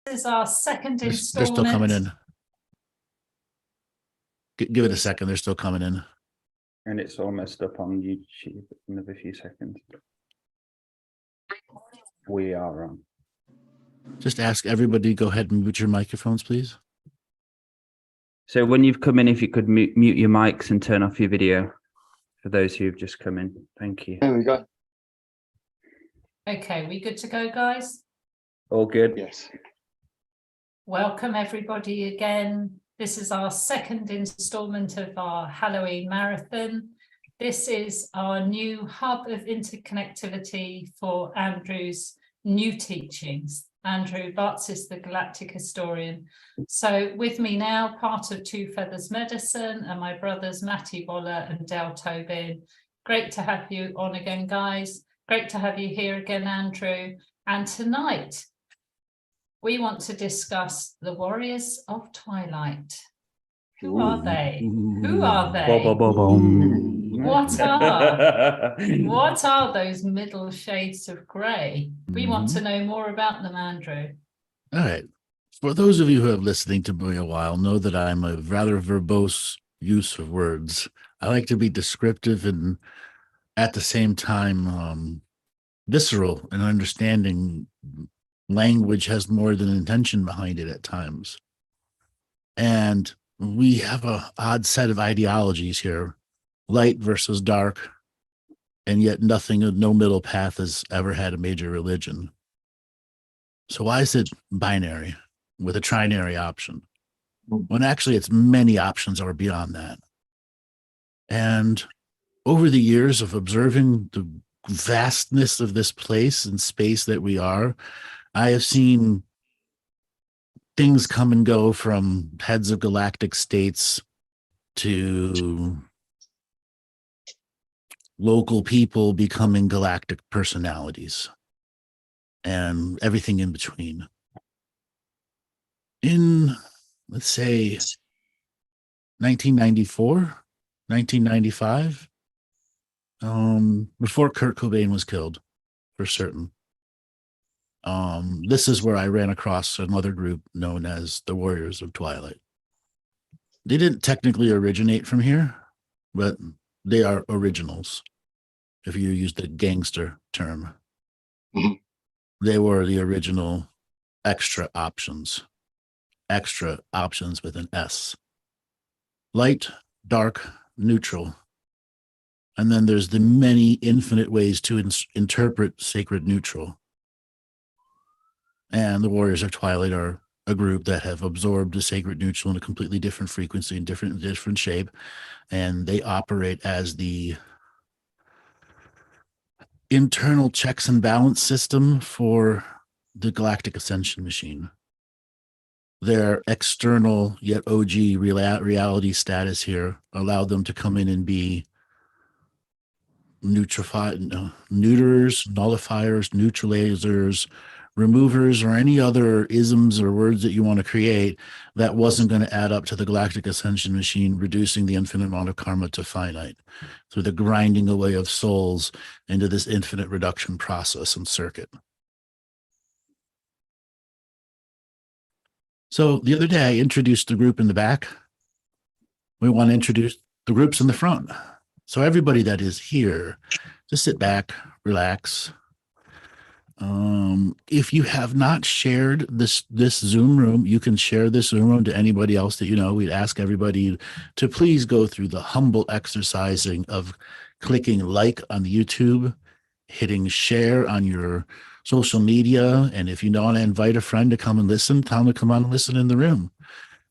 is our second They're installment. still coming in. Give it a second. They're still coming in. And it's almost up on YouTube. Another few seconds. We are on. Just ask everybody to go ahead and mute your microphones, please. So when you've come in, if you could mute your mics and turn off your video for those who've just come in. Thank you. There we go. Okay, we good to go, guys? All good? Yes. Welcome everybody again. This is our second installment of our Halloween marathon. This is our new hub of interconnectivity for Andrew's new teachings. Andrew Bartzis, the Galactic Historian. So with me now, part of Two Feathers Medicine, and my brothers Maty Waller and Tobin. Great to have you on again, guys. Great to have you here again, Andrew. And tonight, we want to discuss the Warriors of Twilight. Who are they? Who are they? What are those middle shades of grey? We want to know more about them, Andrew. All right. For those of you who have listening to me a while, know that I'm a rather verbose use of words. I like to be descriptive and at the same time visceral and understanding. Language has more than intention behind it at times. And we have an odd set of ideologies here, light versus dark, and yet no middle path has ever had a major religion. So why is it binary with a trinary option? When actually it's many options are beyond that. And over the years of observing the vastness of this place and space that we are, I have seen things come and go from heads of galactic states to local people becoming galactic personalities and everything in between. In, let's say, 1994, 1995, before Kurt Cobain was killed, for certain. This is where I ran across another group known as the Warriors of Twilight. They didn't technically originate from here, but they are originals, if you use the gangster term. Mm-hmm. They were the original extra options with an S. Light, dark, neutral. And then there's the many infinite ways to interpret sacred neutral. And the Warriors of Twilight are a group that have absorbed the sacred neutral in a completely different frequency and different shape. And they operate as the internal checks and balance system for the Galactic Ascension machine. Their external yet OG reality status here allowed them to come in and be neutrals, nullifiers, neutralizers, removers, or any other isms or words that you want to create that wasn't going to add up to the Galactic Ascension machine, reducing the infinite amount of karma to finite through the grinding away of souls into this infinite reduction process and circuit. So the other day I introduced the group in the back. We want to introduce the groups in the front. So everybody that is here, just sit back, relax. If you have not shared this Zoom room, you can share this Zoom room to anybody else that you know. We'd ask everybody to please go through the humble exercising of clicking like on the YouTube, hitting share on your social media, and if you want to invite a friend to come and listen, tell them to come on and listen in the room.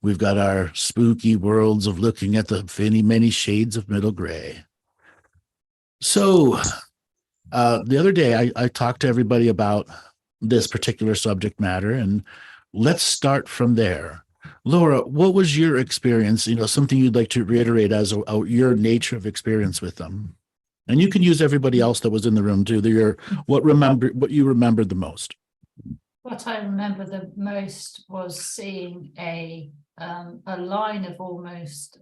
We've got our spooky worlds of looking at the many shades of middle gray. So the other day, I talked to everybody about this particular subject matter, and let's start from there. Laura, what was your experience? Something you'd like to reiterate as your nature of experience with them, and you can use everybody else that was in the room too. What you remembered the most. What I remember the most was seeing a line of almost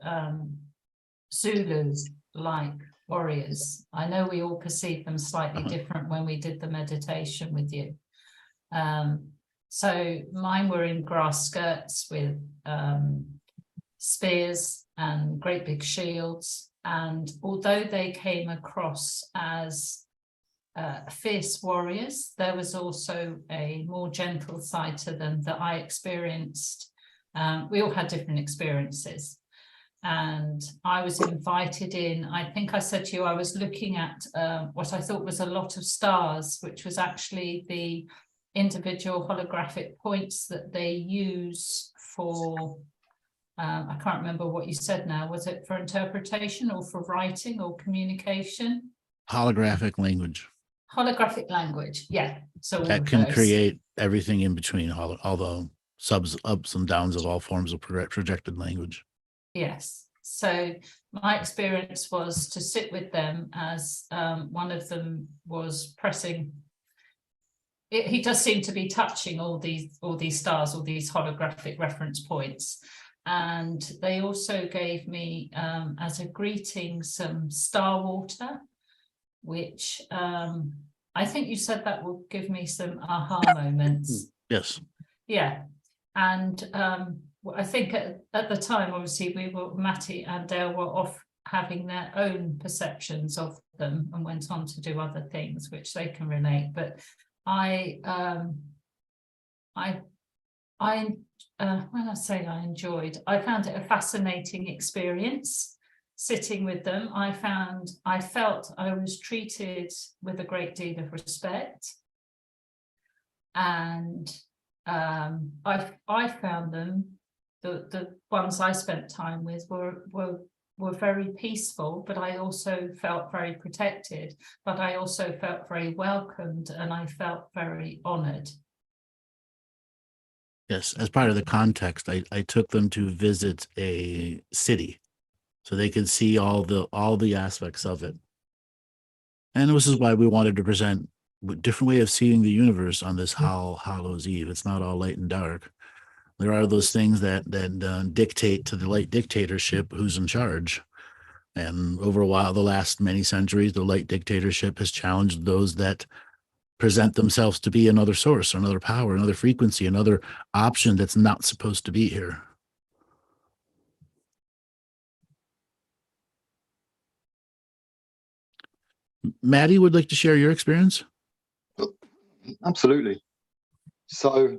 Zulu-like warriors. I know we all perceive them slightly different when we did the meditation with you. So mine were in grass skirts with spears and great big shields. And although they came across as fierce warriors, there was also a more gentle side to them that I experienced. We all had different experiences. And I was invited in, I think I said to you, I was looking at what I thought was a lot of stars, which was actually the individual holographic points that they use for, I can't remember what you said now, was it for interpretation or for writing or communication? Holographic language. Holographic language, yeah. So that can create everything in between, all the ups and downs of all forms of projected language. Yes. So my experience was to sit with them as one of them was pressing. He does seem to be touching all these stars, all these holographic reference points. And they also gave me, as a greeting, some star water, which I think you said that will give me some aha moments. Yes. Yeah. And I think at the time, obviously, Maty and Dale were off having their own perceptions of them and went on to do other things, which they can relate. But when I say I enjoyed, I found it a fascinating experience sitting with them. I felt I was treated with a great deal of respect, and I found them, the ones I spent time with were very peaceful, but I also felt very protected, but I also felt very welcomed, and I felt very honored. Yes, as part of the context, I took them to visit a city so they could see all the aspects of it. And this is why we wanted to present a different way of seeing the universe on this Hallows Eve. It's not all light and dark. There are those things that dictate to the light dictatorship who's in charge. And over the last many centuries, the light dictatorship has challenged those that present themselves to be another source, another power, another frequency, another option that's not supposed to be here. Maddie would like to share your experience. Absolutely. So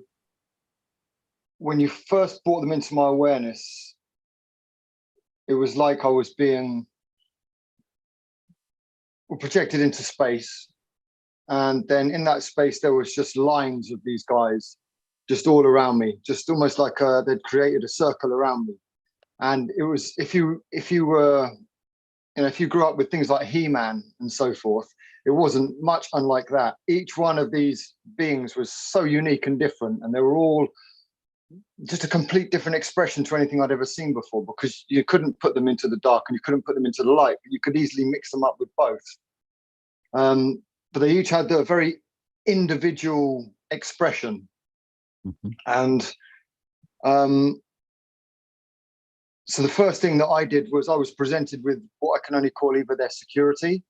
when you first brought them into my awareness, it was like I was being projected into space. And then in that space, there was just lines of these guys just all around me, just almost like they'd created a circle around me. And it was, if you grew up with things like He-Man and so forth, it wasn't much unlike that. Each one of these beings was so unique and different, and they were all just a complete different expression to anything I'd ever seen before, because you couldn't put them into the dark and you couldn't put them into the light, but you could easily mix them up with both. But they each had a very individual expression. Mm-hmm. And so the first thing that I did was I was presented with what I can only call either their security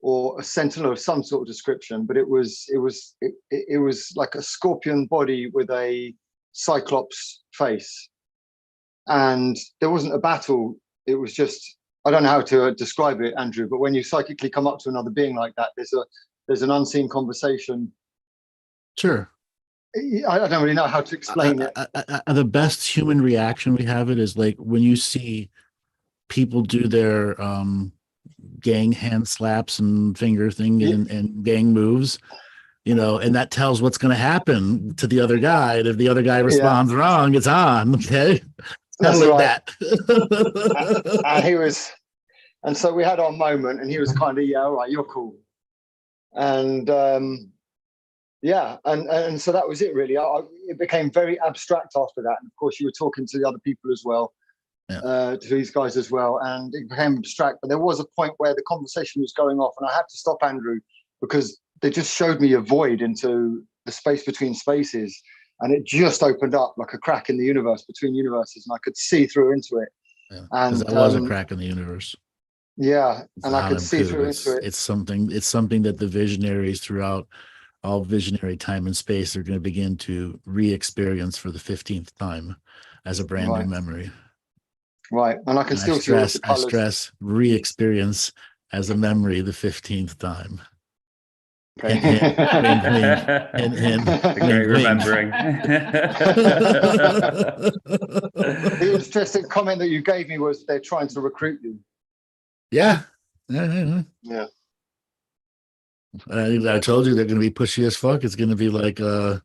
or a sentinel of some sort of description, but it was like a scorpion body with a cyclops face. And there wasn't a battle. It was just, I don't know how to describe it, Andrew, but when you psychically come up to another being like that, there's an unseen conversation. Sure. I don't really know how to explain it. The best human reaction we have it is like when you see people do their gang hand slaps and finger thing and gang moves, and that tells what's going to happen to the other guy. And if the other guy responds wrong, it's on. Okay. That's like right. That. And so we had our moment, and he was kind of, all right, you're cool. And and so that was it really. It became very abstract after that. And of course you were talking to the other people as well, to these guys as well, and it became abstract. But there was a point where the conversation was going off, and I had to stop Andrew because they just showed me a void into the space between spaces, and it just opened up like a crack in the universe between universes, and I could see through into it. Yeah, and that was a crack in the universe. Yeah, and I could see through into it. It's something that the visionaries throughout all visionary time and space are going to begin to re-experience for the 15th time as a brand new memory. Right, and I can still see all the I colours. stress re-experience as a memory the 15th time. Okay. Hint, hint, wink, wink, hint, hint, A great wink, wink. remembering. The interesting comment that you gave me was they're trying to recruit you. Yeah. Yeah. I told you they're going to be pushy as fuck. It's going to be like a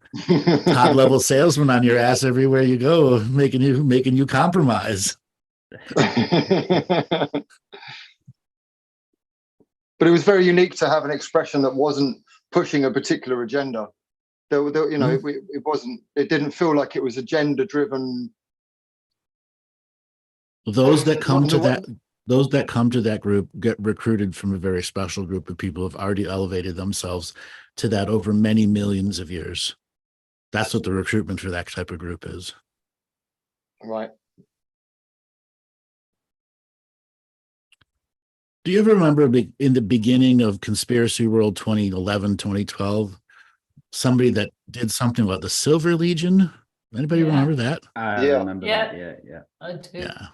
top level salesman on your ass everywhere you go, making you compromise. But it was very unique to have an expression that wasn't pushing a particular agenda. You know, it wasn't. It didn't feel like it was agenda driven. Those that come to that group get recruited from a very special group of people who have already elevated themselves to that over many millions of years. That's what the recruitment for that type of group is. Right. Do you ever remember in the beginning of Conspiracy World 2011, 2012, somebody that did something about the Silver Legion? Anybody remember that? I remember that. Yeah. I do. Yeah.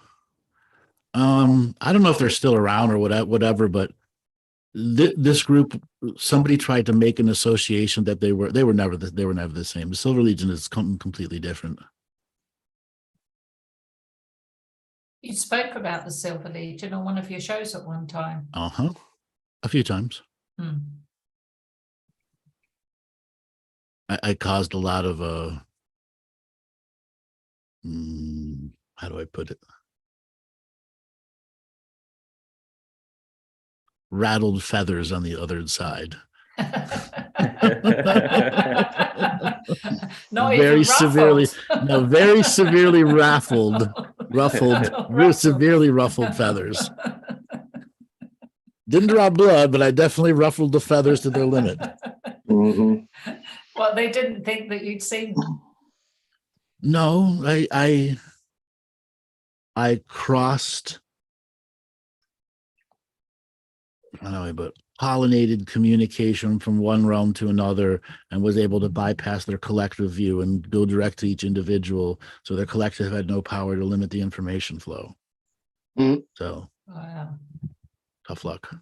I don't know if they're still around or whatever, but this group, somebody tried to make an association that they were never the same. The Silver Legion is completely different. You spoke about the Silver Legion on one of your shows at one time. A few times. I caused a lot of how do I put it? Rattled feathers on the other side. Not very even severely, ruffled. very severely severely ruffled feathers. Didn't draw blood, but I definitely ruffled the feathers to their limit. Mm-hmm. Well, they didn't think that you'd seen them. No, I crossed, I don't know, but pollinated communication from one realm to another and was able to bypass their collective view and go direct to each individual. So their collective had no power to limit the information flow. So tough luck.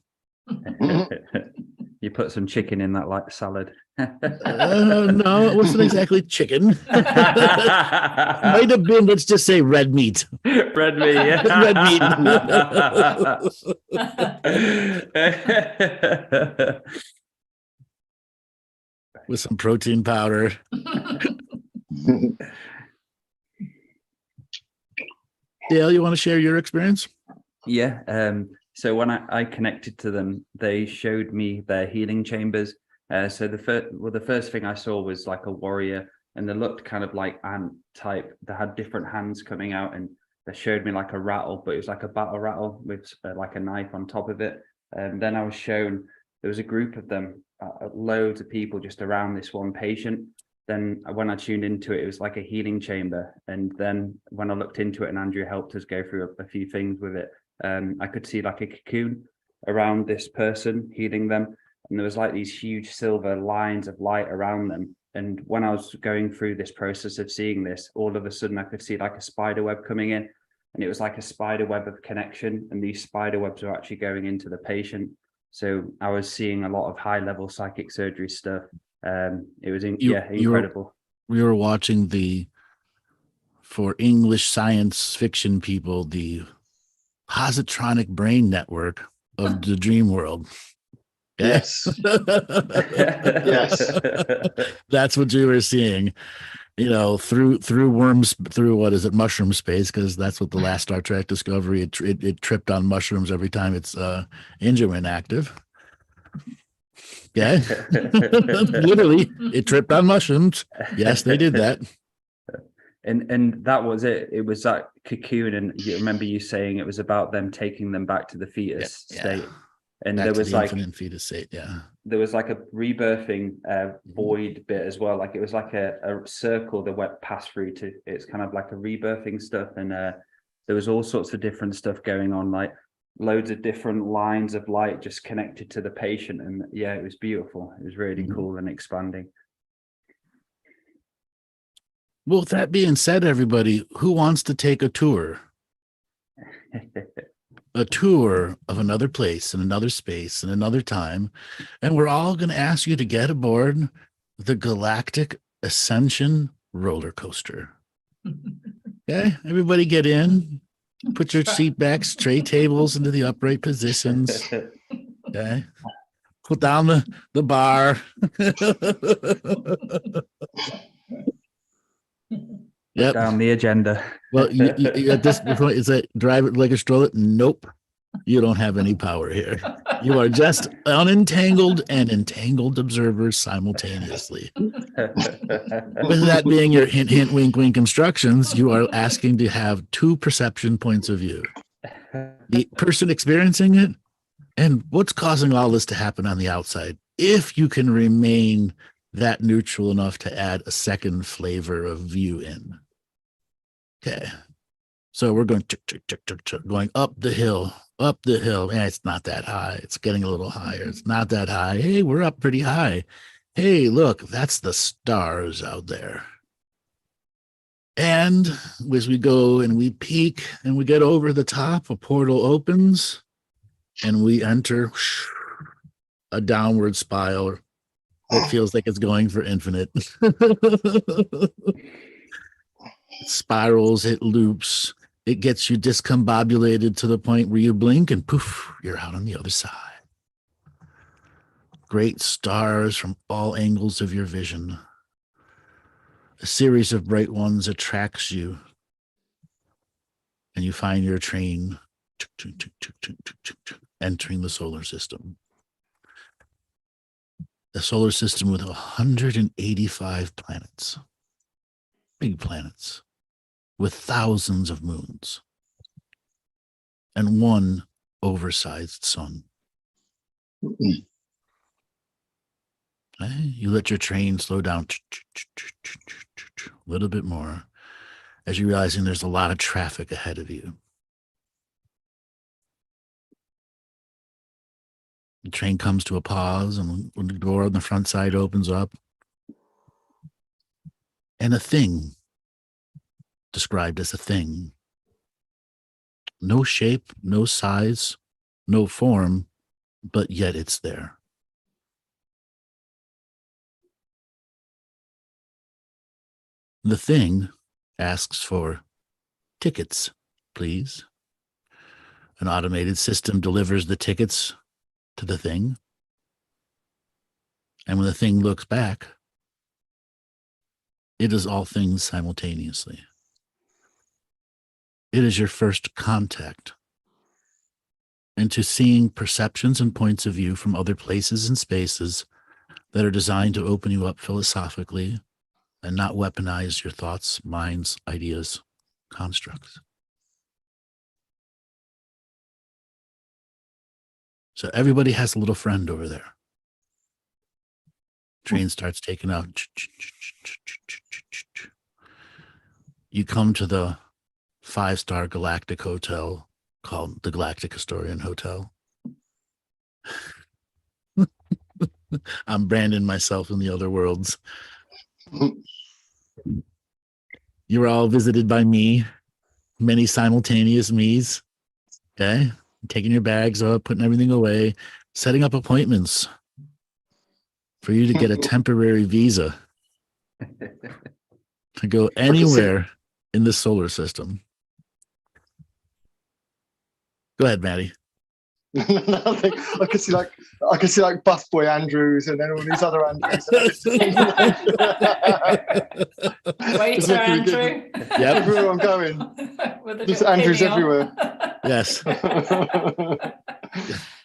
You put some chicken in that like salad. No, it wasn't exactly chicken. Might have been, let's just say red meat. Red meat, yeah. Red meat. With some protein powder. Dale, you want to share your experience? Yeah. So when I connected to them, they showed me their healing chambers. So the first thing I saw was like a warrior, and they looked kind of like ant type. They had different hands coming out, and they showed me like a rattle, but it was like a battle rattle with like a knife on top of it. And then I was shown there was a group of them, loads of people just around this one patient. Then when I tuned into it, it was like a healing chamber. And then when I looked into it, and Andrew helped us go through a few things with it, I could see like a cocoon around this person, healing them. And there was like these huge silver lines of light around them. And when I was going through this process of seeing this, all of a sudden I could see like a spider web coming in, and it was like a spider web of connection. And these spider webs were actually going into the patient. So I was seeing a lot of high level psychic surgery stuff. It was incredible. We were watching for English science fiction people, the positronic brain network of the dream world. Yes. Yes. That's what you were seeing, through what is it, mushroom space, because that's what the last Star Trek Discovery, it tripped on mushrooms every time its engine went active. Yeah. Literally, it tripped on mushrooms. Yes, they did that. And that was it. It was that cocoon, and you remember you saying it was about them taking them back to the fetus state. And back there was the like infinite fetus state. Yeah. There was like a rebirthing void bit as well. Like it was like a circle that went past through to. It's kind of like a rebirthing stuff, and there was all sorts of different stuff going on. Like loads of different lines of light just connected to the patient. And yeah, it was beautiful. It was really cool and expanding. Well, with that being said, everybody, who wants to take a tour? A tour of another place and another space and another time. And we're all going to ask you to get aboard the Galactic Ascension roller coaster. Okay, everybody get in. Put your seat backs, tray tables into the upright positions. Okay. Put down the bar. Yep. Down the agenda. Well, you, at this point, is that drive it like a stroller? Nope. You don't have any power here. You are just unentangled and entangled observers simultaneously. With that being your hint, hint, wink, wink instructions, you are asking to have two perception points of view. The person experiencing it and what's causing all this to happen on the outside. If you can remain that neutral enough to add a second flavor of view in. Okay. So we're going going up the hill. And it's not that high. It's getting a little higher. It's not that high. Hey, we're up pretty high. Hey, look, that's the stars out there. And as we go and we peak and we get over the top, a portal opens and we enter a downward spiral that feels like it's going for infinite. It spirals, it loops. It gets you discombobulated to the point where you blink and poof, you're out on the other side. Great stars from all angles of your vision. A series of bright ones attracts you. And you find your train entering the solar system. The solar system with 185 planets. Big planets. With thousands of moons and one oversized sun. Okay, you let your train slow down a little bit more as you're realizing there's a lot of traffic ahead of you. The train comes to a pause and when the door on the front side opens up and a thing described as a thing. No shape, no size, no form, but yet it's there. The thing asks for tickets, please. An automated system delivers the tickets to the thing. And when the thing looks back, it is all things simultaneously. It is your first contact into seeing perceptions and points of view from other places and spaces that are designed to open you up philosophically and not weaponize your thoughts, minds, ideas, constructs. So everybody has a little friend over there. Train starts taking out. You come to the 5-star Galactic Hotel called the Galactic Historian Hotel. I'm branding myself in the other worlds. You were all visited by me, many simultaneous me's. Okay, taking your bags up, putting everything away, setting up appointments for you to get a temporary visa to go anywhere in the solar system. Go ahead, Maddie. Nothing. I can see like Buff Boy Andrews and then all these other Andrews. Waiter Andrew. Yep. Everywhere I'm going. With a Just little Andrews penny on. everywhere. Yes.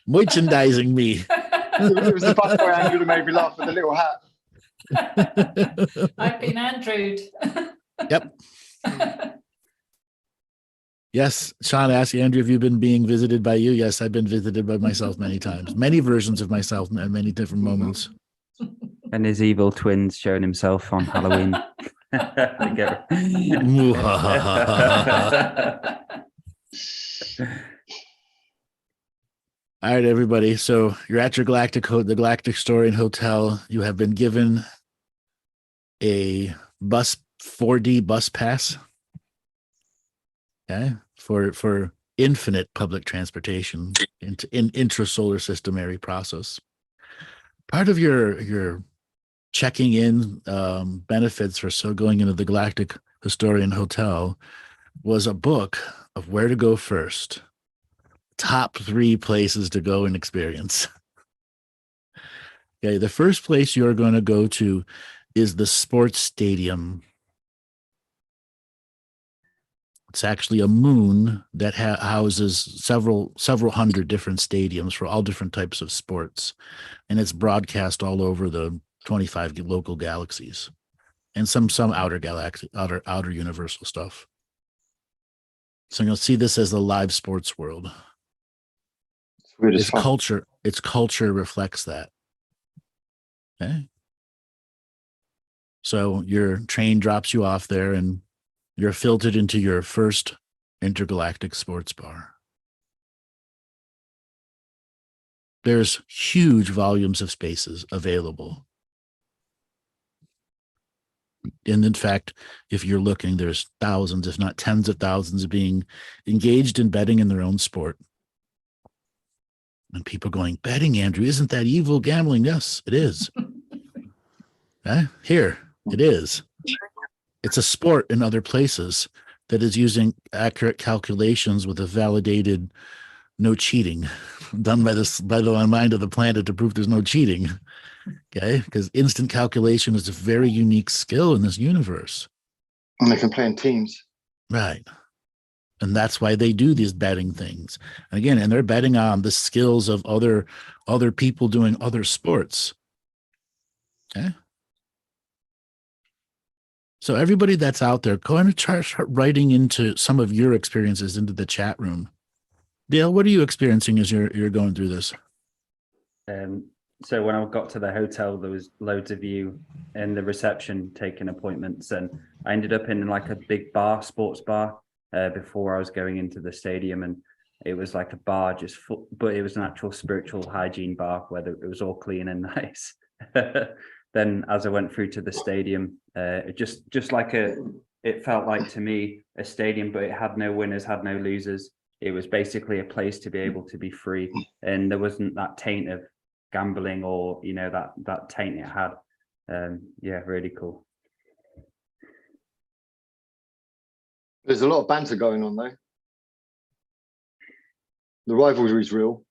Merchandising me. It was the Buff Boy Andrew that made me laugh with the little hat. I've been Andrewed. Yep. Yes, Sean asked Andrew, have you been being visited by you? Yes, I've been visited by myself many times. Many versions of myself at many different moments. And his evil twins showing himself on Halloween. All right, everybody. So you're at your the Galactic Historian Hotel. You have been given a 4D bus pass. Okay, for infinite public transportation in intrasolar system process. Part of your checking in benefits for going into the Galactic Historian Hotel was a book of where to go first. Top 3 places to go and experience. Okay, the first place you're going to go to is the sports stadium. It's actually a moon that houses several hundred different stadiums for all different types of sports, and it's broadcast all over the 25 local galaxies, and some outer universal stuff. So you'll see this as the live sports world. Its culture reflects that. Okay. So your train drops you off there, and you're filtered into your first intergalactic sports bar. There's huge volumes of spaces available. And in fact, if you're looking, there's thousands, if not tens of thousands, being engaged in betting in their own sport. And people going, betting, Andrew, isn't that evil gambling? Yes, it is. Here, it is. It's a sport in other places that is using accurate calculations with a validated no cheating done by the mind of the planet to prove there's no cheating. Okay, because instant calculation is a very unique skill in this universe. And they can play in teams. Right. And that's why they do these betting things. And again, they're betting on the skills of other people doing other sports. Okay. So everybody that's out there, go ahead and start writing into some of your experiences into the chat room. Dale, what are you experiencing as you're going through this? So when I got to the hotel, there was loads of you in the reception taking appointments, and I ended up in like a big sports bar before I was going into the stadium, and it was like a bar just full, but it was an actual spiritual hygiene bar where it was all clean and nice. Then as I went through to the stadium, it just like it felt like to me a stadium, but it had no winners, had no losers. It was basically a place to be able to be free, and there wasn't that taint of gambling or that taint it had. Yeah, really cool. There's a lot of banter going on though. The rivalry is real.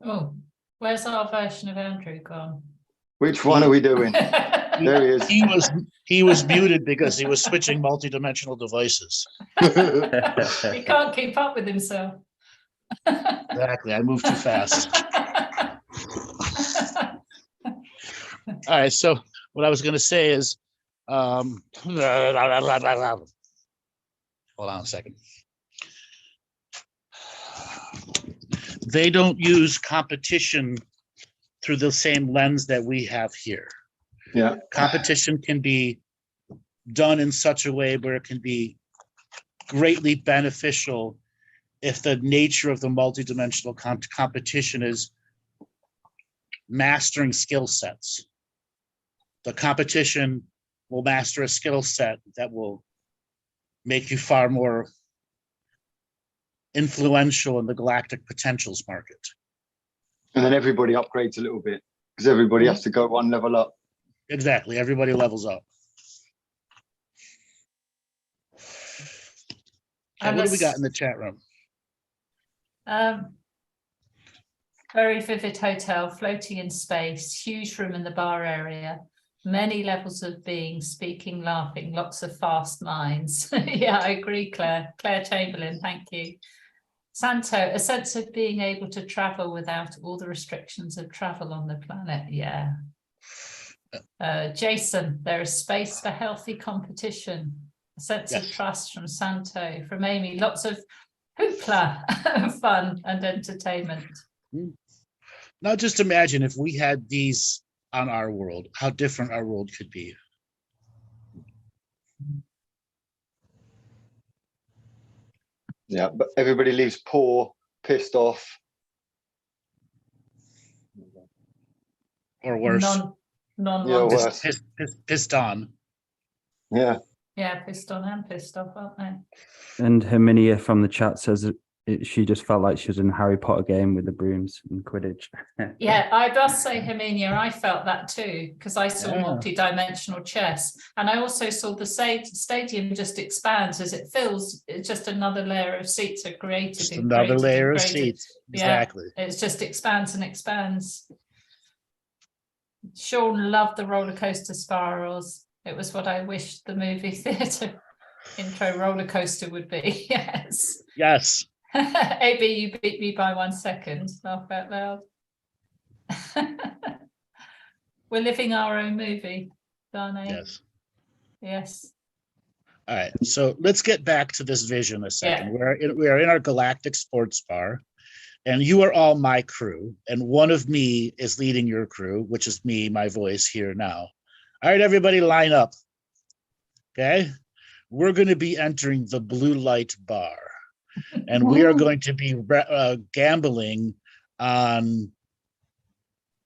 Oh, where's our version of Andrew gone? Which one are we doing? There he is. He was muted because he was switching multi-dimensional devices. He can't keep up with himself. Exactly. I moved too fast. All right. So what I was going to say is, hold on a second. They don't use competition through the same lens that we have here. Yeah. Competition can be done in such a way where it can be greatly beneficial if the nature of the multidimensional competition is mastering skill sets. The competition will master a skill set that will make you far more influential in the galactic potentials market. And then everybody upgrades a little bit because everybody has to go one level up. Exactly. Everybody levels up. And what do we got in the chat room? Very vivid hotel, floating in space, huge room in the bar area, many levels of being, speaking, laughing, lots of fast minds. Yeah, I agree, Claire. Claire Chamberlain, thank you. Santo, a sense of being able to travel without all the restrictions of travel on the planet. Yeah. Jason, there is space for healthy competition. A sense of trust from Santo. From Amy, lots of hoopla, fun and entertainment. Now just imagine if we had these on our world, how different our world could be. Yeah, but everybody leaves poor, pissed off. Or worse. Non Yeah, wanted. worse. Pissed on. Yeah. Yeah, pissed on and pissed off, aren't they? And Herminia from the chat says that she just felt like she was in a Harry Potter game with the brooms and Quidditch. Yeah, I must say, Herminia, I felt that too, because I saw Yeah. multi-dimensional chess, and I also saw the stadium just expands as it fills. It's just another layer of seats are created. Just and another created layer and of created. seats. Yeah. Exactly. It just expands and expands. Sean loved the roller coaster spirals. It was what I wished the movie theatre intro roller coaster would be. Yes. Yes. AB, you beat me by 1 second. Laugh out loud. We're living our own movie, Darnay. Yes. Yes. All right. So let's get back to this vision a second. Yeah. We are in our galactic sports bar, and you are all my crew, and one of me is leading your crew, which is me, my voice here now. All right, everybody line up. Okay. We're going to be entering the blue light bar, and we are going to be gambling on,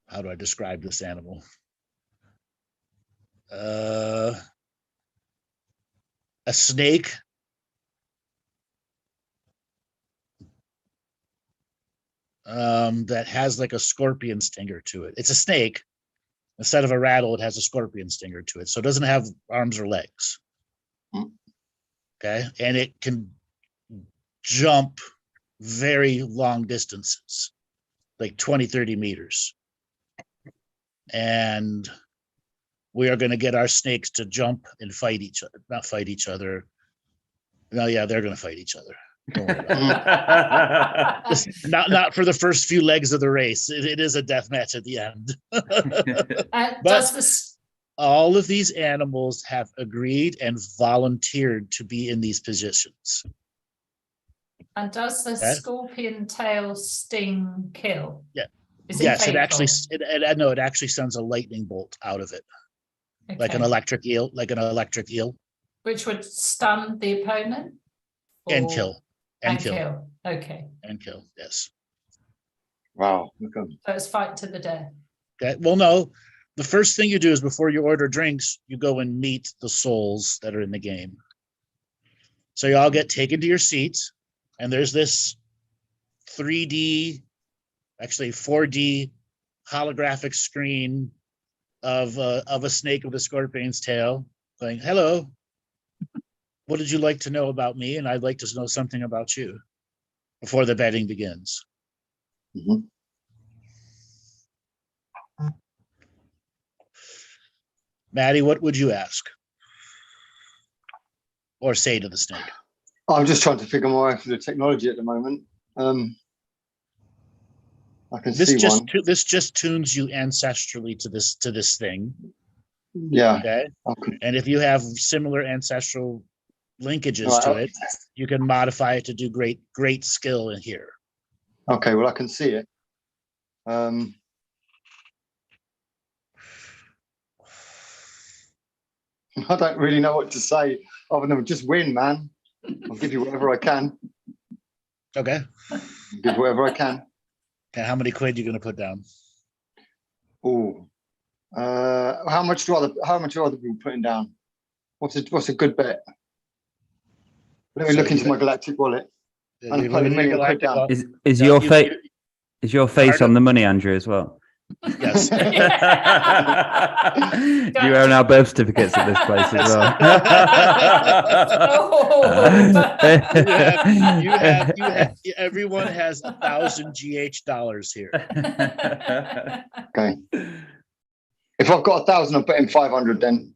how do I describe this animal? A snake. That has like a scorpion stinger to it. It's a snake. Instead of a rattle, it has a scorpion stinger to it. So it doesn't have arms or legs. Okay. And it can jump very long distances, like 20, 30 meters. And we are going to get our snakes to jump and fight each other, not fight each other. No, yeah, they're going to fight each other. Don't worry about it. Not for the first few legs of the race. It is a death match at the end. Does this? All of these animals have agreed and volunteered to be in these positions. And does the scorpion tail sting kill? Yeah. Is it Yes, fatal? it actually sends a lightning bolt out of it, like an electric eel, Which would stun the opponent? and kill. And kill. Okay. And kill, yes. Wow. So it's fight to the death. Okay. Well, no. The first thing you do is before you order drinks, you go and meet the souls that are in the game. So you all get taken to your seats, and there's this 3D, actually 4D holographic screen of a snake with a scorpion's tail going, "Hello, what did you like to know about me? And I'd like to know something about you," before the betting begins. Mm-hmm. Maddie, what would you ask or say to the snake? I'm just trying to figure my way through the technology at the moment. I can see one. This just tunes you ancestrally to this thing. Yeah. Okay. And if you have similar ancestral linkages to it, you can modify it to do great skill in here. Okay. Well, I can see it. I don't really know what to say other than just win, man. I'll give you whatever I can. Okay. Give whatever I can. Okay. How many quid are you going to put down? Oh, how much are other people putting down? What's a good bet? Let me look into my galactic wallet. And put £1 million down. Is your face on the money, Andrew, as well? Yes. Do you own our birth certificates at this place as well? Everyone has 1,000 GH dollars here. Okay. If I've got 1,000, I'm putting 500 then.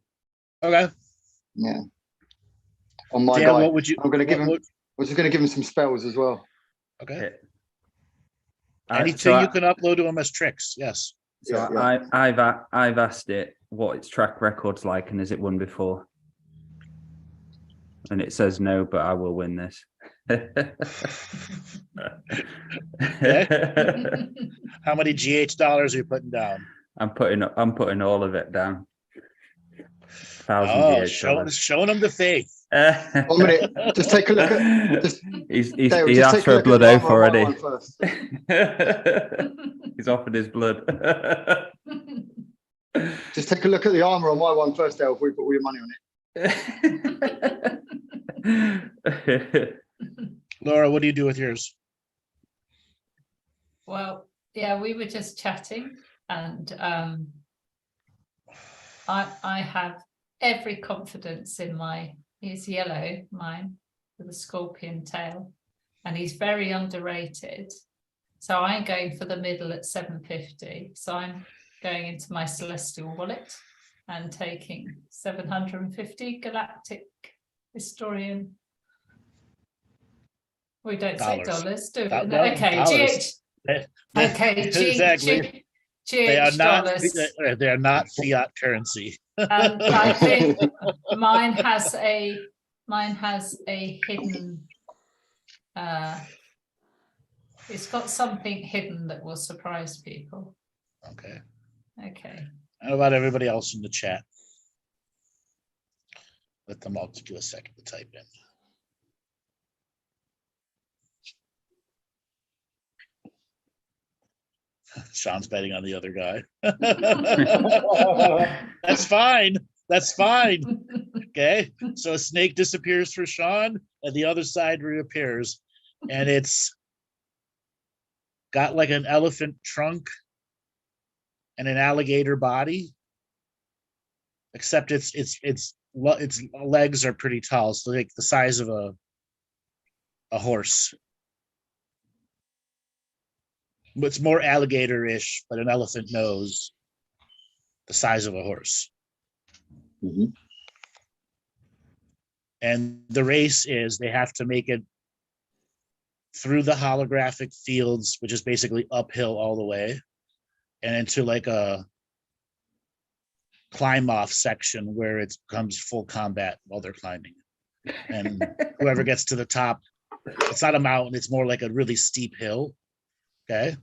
Okay. Yeah. On my Dan, guy. what would you? I'm going to give him. I was just going to give him some spells as well. Okay. Anything you can upload to him as tricks, yes. So yeah. I've asked it what its track record's like and has it won before? And it says no, but I will win this. How many GH dollars are you putting down? I'm putting all of it down. 1,000 GH dollars. Showing them the faith. 1 minute. Just take a look at. Just, Dale, he just asked take for a a look blood at the oath armor on my already. one first. He's offered his blood. Just take a look at the armor on my one first, Dale, before you put all your money on it. Laura, what do you do with yours? Well, yeah, we were just chatting, and I have every confidence in he's yellow, mine, with a scorpion tail, and he's very underrated. So I'm going for the middle at 750. So I'm going into my celestial wallet and taking 750 Galactic Historian. We don't say dollars, do we? No, Okay, dollars. GH. Okay, Exactly. They are GH not. dollars. They are not fiat currency. And I think mine has a hidden. It's got something hidden that will surprise people. Okay. Okay. How about everybody else in the chat? Let them all do a second to type in. Sean's betting on the other guy. That's fine. That's fine. Okay. So a snake disappears for Sean and the other side reappears. And it's got like an elephant trunk and an alligator body. Except its legs are pretty tall, so like the size of a horse. It's more alligator-ish, but an elephant nose, the size of a horse. Mm-hmm. And the race is they have to make it through the holographic fields, which is basically uphill all the way, and into like a climb off section where it becomes full combat while they're climbing. And whoever gets to the top, it's not a mountain, it's more like a really steep hill. Okay.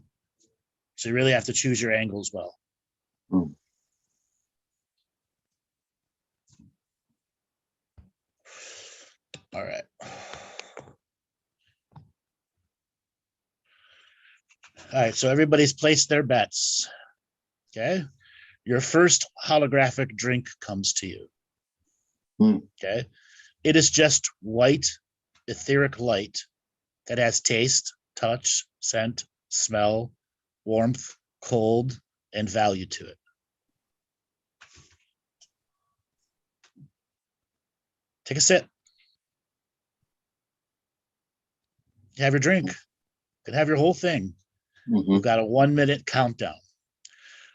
So you really have to choose your angles well. Mm. All right. All right, so everybody's placed their bets. Okay. Your first holographic drink comes to you. Mm. Okay. It is just white etheric light that has taste, touch, scent, smell, warmth, cold, and value to it. Take a sip. You have your drink. You can have your whole thing. Mm-hmm. We've got a 1 minute countdown.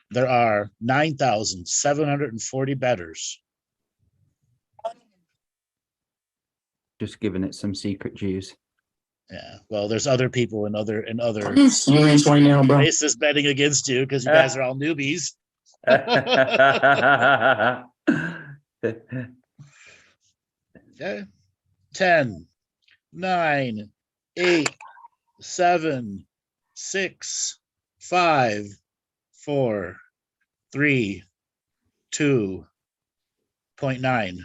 There are 9,740 bettors. Just giving it some secret juice. Yeah, well, there's other people in other Serious right now, bro. places betting against you because you guys are all newbies. Okay. 10, 9, 8, 7, 6, 5, 4, 3, 2, 0.9,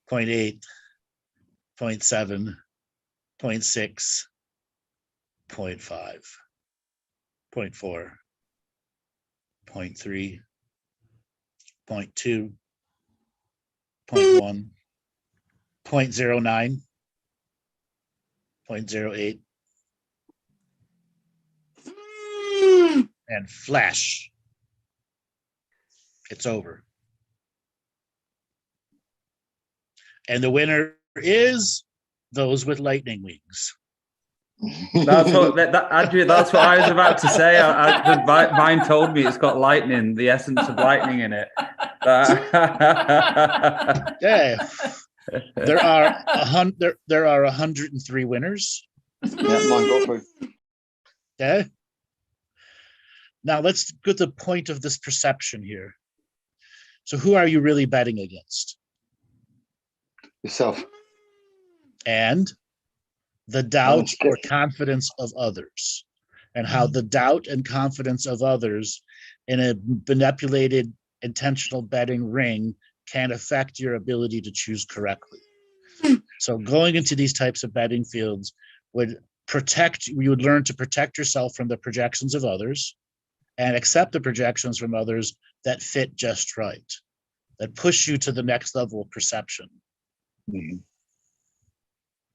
0.8, 0.7, 0.6, 0.5, 0.4, 0.3, 0.2, 0.1, 0.09, 0.08, and flash. It's over. And the winner is those with lightning wings. That's what Andrew. That's what I was about to say. Mine told me it's got lightning, the essence of lightning in it. Yeah, there are 103 winners. Yeah, mine got through. Okay. Now let's get the point of this perception here. So who are you really betting against? Yourself. And the doubt or confidence of others, and how the doubt and confidence of others in a manipulated intentional betting ring can affect your ability to choose correctly. So going into these types of betting fields would you would learn to protect yourself from the projections of others and accept the projections from others that fit just right, that push you to the next level of perception.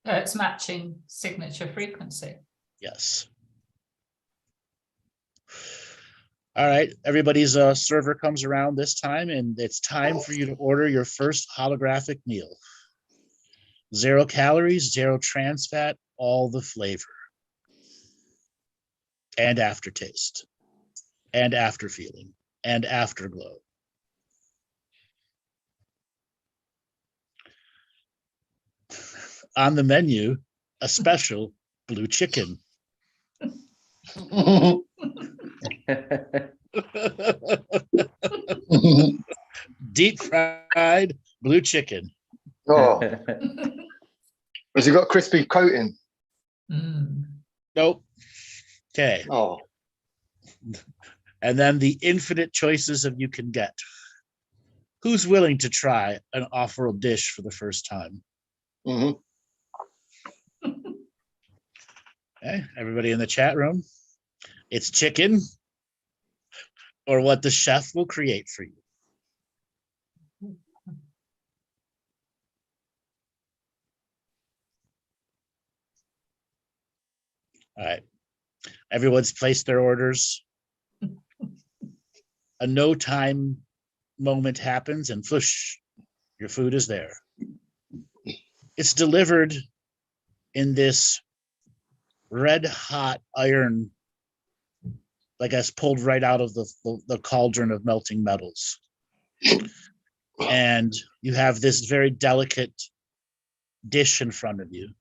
It's matching signature frequency. Yes. All right, everybody's server comes around this time, and it's time for you to order your first holographic meal. 0 calories, 0 trans fat, all the flavor. And aftertaste. And after feeling. And afterglow. On the menu, a special blue chicken. Deep fried blue chicken. Oh, has it got crispy coating? Nope. Okay. Oh, And then the infinite choices of you can get. Who's willing to try an off-world dish for the first time? Okay, everybody in the chat room. It's chicken or what the chef will create for you. All right. Everyone's placed their orders. A no time moment happens and flush, your food is there. It's delivered in this red hot iron, like it's pulled right out of the cauldron of melting metals. And you have this very delicate dish in front of you.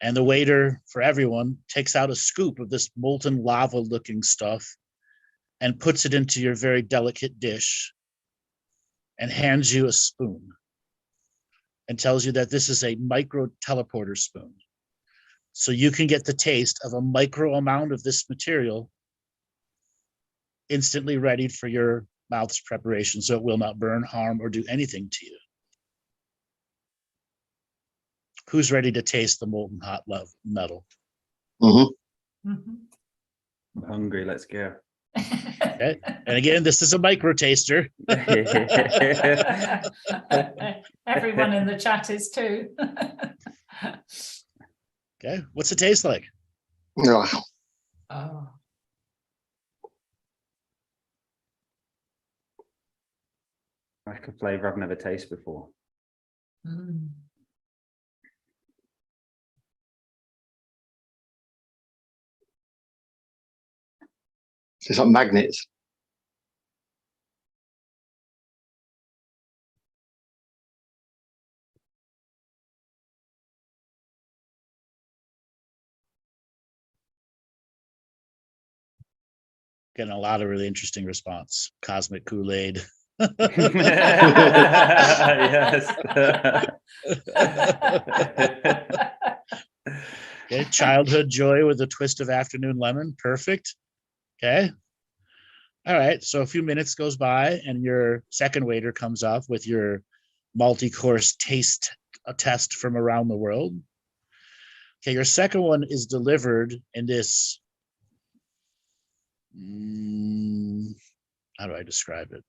And the waiter, for everyone, takes out a scoop of this molten lava looking stuff and puts it into your very delicate dish and hands you a spoon and tells you that this is a micro teleporter spoon. So you can get the taste of a micro amount of this material instantly ready for your mouth's preparation, so it will not burn, harm, or do anything to you. Who's ready to taste the molten hot metal? I'm hungry, let's go. Okay. And again, this is a micro taster. Everyone in the chat is too. Okay, what's it taste like? no. Oh. Like a flavor I've never tasted before. It's like magnets. Getting a lot of really interesting response. Cosmic Kool-Aid. Yes. Okay, childhood joy with a twist of afternoon lemon. Perfect. Okay. All right. So a few minutes goes by and your second waiter comes up with your multi-course taste test from around the world. Okay, your second one is delivered in this, how do I describe it?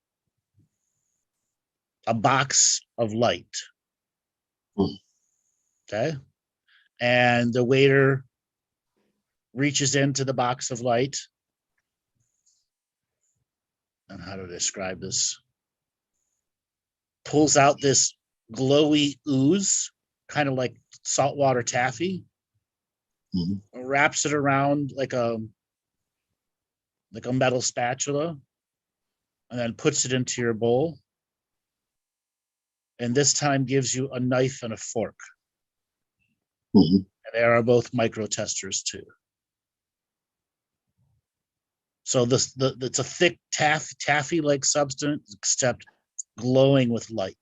A box of light. Okay. And the waiter reaches into the box of light. And how to describe this? Pulls out this glowy ooze, kind of like saltwater taffy. Wraps it around like a metal spatula, and then puts it into your bowl. And this time gives you a knife and a fork. And they are both micro testers too. So it's a thick taffy-like substance, except glowing with light.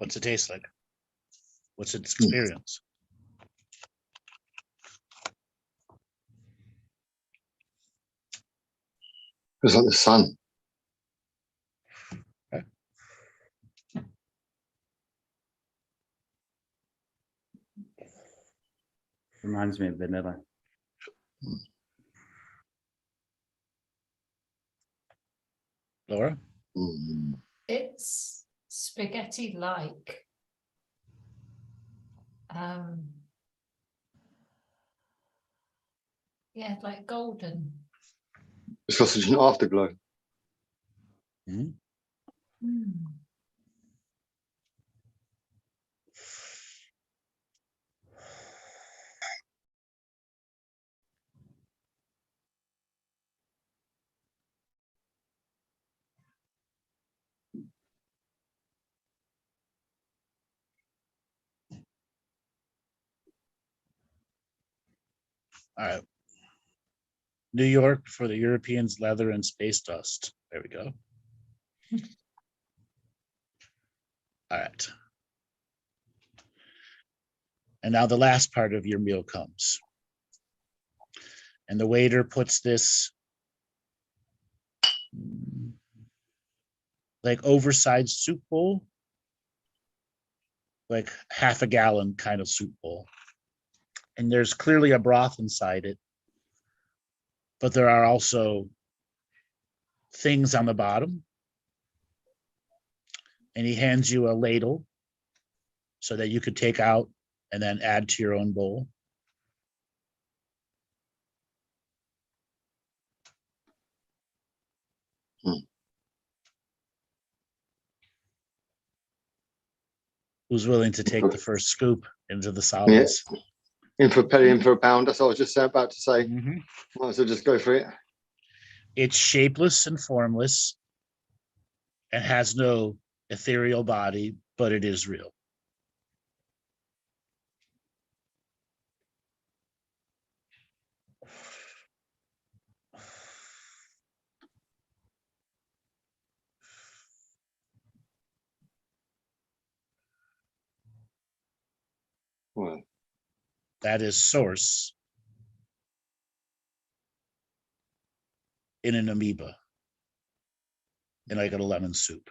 What's it taste like? What's its experience? It's like the sun. Reminds me of vanilla. Laura? Mm. It's spaghetti-like. Yeah, like golden. It's got such an afterglow. Mhm. Mm. All right. New York for the Europeans, leather and space dust. There we go. All right. And now the last part of your meal comes. And the waiter puts this like oversized soup bowl, like half a gallon kind of soup bowl. And there's clearly a broth inside it, but there are also things on the bottom. And he hands you a ladle so that you could take out and then add to your own bowl. Who's willing to take the first scoop into the solids? Yeah. In for a penny, in for a pound. That's what I was just about to say. Mhm. Might as well just go for it. It's shapeless and formless and has no ethereal body, but it is real. Well, That is source in an amoeba, in like a lemon soup.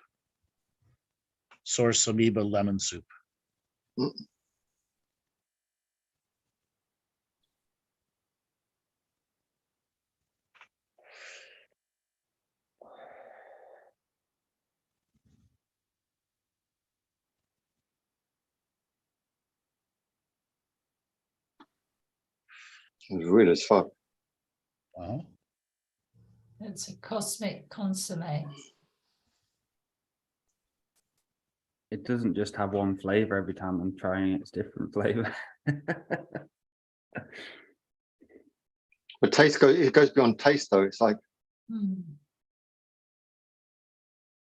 Source amoeba lemon soup. it was weird as fuck. Wow. It's a cosmic consomme. It doesn't just have one flavor every time I'm trying it, it's different flavor. But it goes beyond taste though. It's like Mm.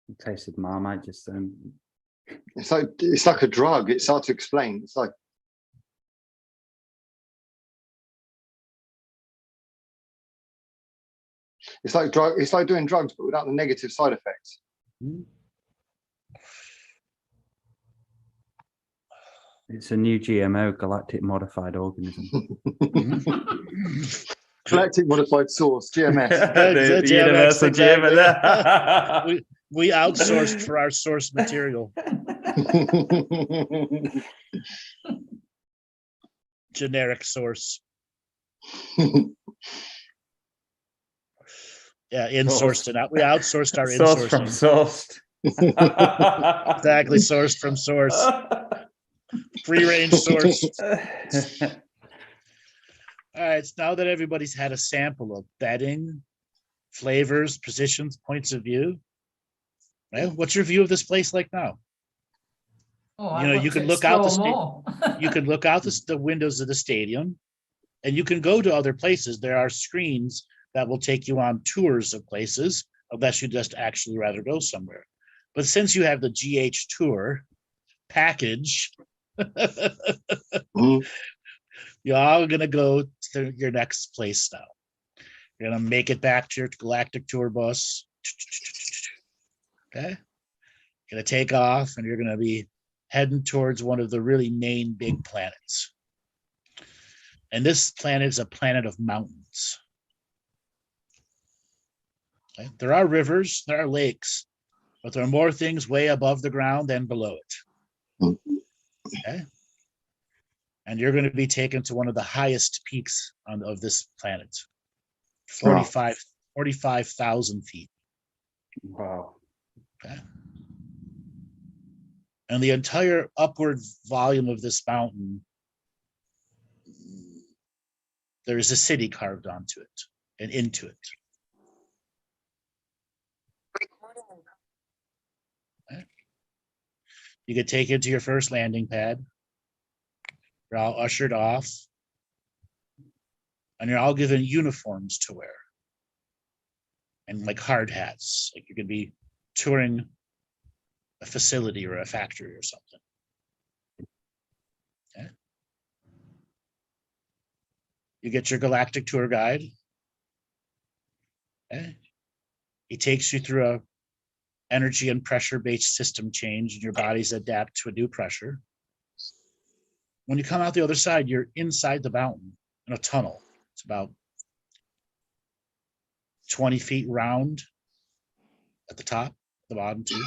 It tasted Marmite just then. it's like a drug. It's hard to explain. It's like it's like doing drugs but without the negative side effects. It's a new GMO, galactic modified organism. Galactic modified sauce, GMS. The GMS, universal exactly. GMO. We outsourced for our source material. Generic source. Yeah, insourced and out. We outsourced our Source from insourcing. sourced. Exactly, sourced from source. Free range source. All right, so now that everybody's had a sample of bedding, flavors, positions, points of view, well, what's your view of this place like now? Oh, You know, I you want can to look out the explore more. You can look out the windows of the stadium, and you can go to other places. There are screens that will take you on tours of places, unless you just actually rather go somewhere. But since you have the GH tour package, you're all going to go to your next place now. You're going to make it back to your Galactic tour bus. Okay. Going to take off, and you're going to be heading towards one of the really main big planets. And this planet is a planet of mountains. Okay? There are rivers, there are lakes, but there are more things way above the ground than below it. Okay? And you're going to be taken to one of the highest peaks of this planet, 45,000 feet. Wow. Okay. And the entire upward volume of this mountain, there is a city carved onto it and into it. Okay. You get taken to your first landing pad. You're all ushered off, and you're all given uniforms to wear and like hard hats, like you could be touring a facility or a factory or something. Okay. You get your galactic tour guide. Okay. He takes you through a energy and pressure-based system change, and your bodies adapt to a new pressure. When you come out the other side, you're inside the mountain in a tunnel. It's about 20 feet round at the top, the bottom too.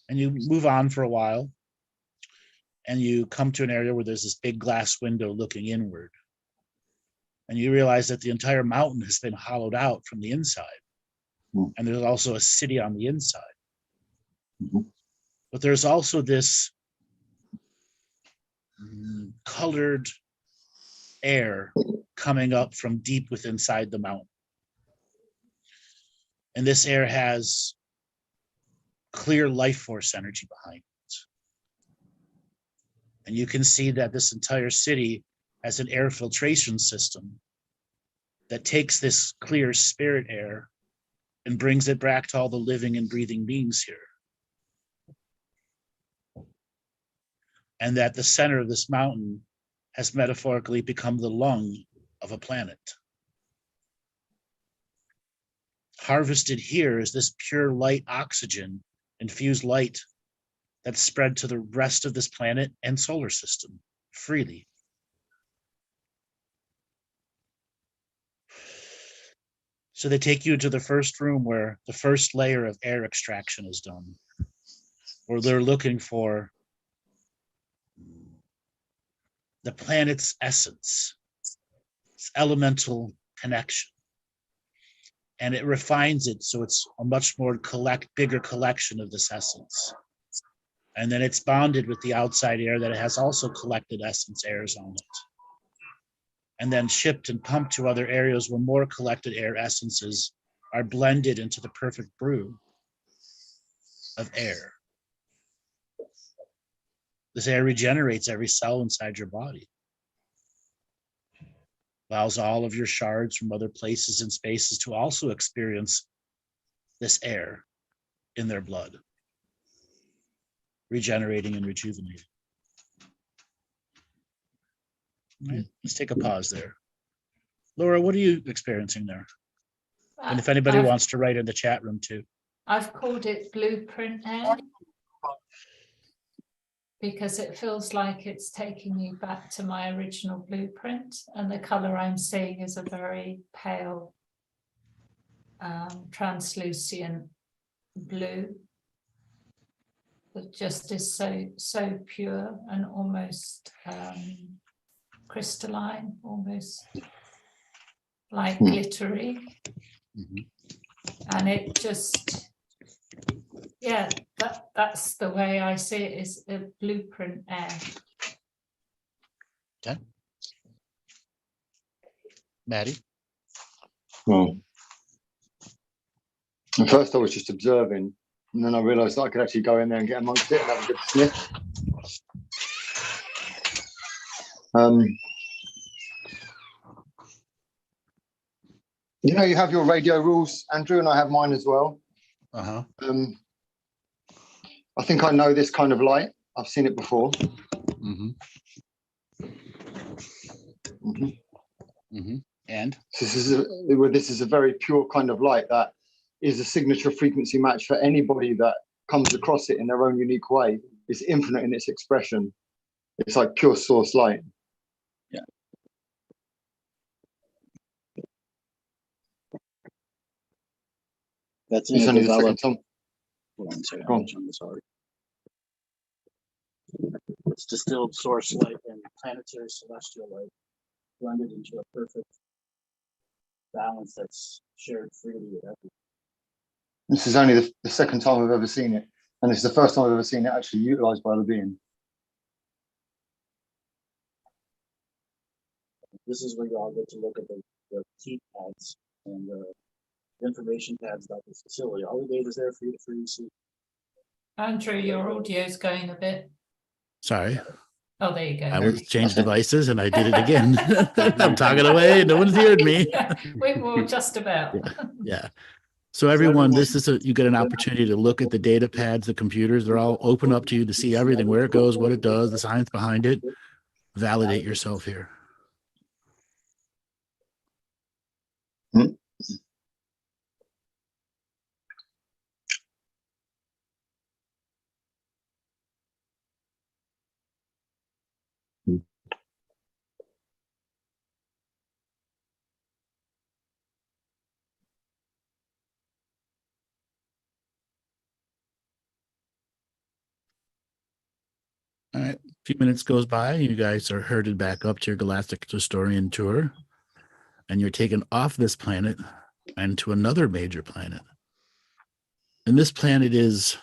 And you move on for a while, and you come to an area where there's this big glass window looking inward. And you realize that the entire mountain has been hollowed out from the inside. And there's also a city on the inside. But there's also this colored air coming up from deep within inside the mountain. And this air has clear life force energy behind it. And you can see that this entire city has an air filtration system that takes this clear spirit air and brings it back to all the living and breathing beings here. And that the center of this mountain has metaphorically become the lung of a planet. Harvested here is this pure light oxygen, infused light that's spread to the rest of this planet and solar system freely. So they take you to the first room where the first layer of air extraction is done, where they're looking for the planet's essence, its elemental connection. And it refines it so it's a much more bigger collection of this essence. And then it's bonded with the outside air that it has also collected essence airs on it. And then shipped and pumped to other areas where more collected air essences are blended into the perfect brew of air. This air regenerates every cell inside your body. Allows all of your shards from other places and spaces to also experience this air in their blood, regenerating and rejuvenating. All right, let's take a pause there. Laura, what are you experiencing there? And if anybody wants to write in the chat room too. I've called it blueprint air because it feels like it's taking you back to my original blueprint, and the color I'm seeing is a very pale translucent blue that just is so pure and almost crystalline, almost like glittery. And it just, yeah, that's the way I see it, is a blueprint air. Okay. Maddie? Well, at first I was just observing, and then I realized that I could actually go in there and get amongst it and have a good sniff. You know, you have your radio rules, Andrew, and I have mine as well. Uh-huh. I think I know this kind of light. I've seen it before. And So this is a very pure kind of light that is a signature frequency match for anybody that comes across it in their own unique way. It's infinite in its expression. It's like pure source light. Yeah. That's It's only the second developed. time. Hold on a second, Go on. I'm watching this already. It's distilled source light and planetary celestial light blended into a perfect balance that's shared freely with everyone. This is only the second time I've ever seen it. And it's the first time I've ever seen it actually utilized by the being. This is where you all get to look at the key pads and the information pads about this facility. All the data is there for you to freely see. Andrew, your audio's going a bit. Sorry, Oh, there you go. I was changed devices and I did it again. I'm talking away. No one's heard me. We will just about. Yeah. So everyone, you get an opportunity to look at the data pads, the computers. They're all open up to you to see everything, where it goes, what it does, the science behind it. Validate yourself here. All right, a few minutes goes by, and you guys are herded back up to your Galactic Historian tour, and you're taken off this planet and to another major planet. And this planet is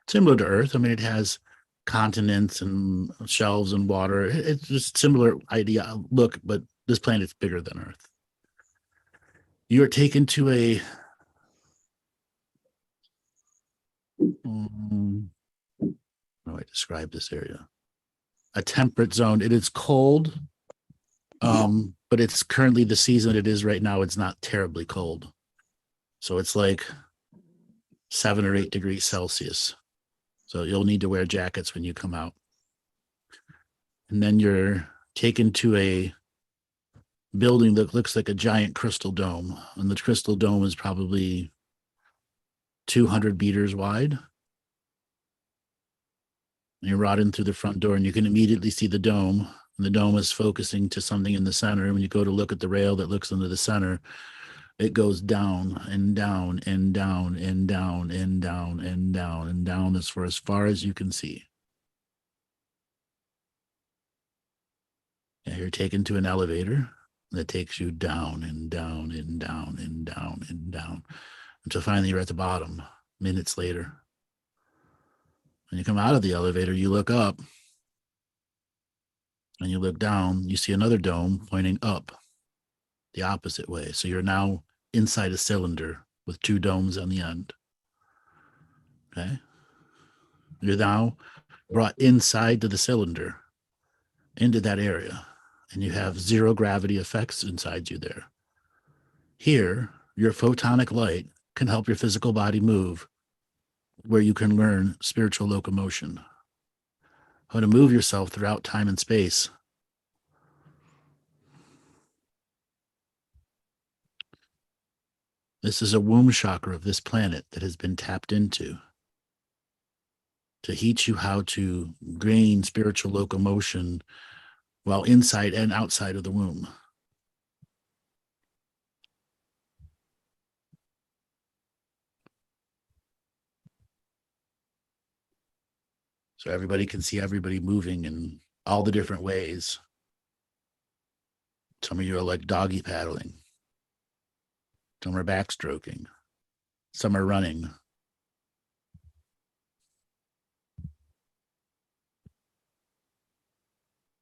similar to Earth. I mean, it has continents and shelves and water. It's just similar idea look, but this planet's bigger than Earth. You are taken to a how do I describe this area? A temperate zone. It is cold, but it's currently the season it is right now. It's not terribly cold. So it's like 7 or 8 degrees Celsius. So you'll need to wear jackets when you come out. And then you're taken to a building that looks like a giant crystal dome. And the crystal dome is probably 200 meters wide. And you're brought in through the front door, and you can immediately see the dome. And the dome is focusing to something in the center. And when you go to look at the rail that looks into the center, it goes down and down and down and down and down and down and down as far as you can see. And you're taken to an elevator that takes you down and down and down and down and down until finally you're at the bottom minutes later. When you come out of the elevator, you look up and you look down, you see another dome pointing up the opposite way. So you're now inside a cylinder with 2 domes on the end. Okay. You're now brought inside to the cylinder, into that area, and you have 0 gravity effects inside you there. Here, your photonic light can help your physical body move, where you can learn spiritual locomotion, how to move yourself throughout time and space. This is a womb chakra of this planet that has been tapped into to teach you how to gain spiritual locomotion while inside and outside of the womb. So everybody can see everybody moving in all the different ways. Some of you are like doggy paddling. Some are backstroking. Some are running.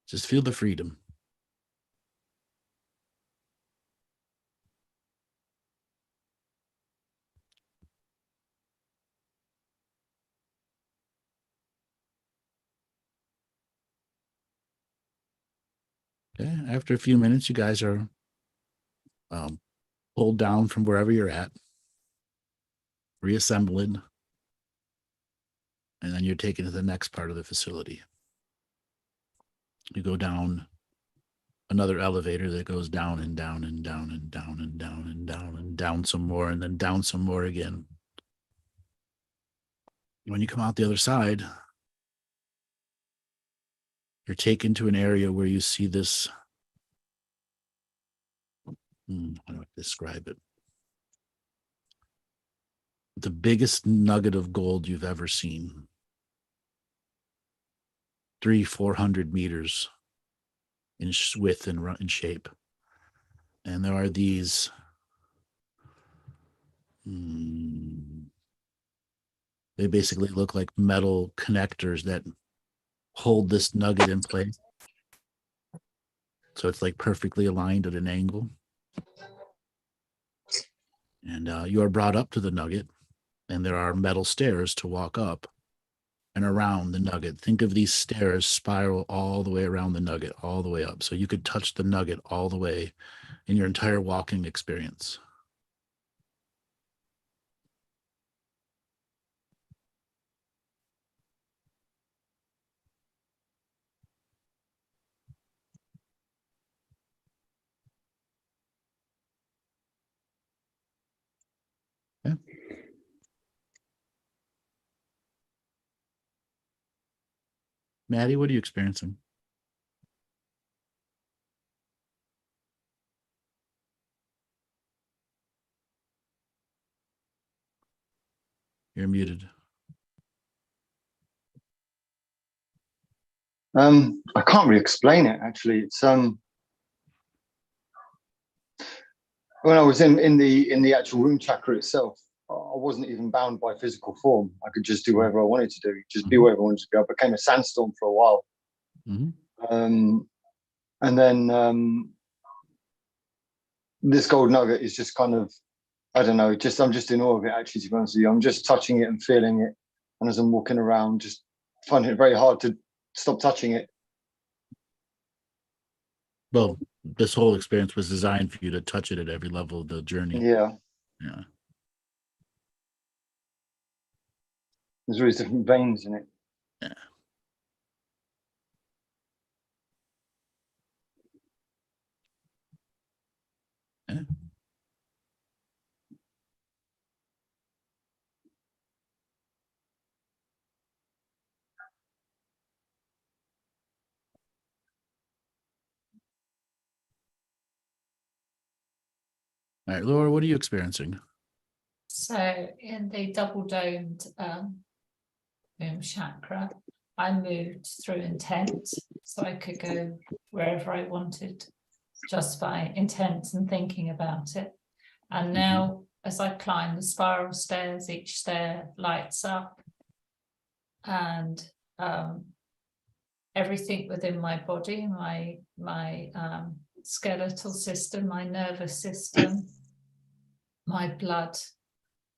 Just feel the freedom. Okay. After a few minutes, you guys are pulled down from wherever you're at, reassembled, and then you're taken to the next part of the facility. You go down another elevator that goes down and down and down and down and down and down and down some more, and then down some more again. When you come out the other side, you're taken to an area where you see this. How do I describe it? The biggest nugget of gold you've ever seen. 300-400 meters in width and in shape. And there are these they basically look like metal connectors that hold this nugget in place. So it's like perfectly aligned at an angle. And you are brought up to the nugget, and there are metal stairs to walk up and around the nugget. Think of these stairs spiral all the way around the nugget, all the way up. So you could touch the nugget all the way in your entire walking experience. Okay. Maddie, what are you experiencing? You're muted. I can't really explain it, actually. It's when I was in the actual room chakra itself, I wasn't even bound by physical form. I could just do whatever I wanted to do, just be wherever I wanted to be. I became a sandstorm for a while. And then this gold nugget is just kind of, I don't know, I'm just in awe of it, actually, to be honest with you. I'm just touching it and feeling it. And as I'm walking around, just finding it very hard to stop touching it. Well, this whole experience was designed for you to touch it at every level of the journey. Yeah. Yeah. There's always different veins in it. Yeah. Yeah. All right, Laura, what are you experiencing? So in the double-domed womb chakra, I moved through intent, so I could go wherever I wanted just by intent and thinking about it. And now, as I climb the spiral stairs, each stair lights up, and everything within my body, my skeletal system, my nervous system, my blood,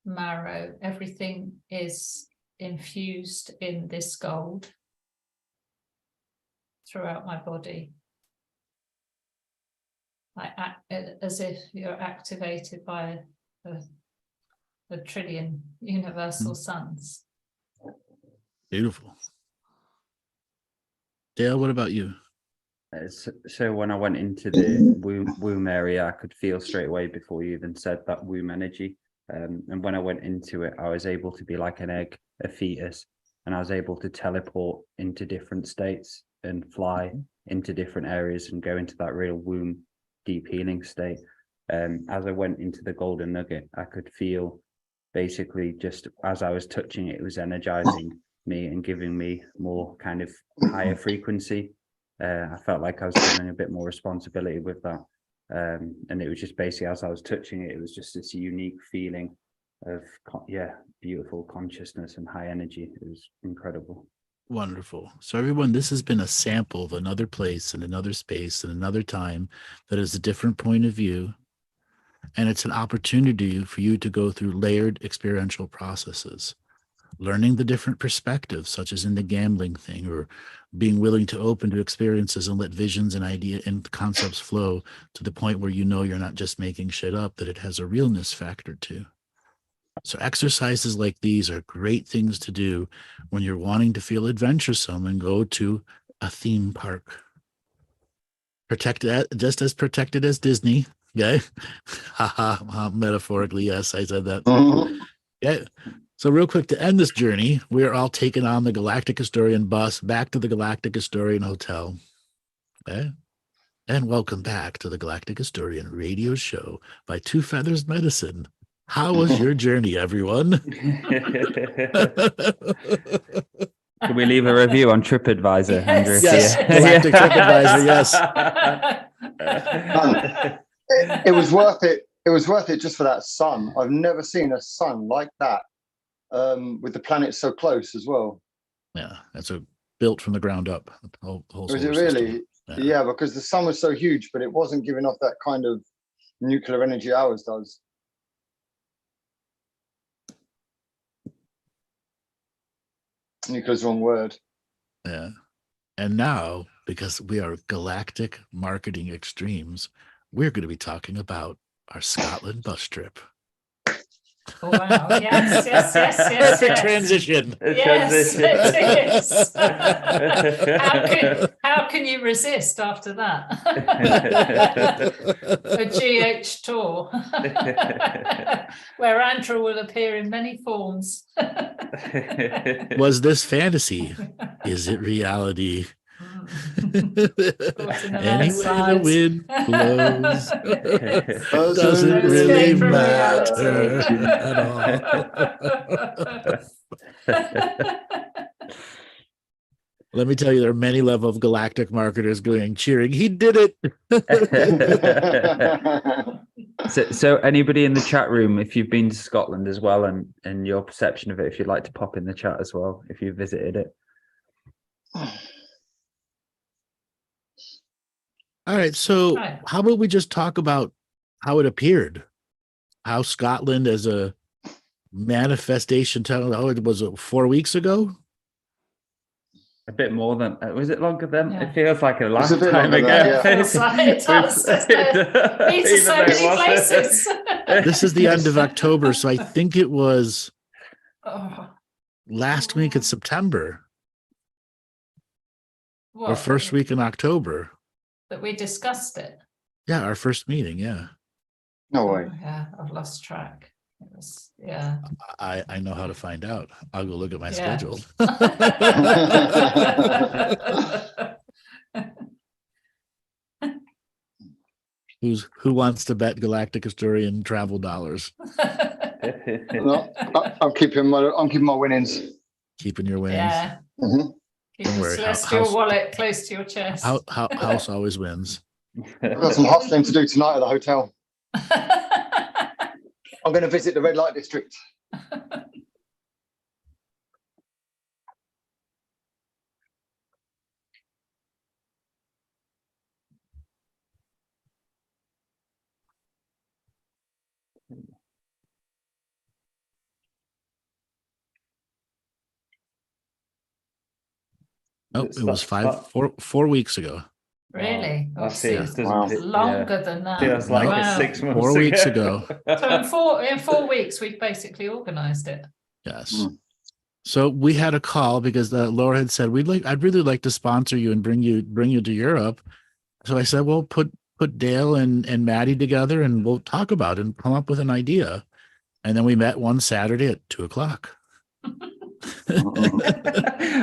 marrow, everything is infused in this gold throughout my body. I act as if you're activated by a trillion universal suns. Beautiful. Dale, what about you? So when I went into the womb area, I could feel straight away before you even said that womb energy. And when I went into it, I was able to be like an egg, a fetus, and I was able to teleport into different states and fly into different areas and go into that real womb deep healing state. As I went into the golden nugget, I could feel basically just as I was touching it, it was energizing me and giving me more kind of higher frequency. I felt like I was feeling a bit more responsibility with that. And it was just basically as I was touching it, it was just this unique feeling of, beautiful consciousness and high energy. It was incredible. Wonderful. So everyone, this has been a sample of another place and another space and another time that is a different point of view. And it's an opportunity for you to go through layered experiential processes, learning the different perspectives, such as in the gambling thing, or being willing to open to experiences and let visions and idea and concepts flow to the point where you know you're not just making shit up, that it has a realness factor too. So exercises like these are great things to do when you're wanting to feel adventuresome and go to a theme park. Just as protected as Disney. Okay. Metaphorically, yes, I said that. Yeah. So real quick, to end this journey, we are all taking on the Galactic Historian bus back to the Galactic Historian Hotel. Okay? And welcome back to the Galactic Historian radio show by Two Feathers Medicine. How was your journey, everyone? Can we leave a review on TripAdvisor, Andrew? Yes, Yeah. Galactic TripAdvisor, yes. It was worth it. It was worth it just for that sun. I've never seen a sun like that, with the planet so close as well. Yeah, that's built from the ground up. The whole Was it solar really? system. Yeah, because the sun was so huge, but it wasn't giving off that kind of nuclear energy ours does. Nuclear's the wrong word. Yeah. And now, because we are Galactic Marketing Extremes, we're going to be talking about our Scotland bus trip. Oh, wow. Yes. Perfect transition. Yes, it is. How can you resist after that? A GH tour where Andrew will appear in many forms. Was this fantasy? Is it reality? Anyway, the wind blows. Doesn't really matter at all. Let me tell you, there are many level of galactic marketers cheering. He did it. So anybody in the chat room, if you've been to Scotland as well, and your perception of it, if you'd like to pop in the chat as well, if you visited it. All right, so how about we just talk about how it appeared, how Scotland as a manifestation. It was 4 weeks ago. A bit more than was it longer than? Yeah. It feels like a It's a bit lifetime longer ago. than that, It feels like it does. Been to so many places. This is the end of October, so I think it was Oh, last week in September or what? first week in October. That we discussed it. Yeah, our first meeting. Yeah, No way. Oh, yeah, I've lost track. It was, yeah. I know how to find out. I'll go look at my Yeah. schedule. Who wants to bet Galactic Historian travel dollars? No, I'm keeping my winnings. Keeping your winnings. Yeah. Mhm. Keep Don't the worry, celestial house- wallet close to your chest. House always wins. I've got some hustling to do tonight at the hotel. I'm going to visit the red light district. Nope, it was 4 weeks ago. Really? I Oh, see. It doesn't Wow. fit- Longer than that. Feels like Wow. 6 months 4 weeks ago. So in 4 weeks, we've basically organised it. Yes. Mm. So we had a call because Laura had said I'd really like to sponsor you and bring you to Europe. So I said, well, put Dale and Maddie together and we'll talk about it and come up with an idea. And then we met one Saturday at 2:00.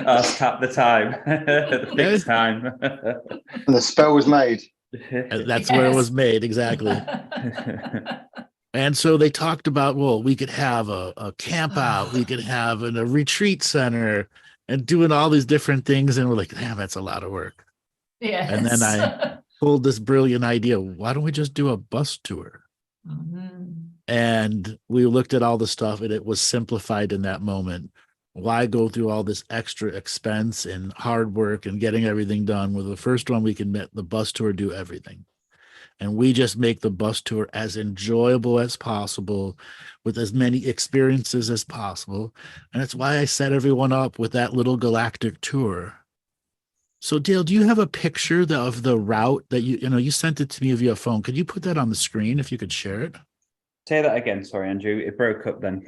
Us tap the time, the fixed time. And the spell was made. That's where it was made, exactly. And so they talked about, well, we could have a camp out, we could have a retreat center and doing all these different things. And we're like, damn, that's a lot of work. Yes. And then I pulled this brilliant idea. Why don't we just do a bus tour? Mhm. And we looked at all the stuff and it was simplified in that moment. Why go through all this extra expense and hard work and getting everything done? With the first one, we can let the bus tour do everything. And we just make the bus tour as enjoyable as possible with as many experiences as possible. And that's why I set everyone up with that little galactic tour. So Dale, do you have a picture of the route that you sent it to me via phone? Could you put that on the screen if you could share it? Say that again. Sorry, Andrew. It broke up then.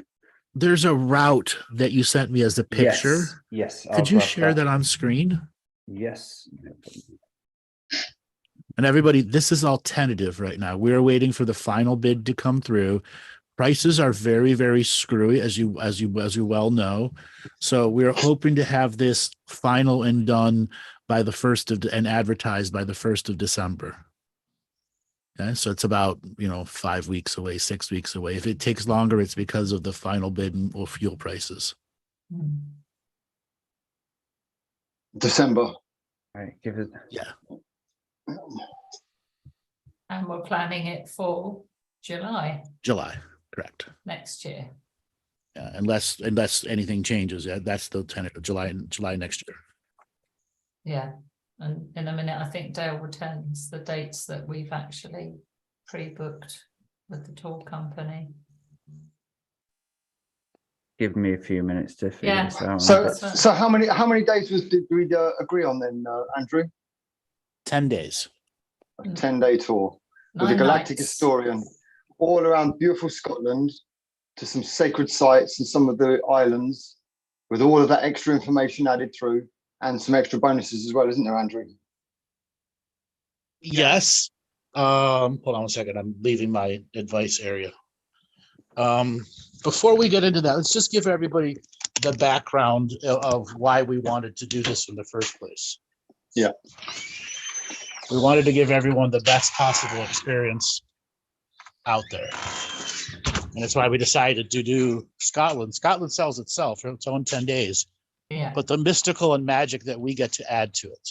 There's a route that you sent me as a picture. Yes. Could you share that on screen? Yes. And everybody, this is all tentative right now. We're waiting for the final bid to come through. Prices are very, very screwy, as you well know. So we're hoping to have this final and done by the 1st of and advertised by the 1st of December. Okay, so it's about 5 weeks away, 6 weeks away. If it takes longer, it's because of the final bid or fuel prices. December. Right, give it. Yeah. And we're planning it for July July, correct. next year. Yeah, unless anything changes. Yeah, that's the July next year. Yeah, and in a minute, I think Dale will tell us the dates that we've actually pre-booked with the tour company. Give me a few minutes to figure Yeah. this out. So how many days did we agree on then, Andrew? 10 days. A 10-day tour with a 9 Galactic nights. Historian all around beautiful Scotland to some sacred sites and some of the islands, with all of that extra information added through and some extra bonuses as well, isn't there, Andrew? Yes. Hold on one second. I'm leaving my advice area. Before we get into that, let's just give everybody the background of why we wanted to do this in the first place. Yeah. We wanted to give everyone the best possible experience out there. And that's why we decided to do Scotland. Scotland sells itself for its own 10 days, Yeah, but the mystical and magic that we get to add to it.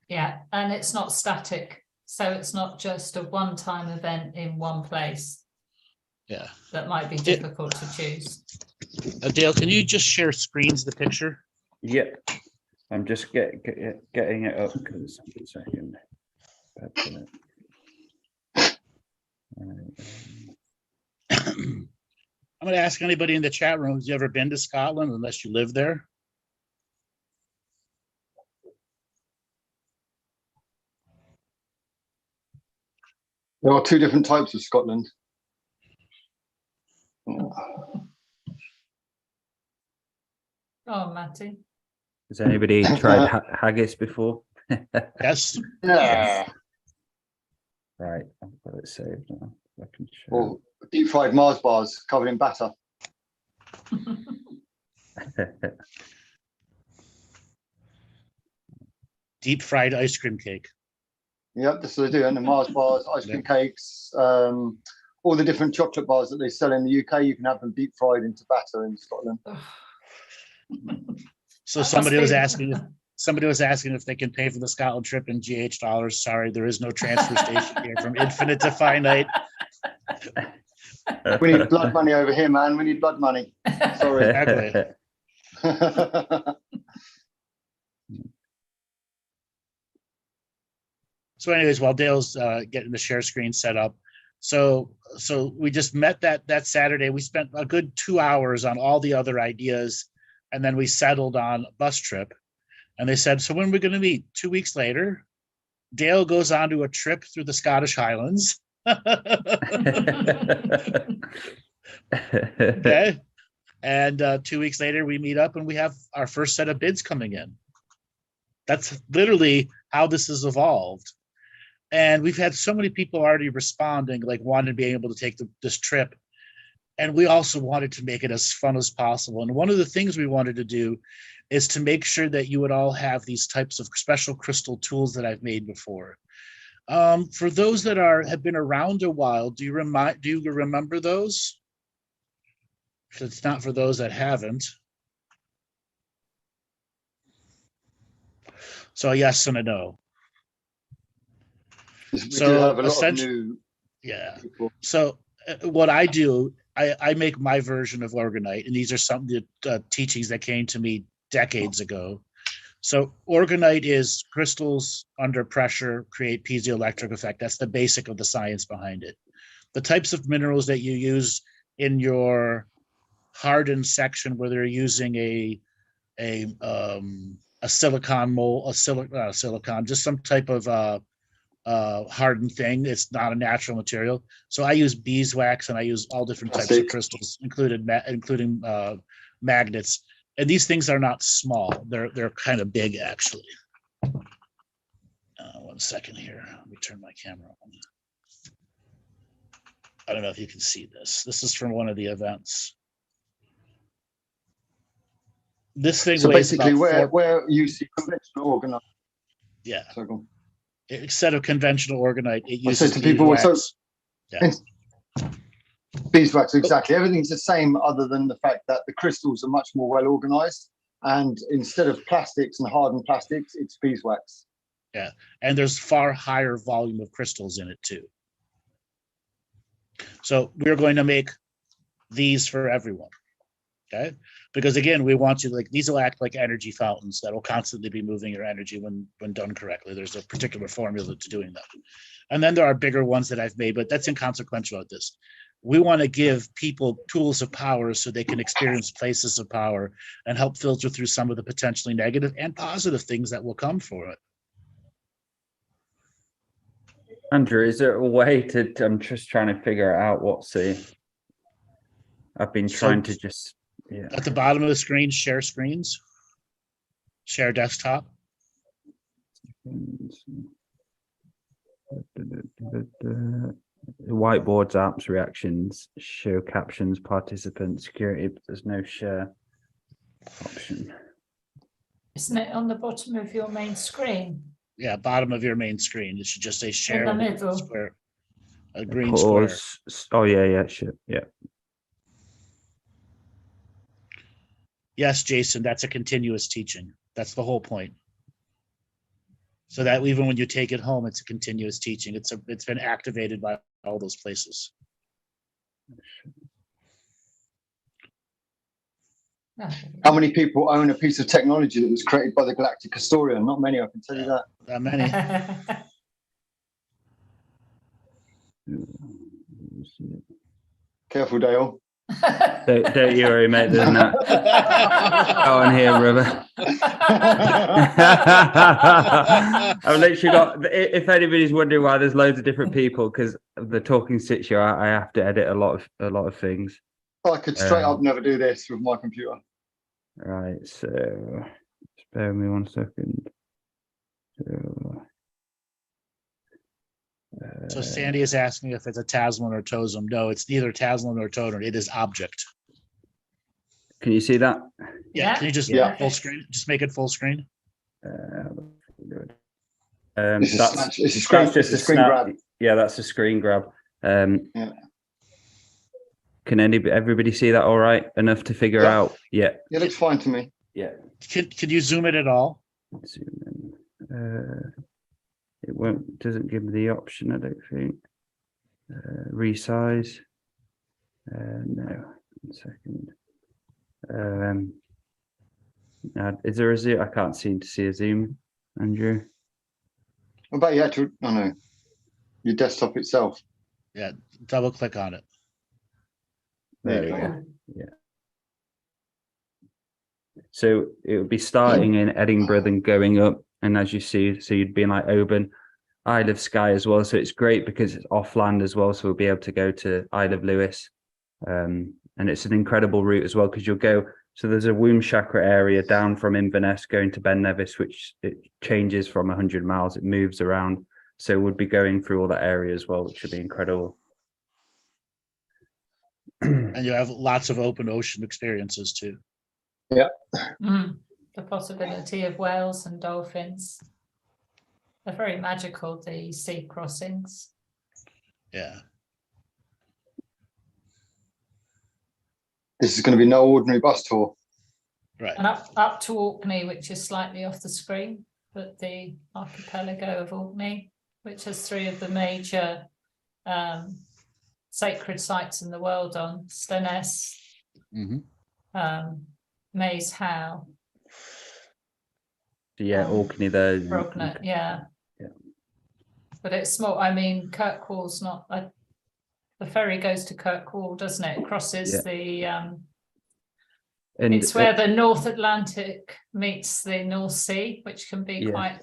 yeah, and it's not static. So it's not just a one-time event in one place. Yeah. That might be difficult to choose. Dale, can you just share screens, the picture? Yep. I'm just getting it up because a second. I'm going to ask anybody in the chat room, have you ever been to Scotland unless you live there? There are 2 different types of Scotland. Oh, Matty. Has anybody tried haggis before? Yes. Yeah. Right, I've got it saved now. I can show. Or deep fried Mars bars covered in batter. Deep fried ice cream cake. Yep, that's what they do. And the Mars bars, ice cream cakes, all the different chocolate bars that they sell in the UK, you can have them deep fried into batter in Scotland. So somebody was asking if they can pay for the Scotland trip in GH dollars. Sorry, there is no transfer station here from infinite to finite. We need blood money over here, man. We need blood money. Sorry. Exactly. So anyways, while Dale's getting the share screen set up, so we just met that Saturday. We spent a good 2 hours on all the other ideas, and then we settled on a bus trip. And they said, so when are we going to meet? 2 weeks later, Dale goes on to a trip through the Scottish Highlands. Okay. And 2 weeks later, we meet up and we have our first set of bids coming in. That's literally how this has evolved. And we've had so many people already responding, like wanting to be able to take this trip. And we also wanted to make it as fun as possible. And one of the things we wanted to do is to make sure that you would all have these types of special crystal tools that I've made before. For those that have been around a while, do you remember those? If it's not for those that haven't. So a yes and a no. We do have a lot of new people. So what I do, I make my version of Organite, and these are some of the teachings that came to me decades ago. So Organite is crystals under pressure create piezoelectric effect. That's the basic of the science behind it. The types of minerals that you use in your hardened section, where they're using a silicon mold, silicon, just some type of hardened thing. It's not a natural material. So I use beeswax and I use all different types of crystals, including magnets. And these things are not small. They're kind of big, actually. 1 second here. Let me turn my camera I don't know if you can see this. This is from one of the events. This thing So weighs basically, about where you see conventional organite. yeah. So go on. Instead of conventional organite, it I uses said to people, so beeswax. Yeah. beeswax, exactly. Everything's the same, other than the fact that the crystals are much more well organized. And instead of plastics and hardened plastics, it's beeswax. Yeah, and there's far higher volume of crystals in it too. So we're going to make these for everyone, okay? Because again, we want you, like, these will act like energy fountains that will constantly be moving your energy when done correctly. There's a particular formula to doing that. And then there are bigger ones that I've made, but that's inconsequential at this. We want to give people tools of power so they can experience places of power and help filter through some of the potentially negative and positive things that will come for it. Andrew, is there a way to, I'm just trying to figure out what's the, I've been trying to just, yeah. At the bottom of the screen, share screens, share desktop. Whiteboards, apps, reactions, show captions, participants, security, but there's no share option. Isn't it on the bottom of your main screen? Yeah, bottom of your main screen. It should just say share the with a middle. square, a green square. Pause. Oh yeah, sure, yeah. Yes, Jason, that's a continuous teaching. That's the whole point. So that even when you take it home, it's a continuous teaching. It's been activated by all those places. How many people own a piece of technology that was created by the Galactic Historian? Not many, I can tell you that. That many. Careful, Dale. Don't you worry, mate. There's not. Go on here, brother. I've literally got. If anybody's wondering why there's loads of different people, because of the talking situ, I have to edit a lot of things. I could straight up never do this with my computer. Right, so spare me 1 second. So Sandy is asking if it's a Tasman or Totem. No, it's neither Tasman nor Totem. It is object. Can you see that? Yeah. Can you just full screen? Just make it full screen. Good. It's a screen, That's just a screen grab. Yeah, that's a screen grab. Yeah. Can everybody see that all right? Enough to figure out? Yeah. It looks fine to me. Yeah. Could you zoom it at all? Zoom in. It doesn't give me the option, I don't think. Resize. No, 1 second. Is there a zoom? I can't seem to see a zoom, Andrew. What about you? Oh no, your desktop itself. Yeah, double click on it. There we go. Yeah. So it would be starting in Edinburgh, then going up, and as you see, so you'd be in like Oban, Isle of Skye as well. So it's great because it's off land as well. So we'll be able to go to Isle of Lewis, and it's an incredible route as well because you'll go. So there's a womb chakra area down from Inverness going to Ben Nevis, which it changes from 100 miles. It moves around. So we'll be going through all that area as well, which should be incredible. And you have lots of open ocean experiences too. Yeah. The possibility of whales and dolphins. They're very magical, the sea crossings. Yeah. This is going to be no ordinary bus tour. Right. And up to Orkney, which is slightly off the screen, but the archipelago of Orkney, which has 3 of the major sacred sites in the world on Steness, Maze Howe. Yeah, Orkney there. Brogna, yeah. But it's small. I mean, Kirkwall's not. The ferry goes to Kirkwall, doesn't it? It crosses the. And it's where the North Atlantic meets the North Sea, which can be quite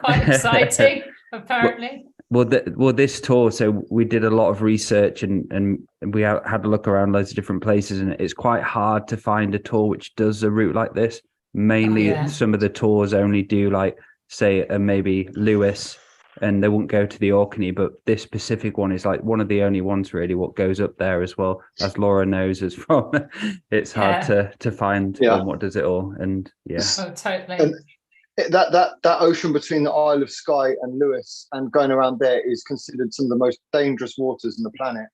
exciting, apparently. Well, this tour, so we did a lot of research and we had a look around loads of different places, and it's quite hard to find a tour which does a route like this. Mainly, some of the tours only do like, say, maybe Lewis, and they wouldn't go to the Orkney, but this specific one is like one of the only ones really what goes up there as well, as Laura knows as from. It's hard to find what does it all, and Oh, totally. And that ocean between the Isle of Skye and Lewis and going around there is considered some of the most dangerous waters on the planet.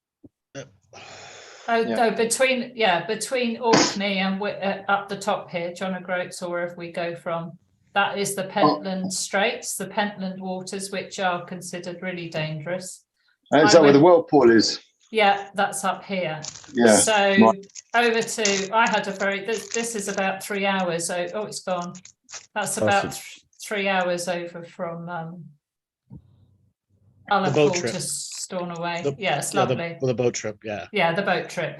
No, between Orkney and up the top here, John O'Groats, or wherever we go from, that is the Pentland Straits, the Pentland waters, which are considered really dangerous. And is that where the whirlpool is? Yeah, that's up here. Yeah. So over to, I had a very, this is about 3 hours. Oh, it's gone. That's about 3 hours over from Ullapool to Stornoway. It's lovely. The boat trip, Yeah, the boat trip,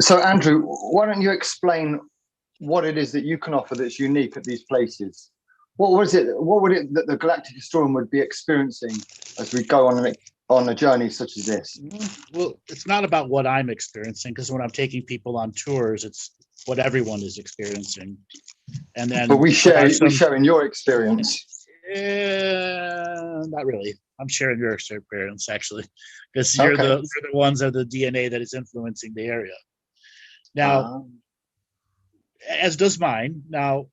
So Andrew, why don't you explain what it is that you can offer that's unique at these places? What would it that the Galactic Historian would be experiencing as we go on a journey such as this? Well, it's not about what I'm experiencing, because when I'm taking people on tours, it's what everyone is experiencing. And then but we share in your experience. Not really. I'm sharing your experience, actually, because you're the ones of the DNA that is influencing the area. Now, as does mine. Now,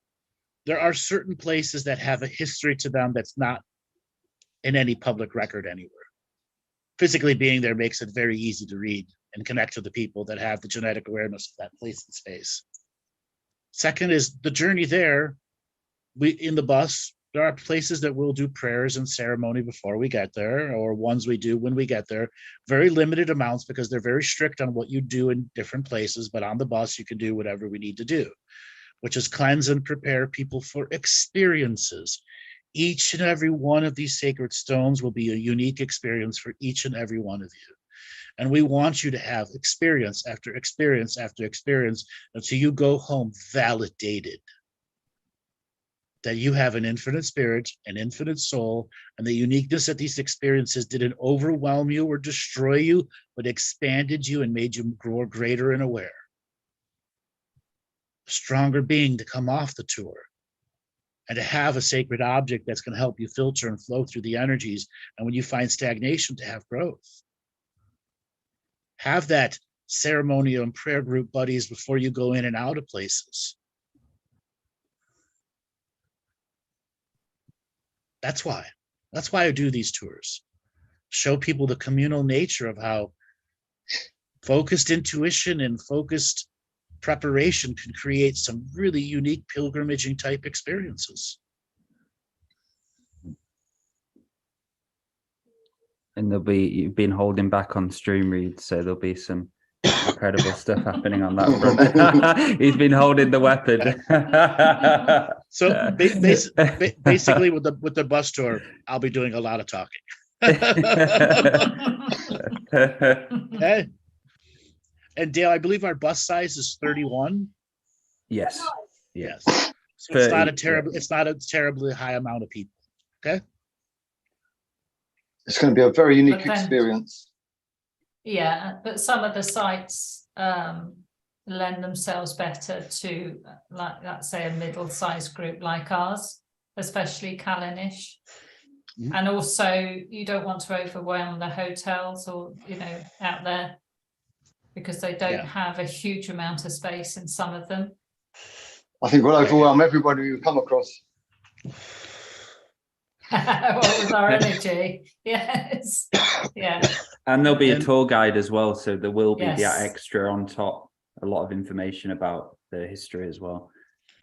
there are certain places that have a history to them that's not in any public record anywhere. Physically being there makes it very easy to read and connect to the people that have the genetic awareness of that place and space. Second is the journey there. In the bus, there are places that we'll do prayers and ceremony before we get there, or ones we do when we get there. Very limited amounts, because they're very strict on what you do in different places, but on the bus you can do whatever we need to do, which is cleanse and prepare people for experiences. Each and every one of these sacred stones will be a unique experience for each and every one of you. And we want you to have experience after experience after experience until you go home validated that you have an infinite spirit, an infinite soul, and the uniqueness of these experiences didn't overwhelm you or destroy you, but expanded you and made you grow greater and aware. A stronger being to come off the tour, and to have a sacred object that's going to help you filter and flow through the energies. And when you find stagnation, to have growth. Have that ceremonial and prayer group buddies before you go in and out of places. That's why I do these tours. Show people the communal nature of how focused intuition and focused preparation can create some really unique pilgrimaging type experiences. And you've been holding back on stream reads, so there'll be some incredible stuff happening on that front. He's been holding the weapon. So basically with the bus tour, I'll be doing a lot of talking. Okay. And Dale, I believe our bus size is 31. Yes. So it's not a terribly high amount of people. Okay. It's going to be a very unique experience. Yeah, but some of the sites lend themselves better to, like, let's say, a middle-sized group like ours, especially Callanish. Mm-hmm. And also, you don't want to overwhelm the hotels or, out there, because they don't have a huge amount of space in some of them. I think we'll overwhelm everybody we come across. What was our energy? Yes. Yeah. And there'll be a tour guide as well, so there will be that extra on top, a lot of information about the history as well.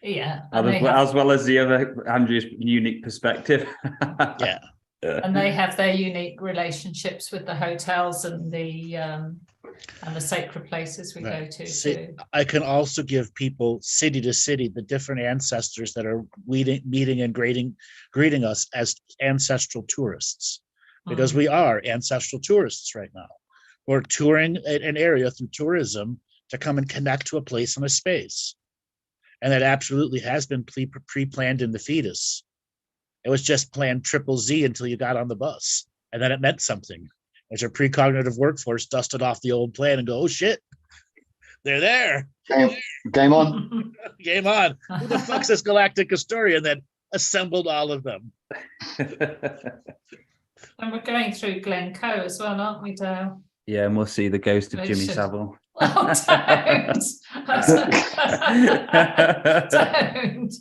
Yeah. As well as the other Andrew's unique perspective. Yeah. And they have their unique relationships with the hotels and the sacred places we go to. See, I can also give people city to city the different ancestors that are meeting and greeting us as ancestral tourists, because we are ancestral tourists right now. We're touring an area through tourism to come and connect to a place and a space. And that absolutely has been pre-planned in the fetus. It was just planned triple Z until you got on the bus. And then it meant something. As your precognitive workforce dusted off the old plan and go, oh shit, they're there. Game on. Game on. Who the fuck's this Galactic Historian that assembled all of them. And we're going through Glencoe as well, aren't we, Dale? Yeah, and we'll see the ghost of We Jimmy should- Savile. Oh, don't. Don't.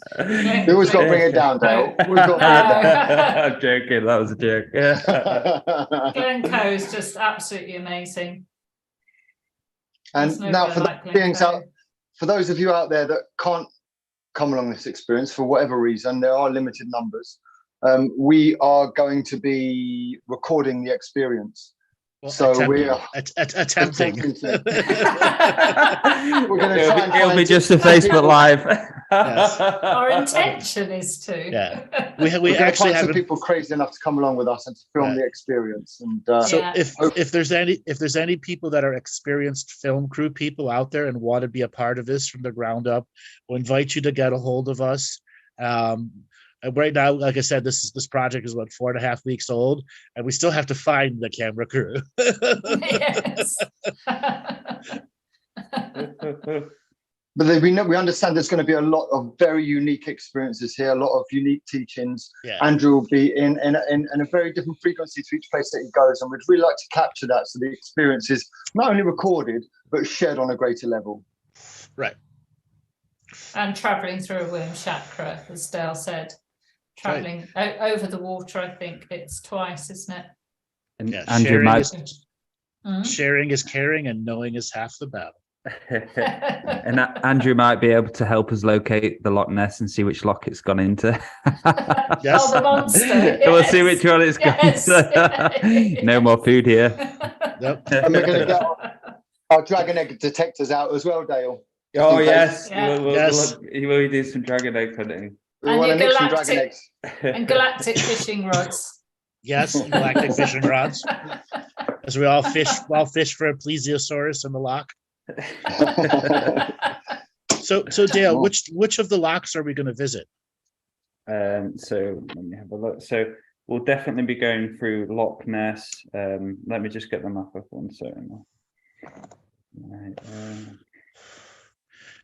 We always got to bring it down, Dale. We've got to bring it down. I'm joking. That was a joke. Glencoe is just absolutely amazing. And There's now nobody for like the beings Glencoe. out, for those of you out there that can't come along this experience for whatever reason, there are limited numbers. We are going to be recording the experience. Well, So we are attempting. We're going to try and It'll be find just a some Facebook people- Live. Yes. Our intention is to. Yeah. We're We going to actually find some have. people crazy enough to come along with us and to film Right. the experience. And So Yeah. if there's any people that are experienced film crew people out there and want to be a part of this from the ground up, we'll invite you to get a hold of us. And right now, like I said, this project is what 4.5 weeks old, and we still have to find the camera crew. Yes. but we understand there's going to be a lot of very unique experiences here, a lot of unique teachings. Yeah. Andrew will be in a very different frequency to each place that he goes, and we'd really like to capture that so the experience is not only recorded but shared on a greater level. Right. And travelling through a womb chakra, as Dale said. Travelling over the water, I think it's twice, isn't it? And Yeah, Andrew might, sharing is caring, and knowing is half the battle. and Andrew might be able to help us locate the Loch Ness and see which lock it's gone into. Yes. Oh, the monster. We'll see yes. which one it's gone Yes. into. No more food here. Yep. And we're going to get our dragon egg detectors out as well, Dale. Oh in case. yes, Yeah. Yes. we'll do some dragon egg hunting. We And want to your nick some dragon galactic- eggs. And galactic fishing rods. Yes, galactic fishing rods. As we all fish for a plesiosaurus in the loch. So Dale, which of the lochs are we going to visit? So let me have a look. So we'll definitely be going through Loch Ness. Let me just get the map up 1 second. Right,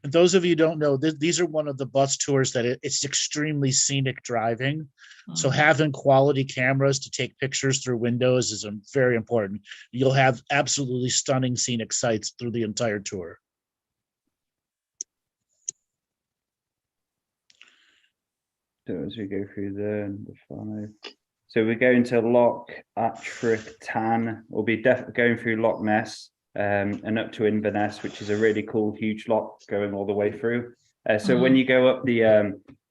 And those of you who don't know, these are one of the bus tours that it's extremely scenic driving. So having quality cameras to take pictures through windows is very important. You'll have absolutely stunning scenic sights through the entire tour. So as we go through the 5. So we're going to Loch Attrick Tan. We'll be going through Loch Ness and up to Inverness, which is a really cool, huge loch going all the way through. So when you go up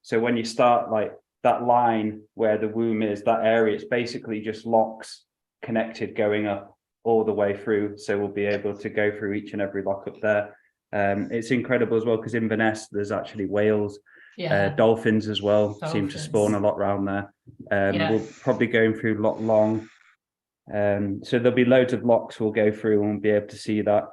so when you start like that line where the womb is, that area, it's basically just lochs connected going up all the way through. So we'll be able to go through each and every loch up there. It's incredible as well because Inverness, there's actually whales. Yeah. Dolphins as well seem to Dolphins. spawn a lot around there. Yeah. We'll probably going through Loch Long. So there'll be loads of lochs we'll go through and we'll be able to see that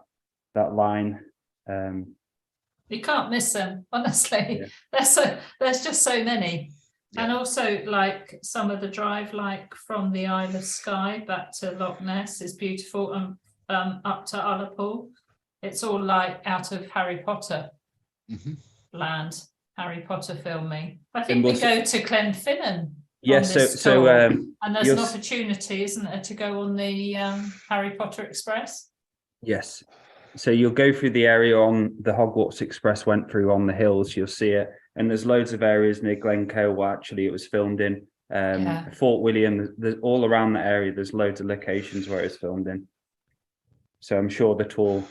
line. You can't miss them, honestly. Yeah. There's just so many. Yeah. And also like some of the drive, like from the Isle of Skye back to Loch Ness is beautiful, and up to Ullapool. It's all like out of Harry Potter land. Harry Potter filming. I think we'll we go to Glenfinnan. Yes, on this tour. And there's an you'll opportunity, isn't there, to go on the Harry Potter Express? Yes. So you'll go through the area on the Hogwarts Express went through on the hills, you'll see it. And there's loads of areas near Glencoe where actually it was filmed in. Fort William, there's all around the area, there's loads of locations where it's filmed in. So I'm sure the tour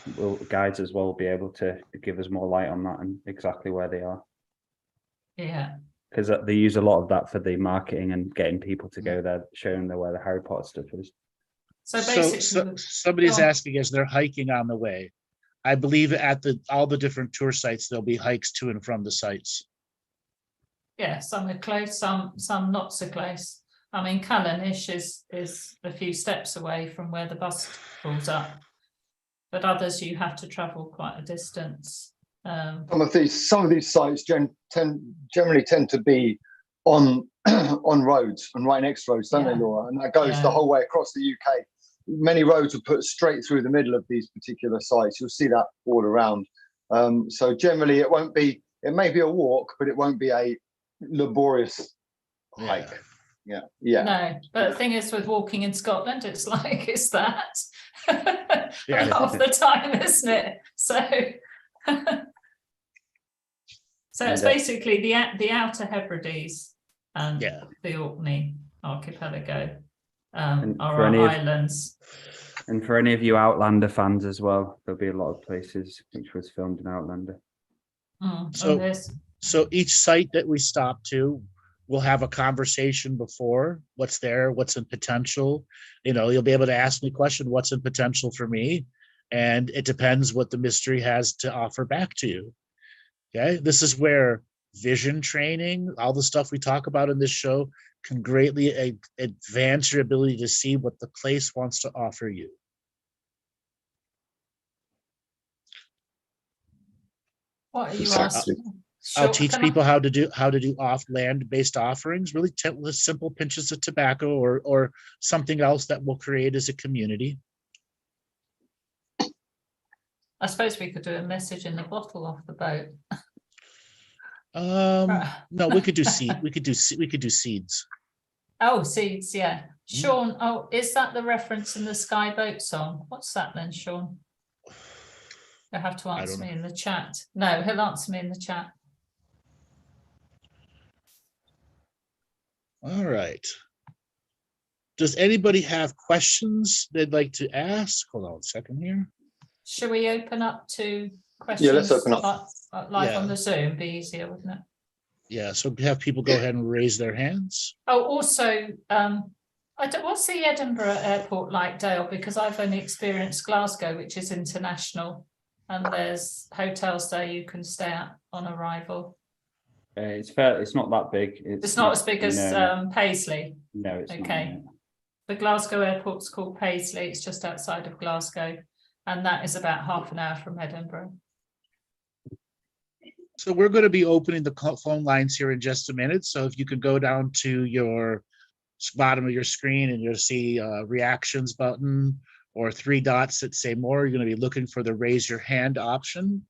guides as well will be able to give us more light on that and exactly where they are. Yeah. Because they use a lot of that for the marketing and getting people to go there, showing them where the Harry Potter stuff is. So basically, Somebody's go on. asking as they're hiking on the way. I believe at all the different tour sites, there'll be hikes to and from the sites. Yeah, some are close, some not so close. I mean, Callanish is a few steps away from where the bus pulls up, but others you have to travel quite a distance. Some of these sites generally tend to be on on roads and right next to roads, don't they, Laura? And that goes the whole way across the UK. Many roads are put straight through the middle of these particular sites. You'll see that all around. So generally, it won't be. It may be a walk, but it won't be a laborious hike. Yeah. No, but the thing is, with walking in Scotland, it's like it's that Yeah. a lot of the time, isn't it? So, so it's basically the Outer Hebrides and the Orkney archipelago are our islands. And for any of you Outlander fans as well, there'll be a lot of places which was filmed in Outlander. So each site that we stop to, we'll have a conversation before what's there, what's in potential. You'll be able to ask me a question, what's in potential for me? And it depends what the mystery has to offer back to you. Okay. This is where vision training, all the stuff we talk about in this show, can greatly advance your ability to see what the place wants to offer you. What are you asking? I'll teach people how to do off land-based offerings, really simple pinches of tobacco or something else that we'll create as a community. I suppose we could do a message in the bottle off the boat. No, we could do seed. We could do seeds. Oh, seeds, yeah. Sean, is that the reference in the Skyboat song? What's that then, Sean? You'll have to answer me in the chat. No, he'll answer me in the chat. All right. Does anybody have questions they'd like to ask? Hold on a second here. Should we open up to questions? Yeah, let's open up. Live on the Zoom, be easier, wouldn't it? Yeah, so have people go ahead and raise their hands. Oh, also, what's the Edinburgh airport like, Dale? Because I've only experienced Glasgow, which is international, and there's hotels there you can stay at on arrival. It's fair. It's not that big. It's not as big as Paisley. No, it's okay. Not, The Glasgow airport's called Paisley. It's just outside of Glasgow, and that is about half an hour from Edinburgh. So we're going to be opening the phone lines here in just a minute. So if you could go down to your bottom of your screen and you'll see a reactions button or 3 dots that say more, you're going to be looking for the raise your hand option.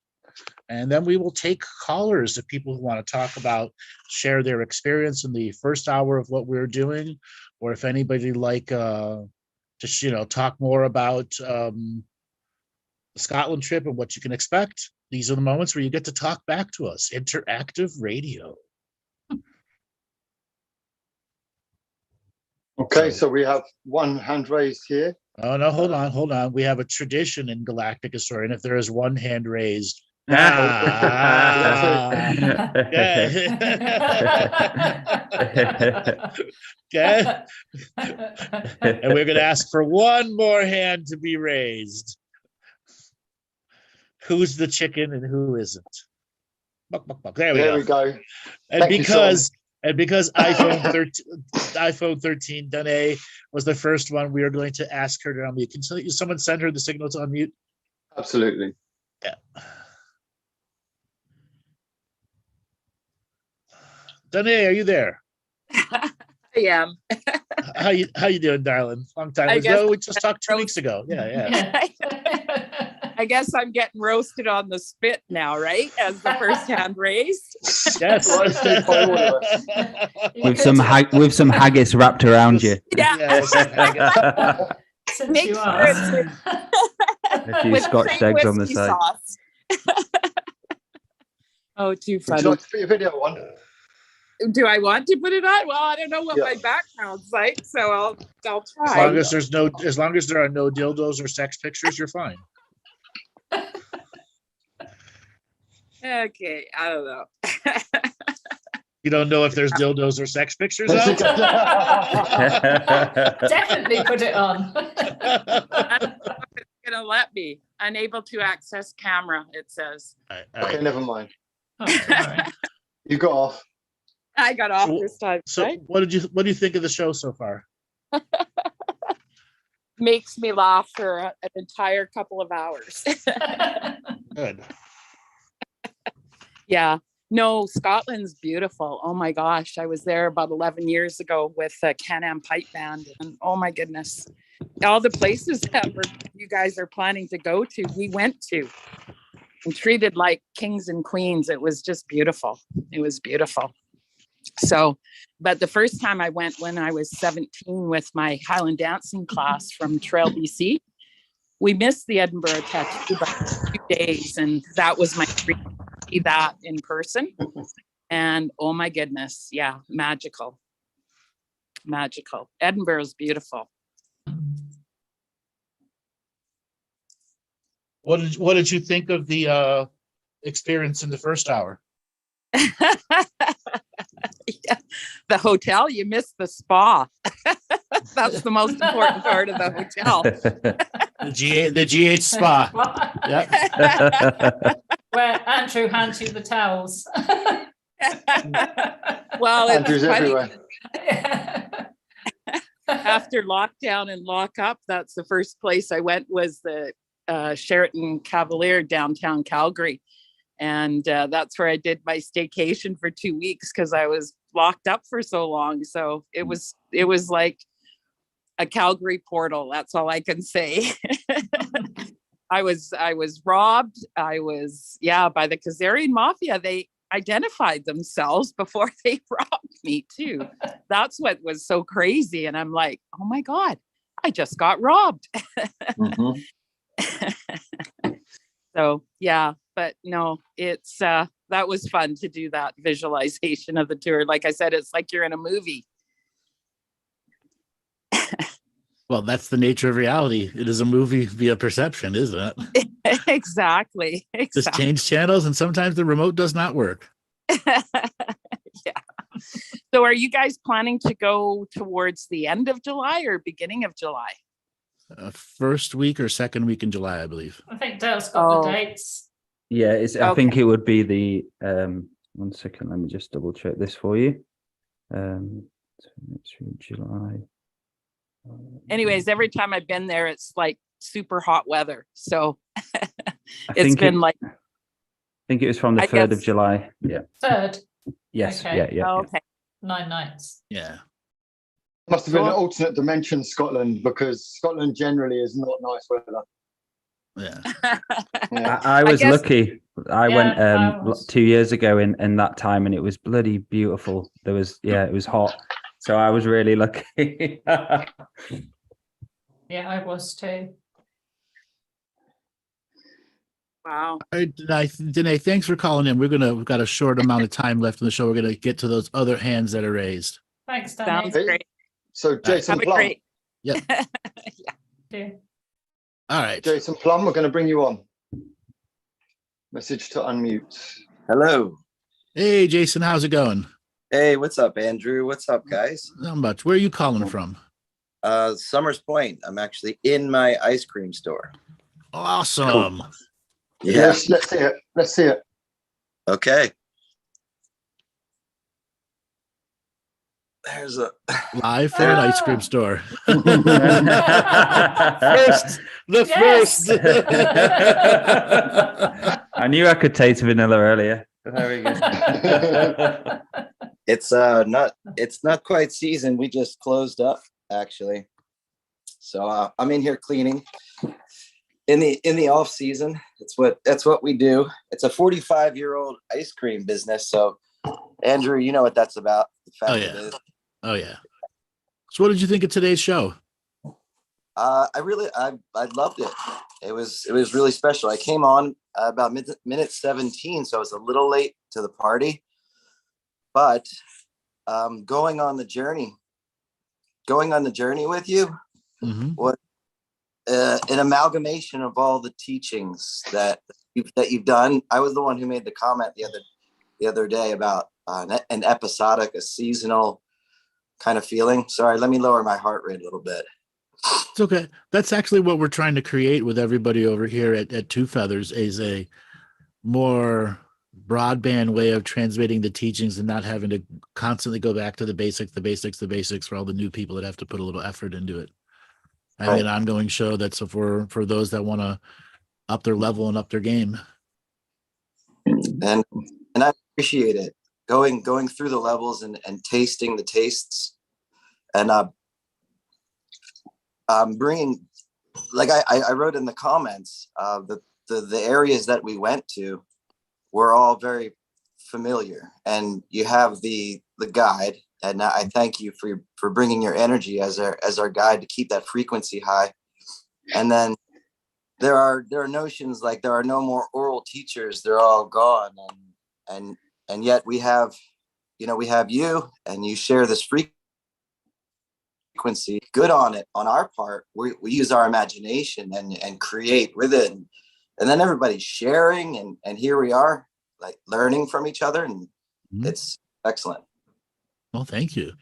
And then we will take callers of people who want to talk about, share their experience in the first hour of what we're doing, or if anybody like just talk more about the Scotland trip and what you can expect. These are the moments where you get to talk back to us. Interactive radio. Okay, so we have one hand raised here. Oh no, hold on. We have a tradition in Galactic Historian. If there is one hand raised. And we're going to ask for one more hand to be raised. Who's the chicken and who isn't? Buck, buck, buck. There we go. And because iPhone 13 Danae was the first one, we are going to ask her to unmute. Can someone send her the signal to unmute? Absolutely. Yeah. Danae, are you there? I am. How you doing, darling? Long time ago. We just talked 2 weeks ago. Yeah. I guess I'm getting roasted on the spit now, right? As the first hand raised. Yes. with some haggis wrapped around you. Yeah. Since you are. A few Scotch eggs on the side. Oh, too Would funny. you like to put your video on? Do I want to put it on? Well, I don't know what my background's like, so I'll try. As long as there are no dildos or sex pictures, you're fine. Okay, I don't know. You don't know if there's dildos or sex pictures out? Definitely put it on. I don't know if it's gonna let me. Unable to access camera, it says. Okay, never mind. Oh, right. You got off. I got off this time. So right? what do you think of the show so far? Makes me laugh for an entire couple of hours. Good. Yeah. No, Scotland's beautiful. Oh my gosh. I was there about 11 years ago with a Can-Am Pipe Band. And oh my goodness. All the places that you guys are planning to go to, we went to. And treated like kings and queens. It was just beautiful. It was beautiful. So, but the first time I went when I was 17 with my Highland dancing class from Trail, BC, we missed the Edinburgh Tattoo by 2 days. And that was my dream to see that in person. And oh my goodness, yeah, magical. Magical. Edinburgh is beautiful. What did you think of the experience in the first hour? Yeah. The hotel, you missed the spa. That's the most important part of the hotel. The GH spa. Yeah. Where Andrew hands you the towels. Well, Andrew's it's funny. everywhere. After lockdown and lock up, that's the first place I went was the Sheraton Cavalier downtown Calgary. And that's where I did my staycation for 2 weeks because I was locked up for so long. So it was like a Calgary portal. That's all I can say. I was robbed. I was, by the Khazarian Mafia. They identified themselves before they robbed me too. That's what was so crazy. And I'm like, oh my God, I just got robbed. Mhm. So yeah, but no, it's that was fun to do that visualization of the tour. Like I said, it's like you're in a movie. Well, that's the nature of reality. It is a movie via perception, isn't it? Exactly. Just change channels, and sometimes the remote does not work. Yeah. So are you guys planning to go towards the end of July or beginning of July? First week or second week in July, I believe. I think Dale's got the dates. Yeah, I think it would be the 1 second, let me just double check this for you. July. Anyways, every time I've been there, it's like super hot weather. So I it's been like, I think it was from the 3rd of July. Yeah. 3rd. Yes. Okay. Yeah. oh, okay. 9 nights. Yeah. Must have been an Cool. alternate dimension, Scotland, because Scotland generally is not nice weather. Yeah. Yeah. I was guess- lucky. I Yeah, went I was. 2 years ago in that time, and it was bloody beautiful. It was hot. So I was really lucky. Yeah, I was too. Wow. All right, Danae, thanks for calling in. We've got a short amount of time left in the show. We're gonna get to those other hands that are raised. Thanks, Danny. Sounds great. So Jason Have a Plum, great. Yep. Yeah. All right. Jason Plum, we're going to bring you on. Message to unmute. Hello. Hey, Jason, how's it going? Hey, what's up, Andrew? What's up, guys? Not much. Where are you calling from? Summers Point. I'm actually in my ice cream store. Awesome. Yeah. Yes, let's see it. Let's see it. Okay. There's a Live from an ice cream store. First, the Yes. first. I knew I could taste vanilla earlier. There we go. it's not quite season. We just closed up actually. So I'm in here cleaning in the off season. That's what we do. It's a 45-year-old ice cream business. So Andrew, you know what that's about. The fact Oh, that yeah. it is. Oh yeah. So what did you think of today's show? I loved it. It was really special. I came on about minute 17, so I was a little late to the party. But going on the journey with you Mm-hmm. was an amalgamation of all the teachings that you've done. I was the one who made the comment the other day about an episodic, a seasonal kind of feeling. Sorry, let me lower my heart rate a little bit. It's okay. That's actually what we're trying to create with everybody over here at Two Feathers, is a more broadband way of transmitting the teachings and not having to constantly go back to the basics for all the new people that have to put a little effort into it. And Right. an ongoing show that's for those that want to up their level and up their game. And I appreciate it. Going through the levels and tasting the tastes, and bringing, like I wrote in the comments, the areas that we went to were all very familiar, and you have the guide, and I thank you for bringing your energy as our guide to keep that frequency high. And then there are notions like there are no more oral teachers, they're all gone, and yet we have you, and you share this frequency. Good on it on our part. We use our imagination and create with it, and then everybody's sharing, and here we are, like learning from each other, and it's excellent. Well, thank you.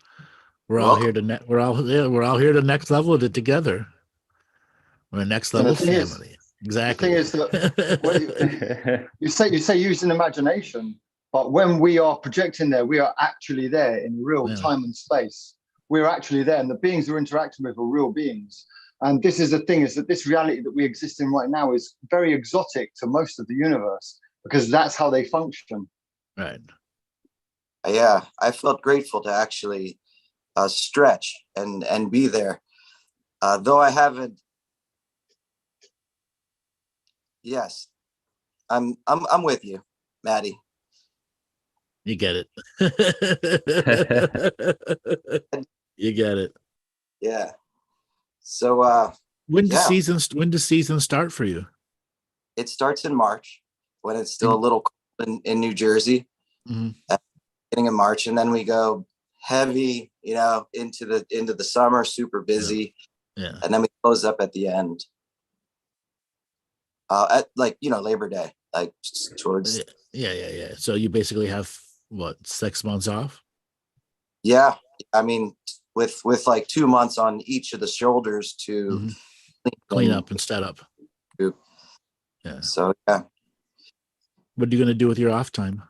We're all here to we're all here to next level it together. We're a next level family. Exactly. The thing is that you say using imagination, but when we are projecting there, we are actually there in real time and space. We're actually there, and the beings we're interacting with are real beings. And this is the thing, is that this reality that we exist in right now is very exotic to most of the universe, because that's how they function. Right. Yeah, I felt grateful to actually stretch and be there, though I haven't. Yes, I'm with you, Maddie. You get it. You get it. Yeah. So when does season start for you? It starts in March, when it's still a little cold in New Jersey. Beginning of March, and then we go heavy, into the summer, super busy. Yeah. And then we close up at the end. At Labor Day, like towards. Yeah. So you basically have what, 6 months off? Yeah, I mean, with like 2 months on each of the shoulders to clean up and set up. Yeah. So yeah. What are you going to do with your off time?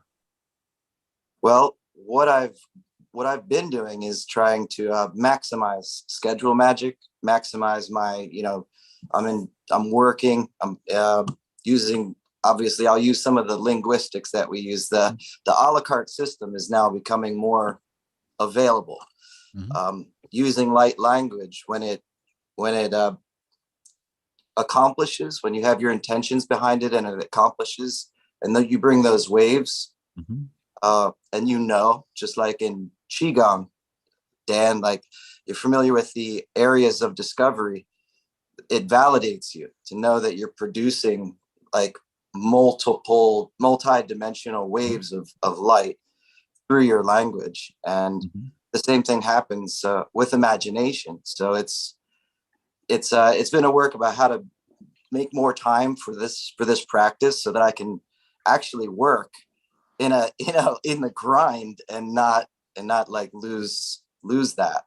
Well, what I've been doing is trying to maximize schedule magic, maximize my, I'm working, I'm using, obviously I'll use some of the linguistics that we use. The a la carte system is now becoming more available. Using light language when it accomplishes, when you have your intentions behind it and it accomplishes, and then you bring those waves, and just like in Qigong, Dan, like you're familiar with the areas of discovery, it validates you to know that you're producing like multi-dimensional waves of light through your language. And the same thing happens with imagination. So it's been a work about how to make more time for this practice, so that I can actually work in the grind and not like lose that.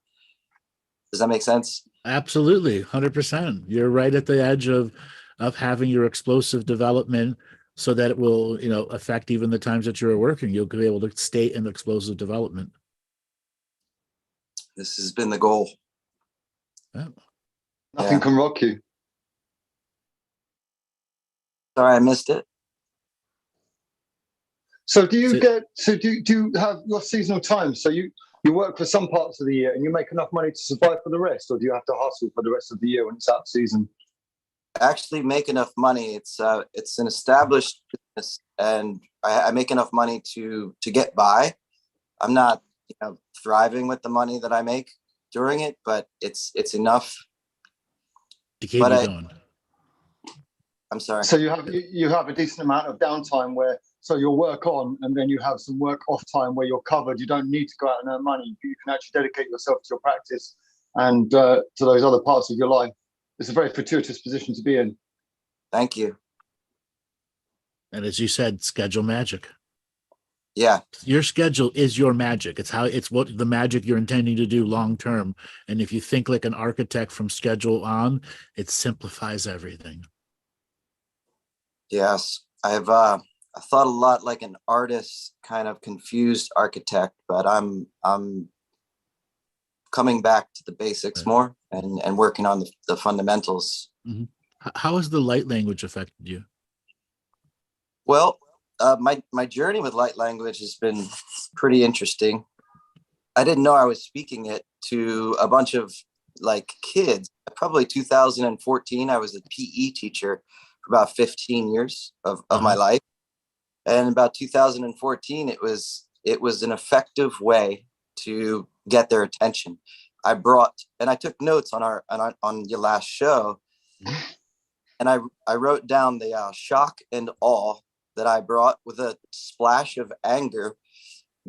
Does that make sense? Absolutely, 100%. You're right at the edge of having your explosive development, so that it will, affect even the times that you're working. You'll be able to stay in explosive development. This has been the goal. Yeah. Nothing can rock you. Sorry, I missed it. So do you have your seasonal time? So you work for some parts of the year and you make enough money to survive for the rest, or do you have to hustle for the rest of the year when it's out of season? Actually make enough money. It's an established business, and I make enough money to get by. I'm not thriving with the money that I make during it, but it's enough to keep you going. I'm sorry. So you have a decent amount of downtime where, so you'll work on, and then you have some work off time where you're covered. You don't need to go out and earn money. You can actually dedicate yourself to your practice and to those other parts of your life. It's a very fortuitous position to be in. Thank you. And as you said, schedule magic. Yeah. Your schedule is your magic. It's what the magic you're intending to do long term. And if you think like an architect from schedule on, it simplifies everything. Yes. I thought a lot like an artist, kind of confused architect, but I'm coming back to the basics more and working on the fundamentals. How has the light language affected you? Well, my journey with light language has been pretty interesting. I didn't know I was speaking it to a bunch of like kids. Probably 2014, I was a PE teacher for about 15 years of my life. And about 2014, it was an effective way to get their attention. I took notes on your last show, and I wrote down the shock and awe that I brought with a splash of anger,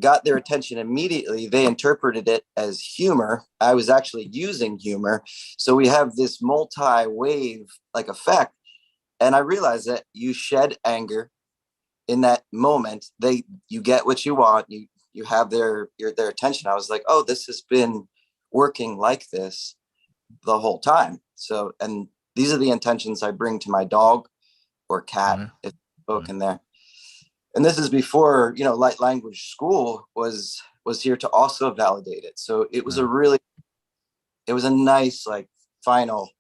got their attention immediately. They interpreted it as humor. I was actually using humor. So we have this multi-wave like effect. And I realized that you shed anger in that moment. You get what you want. You have their attention. I was like, oh, this has been working like this the whole time. So, and these are the intentions I bring to my dog or cat, if spoken there. And this is before, light language school was here to also validate it. So it was it was a nice, like, final,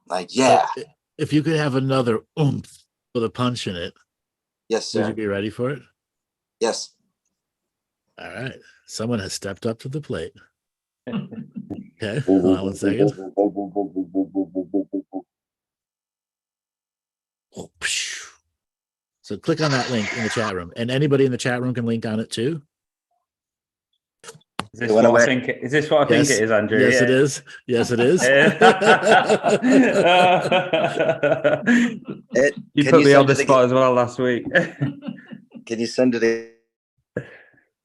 like, yeah. So if you could have another oomph with a punch in it, Yes, sir. would you be ready for it? Yes. All right. Someone has stepped up to the plate. Okay, hold on 1 second. So click on that link in the chat room, and anybody in the chat room can link on it too. Is this what I think it is, Andrew? Yes, it is. Yes, it is. You put me on the spot as well last week. Can you send it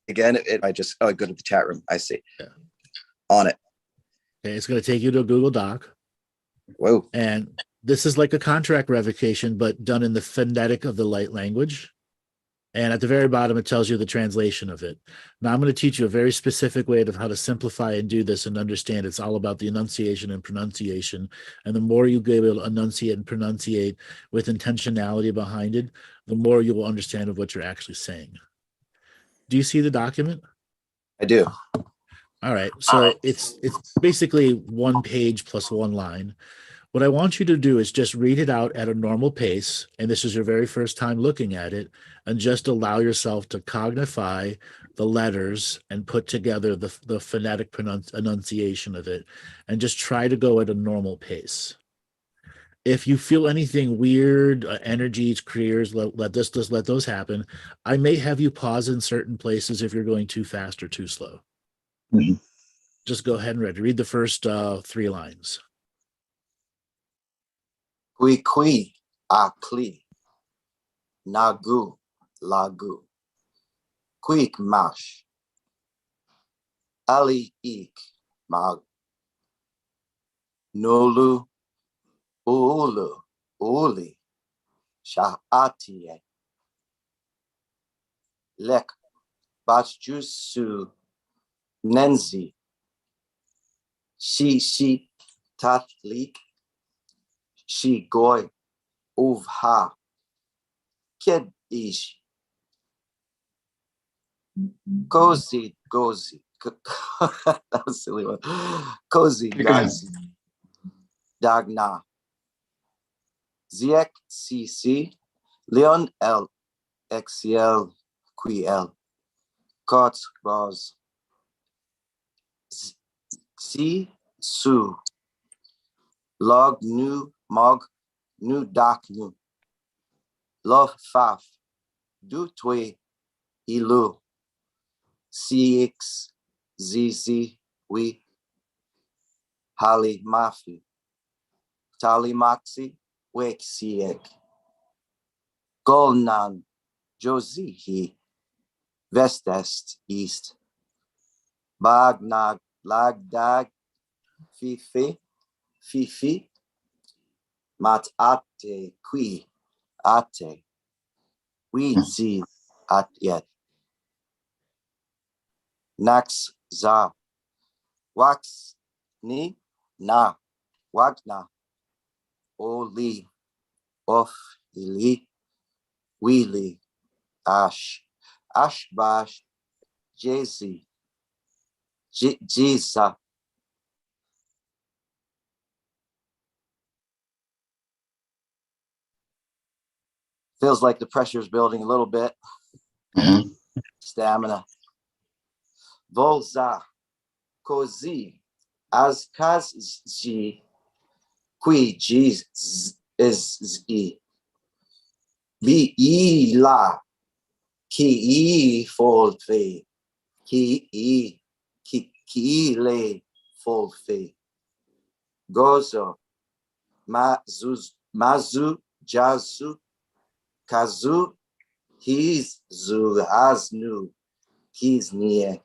again? I go to the chat room. I see. Yeah. On it. Okay, it's going to take you to a Google Doc. Whoa. And this is like a contract revocation, but done in the phonetic of the light language. And at the very bottom, it tells you the translation of it. Now, I'm going to teach you a very specific way of how to simplify and do this and understand it's all about the enunciation and pronunciation. And the more you be able to enunciate and pronunciate with intentionality behind it, the more you will understand of what you're actually saying. Do you see the document? I do. All right. So it's basically 1 page plus 1 line. What I want you to do is just read it out at a normal pace, and this is your very first time looking at it, and just allow yourself to cognify the letters and put together the phonetic enunciation of it, and just try to go at a normal pace. If you feel anything weird, energies, careers, let those happen. I may have you pause in certain places if you're going too fast or too slow. Mm-hmm. Just go ahead and read the first 3 lines. Kui akli, nagu lagu, quick mash, ali ik mag, nolu ulu uli, shaatie, lek bachjusu nenzi, shi tathlik, she goy uvha kid ish gozi that was a silly one. Cozy gazi dagna ziek cc leon el xl quiel kots bos si su log nu mog nu dak nu love faf du twe ilu cx zz we hali mafi tali maxi wek siek golnan jozihi vestest east bagnag lagdag fifi mat ate qui ate we see at yet nax za wax ni na wagna oli of ili wili ashbash jezi jisa. Feels like the pressure is building a little bit. Mm-hmm. Stamina. Volza kozi as kazji qui is Bi I la. Ki I fold fe. Ki le fold fe. Gozo. Mazu jazu. Kazu. He's zu hasnu. He's near.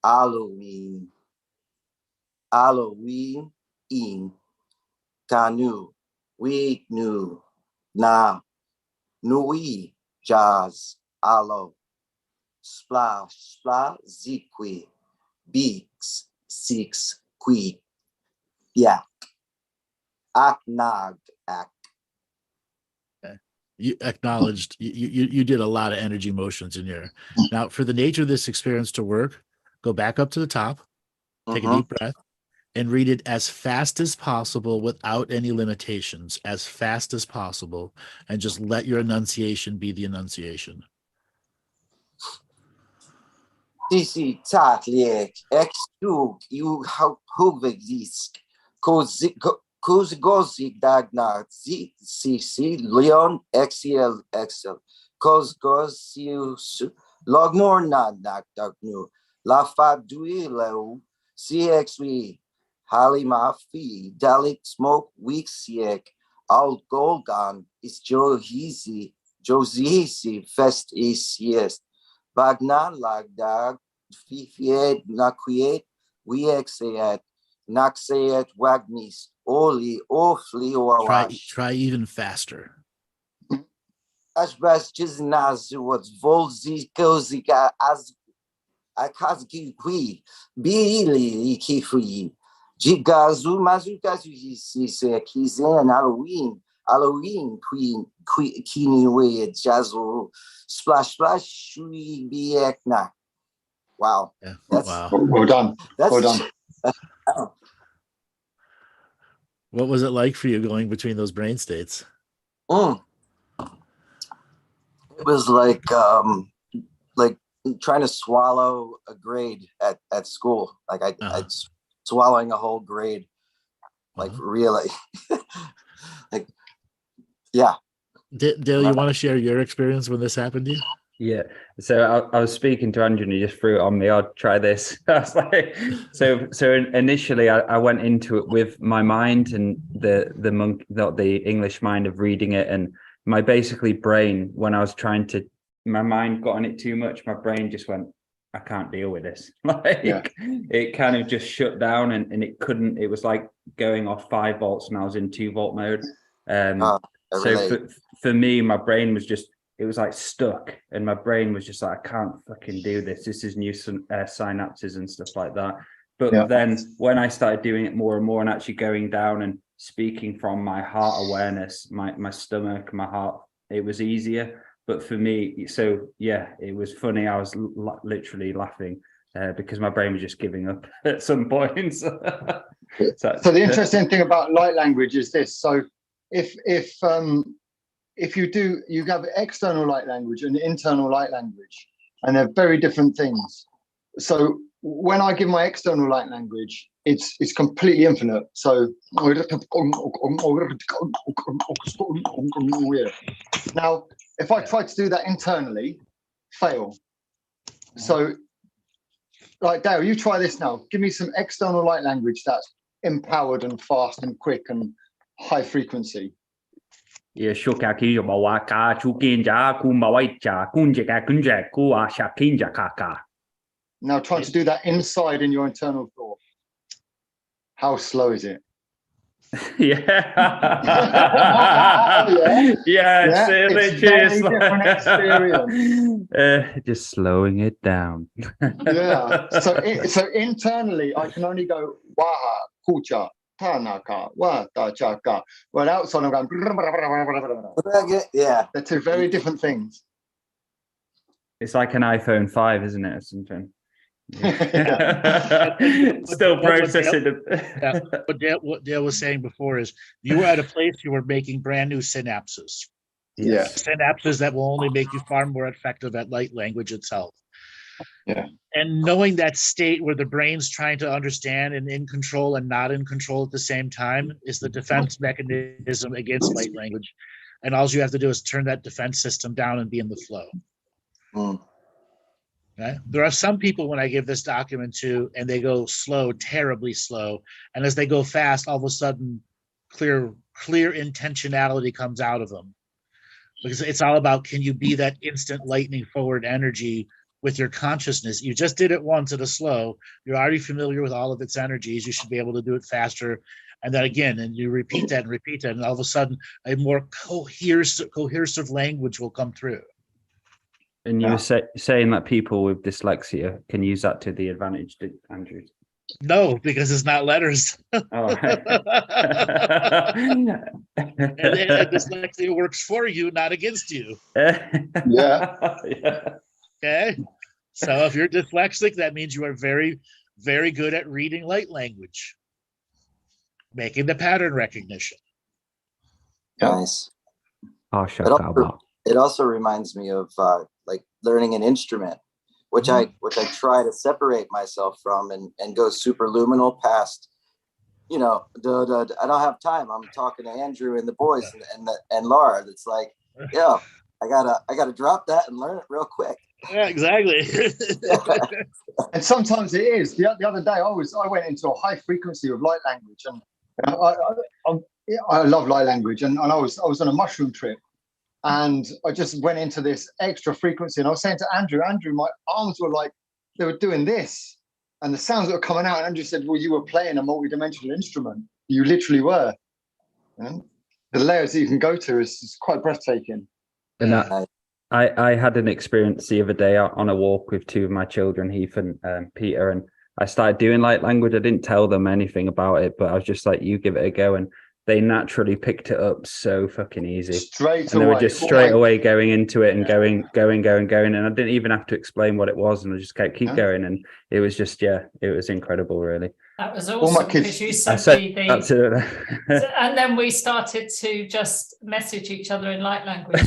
Halloween. Halloween in. Canoe. We knew. Na. Nui. Jazz. Alo. Splash. Splash. Ziqui. Beaks. Six. Qui. Yak. Aknag. Ak. You acknowledged you did a lot of energy motions in here. Now, for the nature of this experience to work, go back up to the top, take a deep breath, and read it as fast as possible without any limitations, as fast as possible, and just let your enunciation be the enunciation. Sisi tatliek extug you huvegdisk Kozigozik dagnar si leon excel Kozgosius lognor nad dagnu la faduilo cxv halima fi dalik smoke weak siek al golgan is johisi fest is yes bagnan lagdag fifiet naquiet we exeat naxeat wagnis oli ofli Try even faster. Ashbas jiznazu what's volzi kozika as akazki qui bili kifui jigazu mazukazu se kizan Halloween queen kini way jazzle splash shui biekna. Wow. Yeah. That's, Wow. Well done. That's Well done. What was it like for you going between those brain states? It was like trying to swallow a grade at school. Like I'd swallowing a whole grade, like really. Like, yeah. Dale, you want to share your experience when this happened to you? Yeah. So I was speaking to Andrew and he just threw it on me. I'll try this. I was like, so initially I went into it with my mind and the English mind of reading it, and my basically brain, when I was trying to, my mind got on it too much. My brain just went, I can't deal with this. It kind of just shut down and it couldn't, it was like going off 5 volts and I was in 2 volt mode. So for me, my brain was just, it was like stuck, and my brain was just like, I can't fucking do this. This is new synapses and stuff like that. But then when I started doing it more and more and actually going down and speaking from my heart awareness, my stomach, my heart, it was easier. But for me, so yeah, it was funny. I was literally laughing because my brain was just giving up at some point. So the interesting thing about light language is this. So if you have external light language and internal light language, and they're very different things. So when I give my external light language, it's completely infinite. So now, if I try to do that internally, fail. So, like Dale, you try this now. Give me some external light language that's empowered and fast and quick and high frequency. Yeah, now trying to do that inside in your internal thought. How slow is it? Just slowing it down. So internally I can only go waha kucha tanaka wata chaka. Well, outside I'm going they're two very different things. It's like an iPhone 5, isn't it, or something? Still processing it. What Dale was saying before is you were at a place you were making brand new synapses. Synapses that will only make you far more effective at light language itself. And knowing that state where the brain's trying to understand and in control and not in control at the same time is the defense mechanism against light language. and all you have to do is turn that defense system down and be in the flow. Okay? There are some people when I give this document to, and they go slow, terribly slow, and as they go fast, all of a sudden, clear intentionality comes out of them, because it's all about, can you be that instant lightning forward energy with your consciousness? You just did it once at a slow. You're already familiar with all of its energies. You should be able to do it faster. And then again, and you repeat that, and all of a sudden a more cohesive language will come through. And you were saying that people with dyslexia can use that to the advantage, Andrew? No, because it's not letters. Oh. and dyslexia works for you, not against you. Yeah. Okay. So if you're dyslexic, that means you are very, very good at reading light language, making the pattern recognition. Nice. Oh, it also reminds me of like learning an instrument, which I try to separate myself from and go superluminal past, I don't have time. I'm talking to Andrew and the boys and Laura. It's like, yeah, I gotta drop that and learn it real quick. Yeah, exactly. And sometimes it is. The other day I went into a high frequency of light language, and I love light language, and I was on a mushroom trip. And I just went into this extra frequency, and I was saying to Andrew, my arms were like, they were doing this, and the sounds that were coming out. And Andrew said, well, you were playing a multidimensional instrument. You literally were. The layers that you can go to is quite breathtaking. And I had an experience the other day on a walk with two of my children, Heath and Peter, and I started doing light language. I didn't tell them anything about it, but I was just like, you give it a go. And they naturally picked it up so fucking easy. Straight and away. They were just straight away going into it and going. And I didn't even have to explain what it was. And I just keep going. And it was just, it was incredible, really. That was awesome, because you sent me the... And then we started to just message each other in light language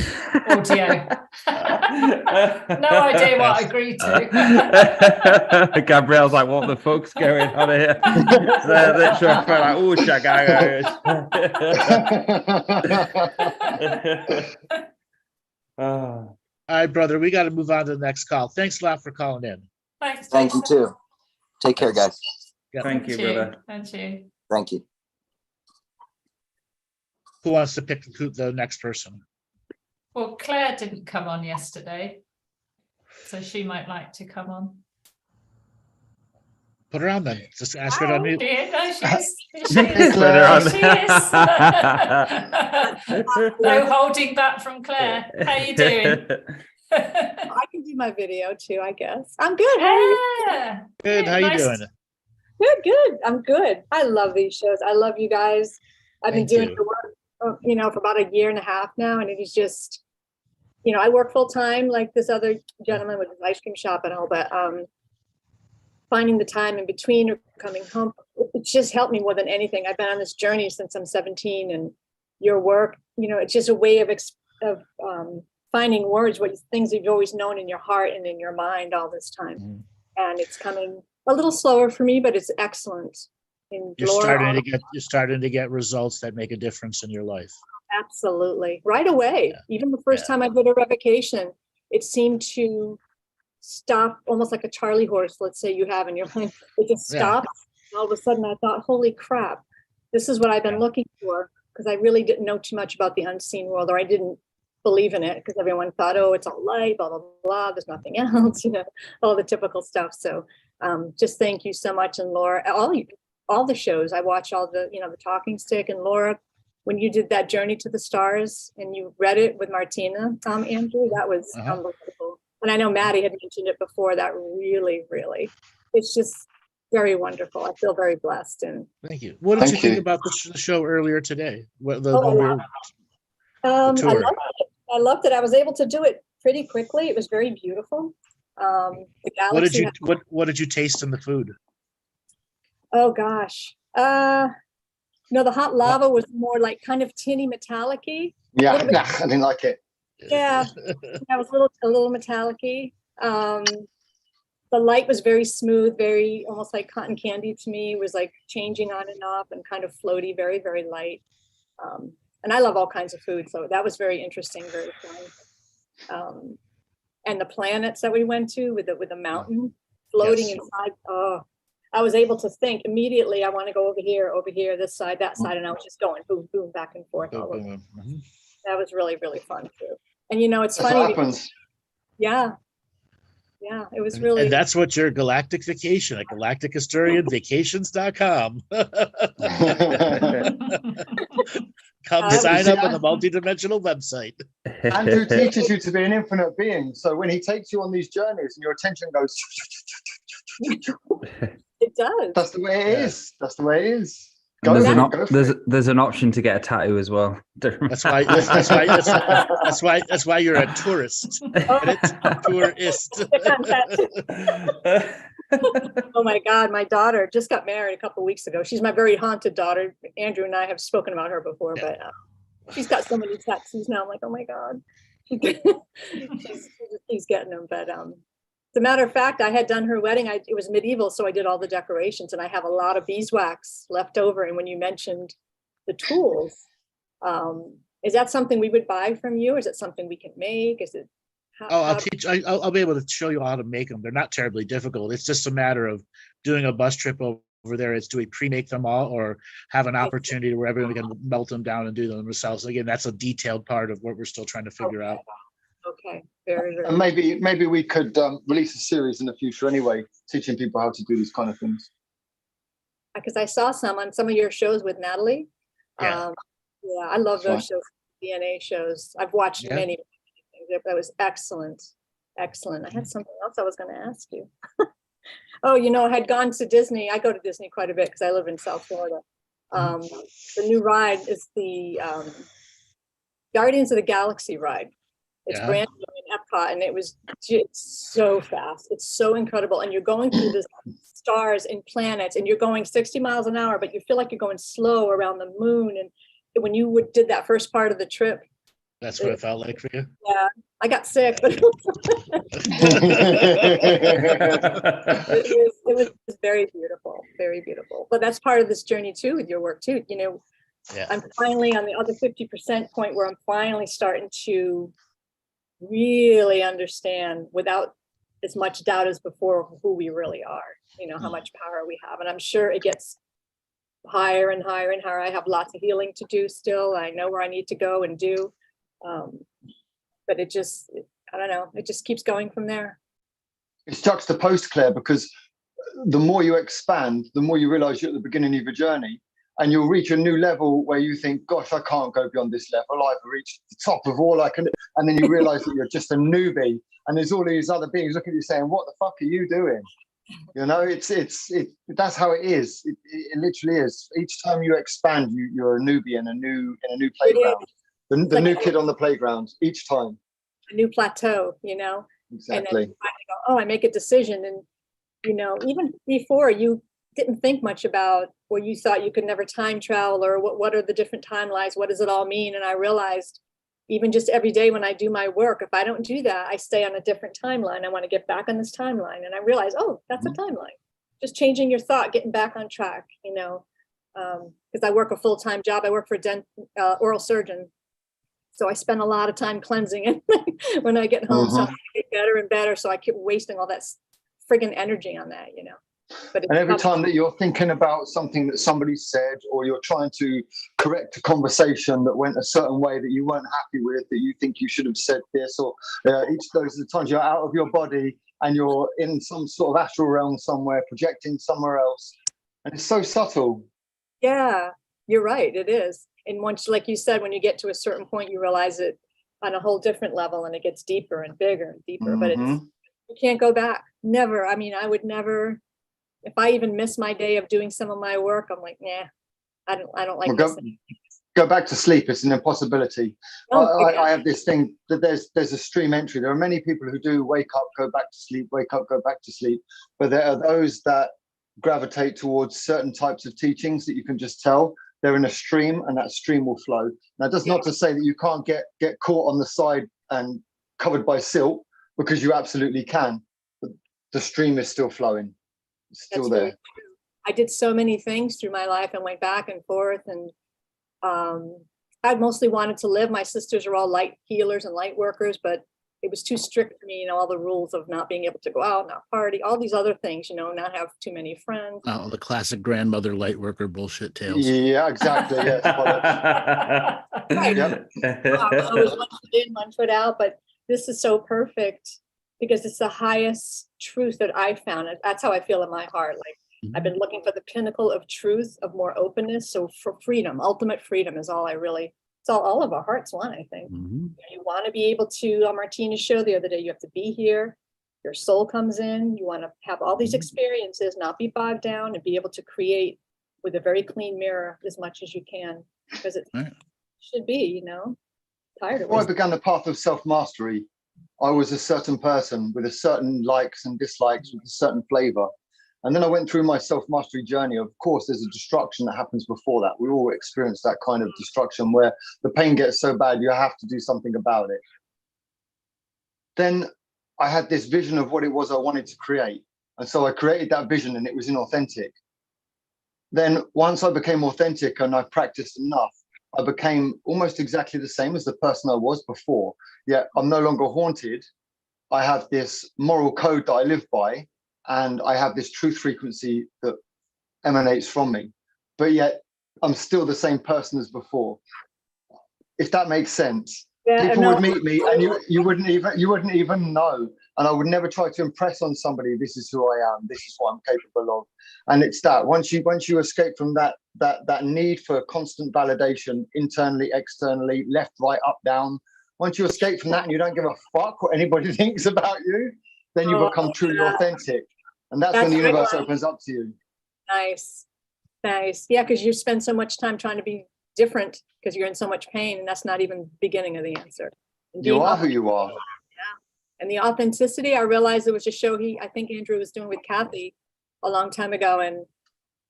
audio. No idea what I agreed to. Gabrielle's like, what the fuck's going on here? They're literally like, oh, All right, brother, we got to move on to the next call. Thanks a lot for calling in. Thanks. Thank you too. Take care, guys. Yeah. Thank you, brother. Thank you. Thank you. Who wants to pick the next person? Well, Claire didn't come on yesterday, so she might like to come on. Put her on then. Just ask her to unmute. No, she is. No holding back from Claire. How you doing? I can do my video too, I guess. I'm good. How are you? Good. How you doing? Good. I'm good. I love these shows. I love you guys. I've been doing the work, for about a year and a half now, and it is just, I work full time like this other gentleman with his ice cream shop and all, but finding the time in between or coming home, it's just helped me more than anything. I've been on this journey since I'm 17, and your work, it's just a way of finding words, things you've always known in your heart and in your mind all this time. And it's coming a little slower for me, but it's excellent. You're starting to get results that make a difference in your life. Absolutely. Right away. Yeah. Even the first time I did a revocation, it seemed to stop, almost like a Charlie horse, let's say you have in your mind. It just stopped. Yeah. All of a sudden I thought, holy crap, this is what I've been looking for, because I really didn't know too much about the unseen world, or I didn't believe in it, because everyone thought, oh, it's all light, blah, blah, blah, there's nothing else, all the typical stuff. So just thank you so much. And Laura, all the shows, I watch all the, the Talking Stick, and Laura, when you did that Journey to the Stars and you read it with Martina, Andrew, that was unbelievable. And I know Maddie had mentioned it before, that really, really, it's just very wonderful. I feel very blessed. And thank you. What did you think about the show earlier today? I loved it. I was able to do it pretty quickly. It was very beautiful. The galaxy. What did you taste in the food? Oh gosh. The hot lava was more like kind of tinny metallic-y. Yeah, I didn't like it. Yeah, that was a little metallic-y. The light was very smooth, very almost like cotton candy to me. It was like changing on and off and kind of floaty, very, very light. And I love all kinds of food, so that was very interesting, very fun. And the planets that we went to with the mountain floating Yes. inside. Oh, I was able to think immediately. I want to go over here, this side, that side, and I was just going boom, boom, back and forth. All over. Mhm. That was really, really fun too. And it's That's funny. what happens. Yeah, it was really. And that's what your galactic vacation at Galactic Historian Vacations.com. Come sign up on the multidimensional website. Andrew teaches you to be an infinite being. So when he takes you on these journeys and your attention goes, It does. that's the way it is. That's the way it is. And there's, Go for it. there's an option to get a tattoo as well. That's why you're a tourist. Tourist. Oh my God, my daughter just got married a couple of weeks ago. She's my very haunted daughter. Andrew and I have spoken about her before, but she's got so many tattoos now. I'm like, oh my God. she's getting them. But as a matter of fact, I had done her wedding. It was medieval, so I did all the decorations, and I have a lot of beeswax left over. And when you mentioned the tools, is that something we would buy from you? Or is it something we can make? Is it? I'll teach. I'll be able to show you how to make them. They're not terribly difficult. It's just a matter of doing a bus trip over there. It's do we pre-make them all, or have an opportunity where everyone can melt them down and do them themselves. Again, that's a detailed part of what we're still trying to figure out. Okay, very, very. And maybe we could release a series in the future anyway, teaching people how to do these kind of things. Because I saw some on some of your shows with Natalie. Yeah. Yeah, I love those That's shows, DNA shows. I've watched Yeah. many. That was excellent. Excellent. I had something else I was going to ask you. Oh, I had gone to Disney. I go to Disney quite a bit because I live in South Florida. The new ride is the Guardians of the Galaxy ride. It's Yeah. brand new in Epcot, and it was just so fast. It's so incredible. And you're going through the stars and planets, and you're going 60 miles an hour, but you feel like you're going slow around the moon. And when you did that first part of the trip, That's what it felt like for you. yeah, I got sick, but it was very beautiful, very beautiful. But that's part of this journey too, with your work too. Yeah. I'm finally on the other 50% point where I'm finally starting to really understand without as much doubt as before who we really are, how much power we have. And I'm sure it gets higher and higher and higher. I have lots of healing to do still. I know where I need to go and do. But I don't know, it just keeps going from there. It's juxtaposed, Claire, because the more you expand, the more you realize you're at the beginning of your journey, and you'll reach a new level where you think, gosh, I can't go beyond this level. I've reached the top of all I can do. And then you realize that you're just a newbie, and there's all these other beings looking at you saying, what the fuck are you doing? That's how it is. It literally is. Each time you expand, you're a newbie in a new playground. The new kid on the playground each time. A new plateau, Exactly. And then I make a decision. And, even before, you didn't think much about, or you thought you could never time travel, or what are the different timelines? What does it all mean? And I realized even just every day when I do my work, if I don't do that, I stay on a different timeline. I want to get back on this timeline. And I realized, oh, that's a timeline. Just changing your thought, getting back on track, because I work a full-time job. I work for a oral surgeon. So I spend a lot of time cleansing it when I get home. So I get better and better. So I keep wasting all that friggin' energy on that, But and every time that you're thinking about something that somebody said, or you're trying to correct a conversation that went a certain way that you weren't happy with, that you think you should have said this, or each of those are the times you're out of your body and you're in some sort of astral realm somewhere, projecting somewhere else. And it's so subtle. Yeah, you're right. It is. And once, like you said, when you get to a certain point, you realize it on a whole different level, and it gets deeper and bigger and deeper. But you can't go back. Never. I mean, I would never. If I even miss my day of doing some of my work, I'm like, nah, I don't like missing. Go back to sleep. It's an impossibility. I have this thing that there's a stream entry. There are many people who do wake up, go back to sleep, wake up, go back to sleep. But there are those that gravitate towards certain types of teachings that you can just tell. They're in a stream, and that stream will flow. Now, that's not to say that you can't get caught on the side and covered by silt, because you absolutely can. But the stream is still flowing. It's still there. I did so many things through my life and went back and forth, and I mostly wanted to live. My sisters are all light healers and light workers, but it was too strict for me, all the rules of not being able to go out, not party, all these other things, not have too many friends. Oh, the classic grandmother light worker bullshit tales. Yeah, exactly. Yes. Right. Yep. I was 1 foot in, 1 foot out, but this is so perfect because it's the highest truth that I found. That's how I feel in my heart. Like I've been looking for the pinnacle of truth, of more openness. So for freedom, ultimate freedom is all it's all of our hearts want, I think. You want to be able to, on Martina's show the other day, you have to be here. Your soul comes in. You want to have all these experiences, not be bogged down, and be able to create with a very clean mirror as much as you can, because it should be, tired of it. Before I began the path of self-mastery, I was a certain person with a certain likes and dislikes, with a certain flavor. And then I went through my self-mastery journey. Of course, there's a destruction that happens before that. We all experience that kind of destruction where the pain gets so bad, you have to do something about it. Then I had this vision of what it was I wanted to create. And so I created that vision, and it was inauthentic. Then once I became authentic and I practiced enough, I became almost exactly the same as the person I was before. Yet I'm no longer haunted. I have this moral code that I live by, and I have this truth frequency that emanates from me. But yet I'm still the same person as before. If that makes sense. People would meet me and you wouldn't even know. And I would never try to impress on somebody, this is who I am, this is what I'm capable of. And it's that once you escape from that need for constant validation, internally, externally, left, right, up, down, once you escape from that and you don't give a fuck what anybody thinks about you, then you become truly authentic. And that's when the universe opens up to you. Nice. Yeah, because you spend so much time trying to be different because you're in so much pain, and that's not even the beginning of the answer. You are who you are. Yeah. And the authenticity, I realized it was a show I think Andrew was doing with Kathy a long time ago, and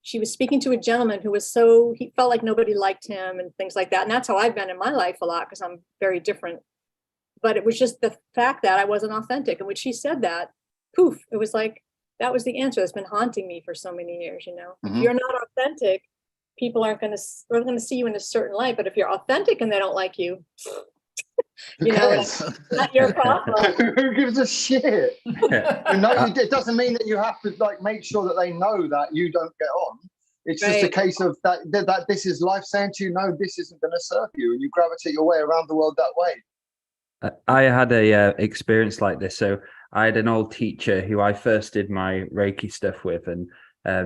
she was speaking to a gentleman who was he felt like nobody liked him and things like that. And that's how I've been in my life a lot, because I'm very different. But it was just the fact that I wasn't authentic. And when she said that, poof, it was like, that was the answer that's been haunting me for so many years. If you're not authentic, people aren't going to see you in a certain light. But if you're authentic and they don't like you, it's not your problem. Who gives a shit? It doesn't mean that you have to make sure that they know that you don't get on. It's just a case of that this is life saying to you, no, this isn't going to serve you, and you gravitate your way around the world that way. I had a experience like this. So I had an old teacher who I first did my Reiki stuff with, and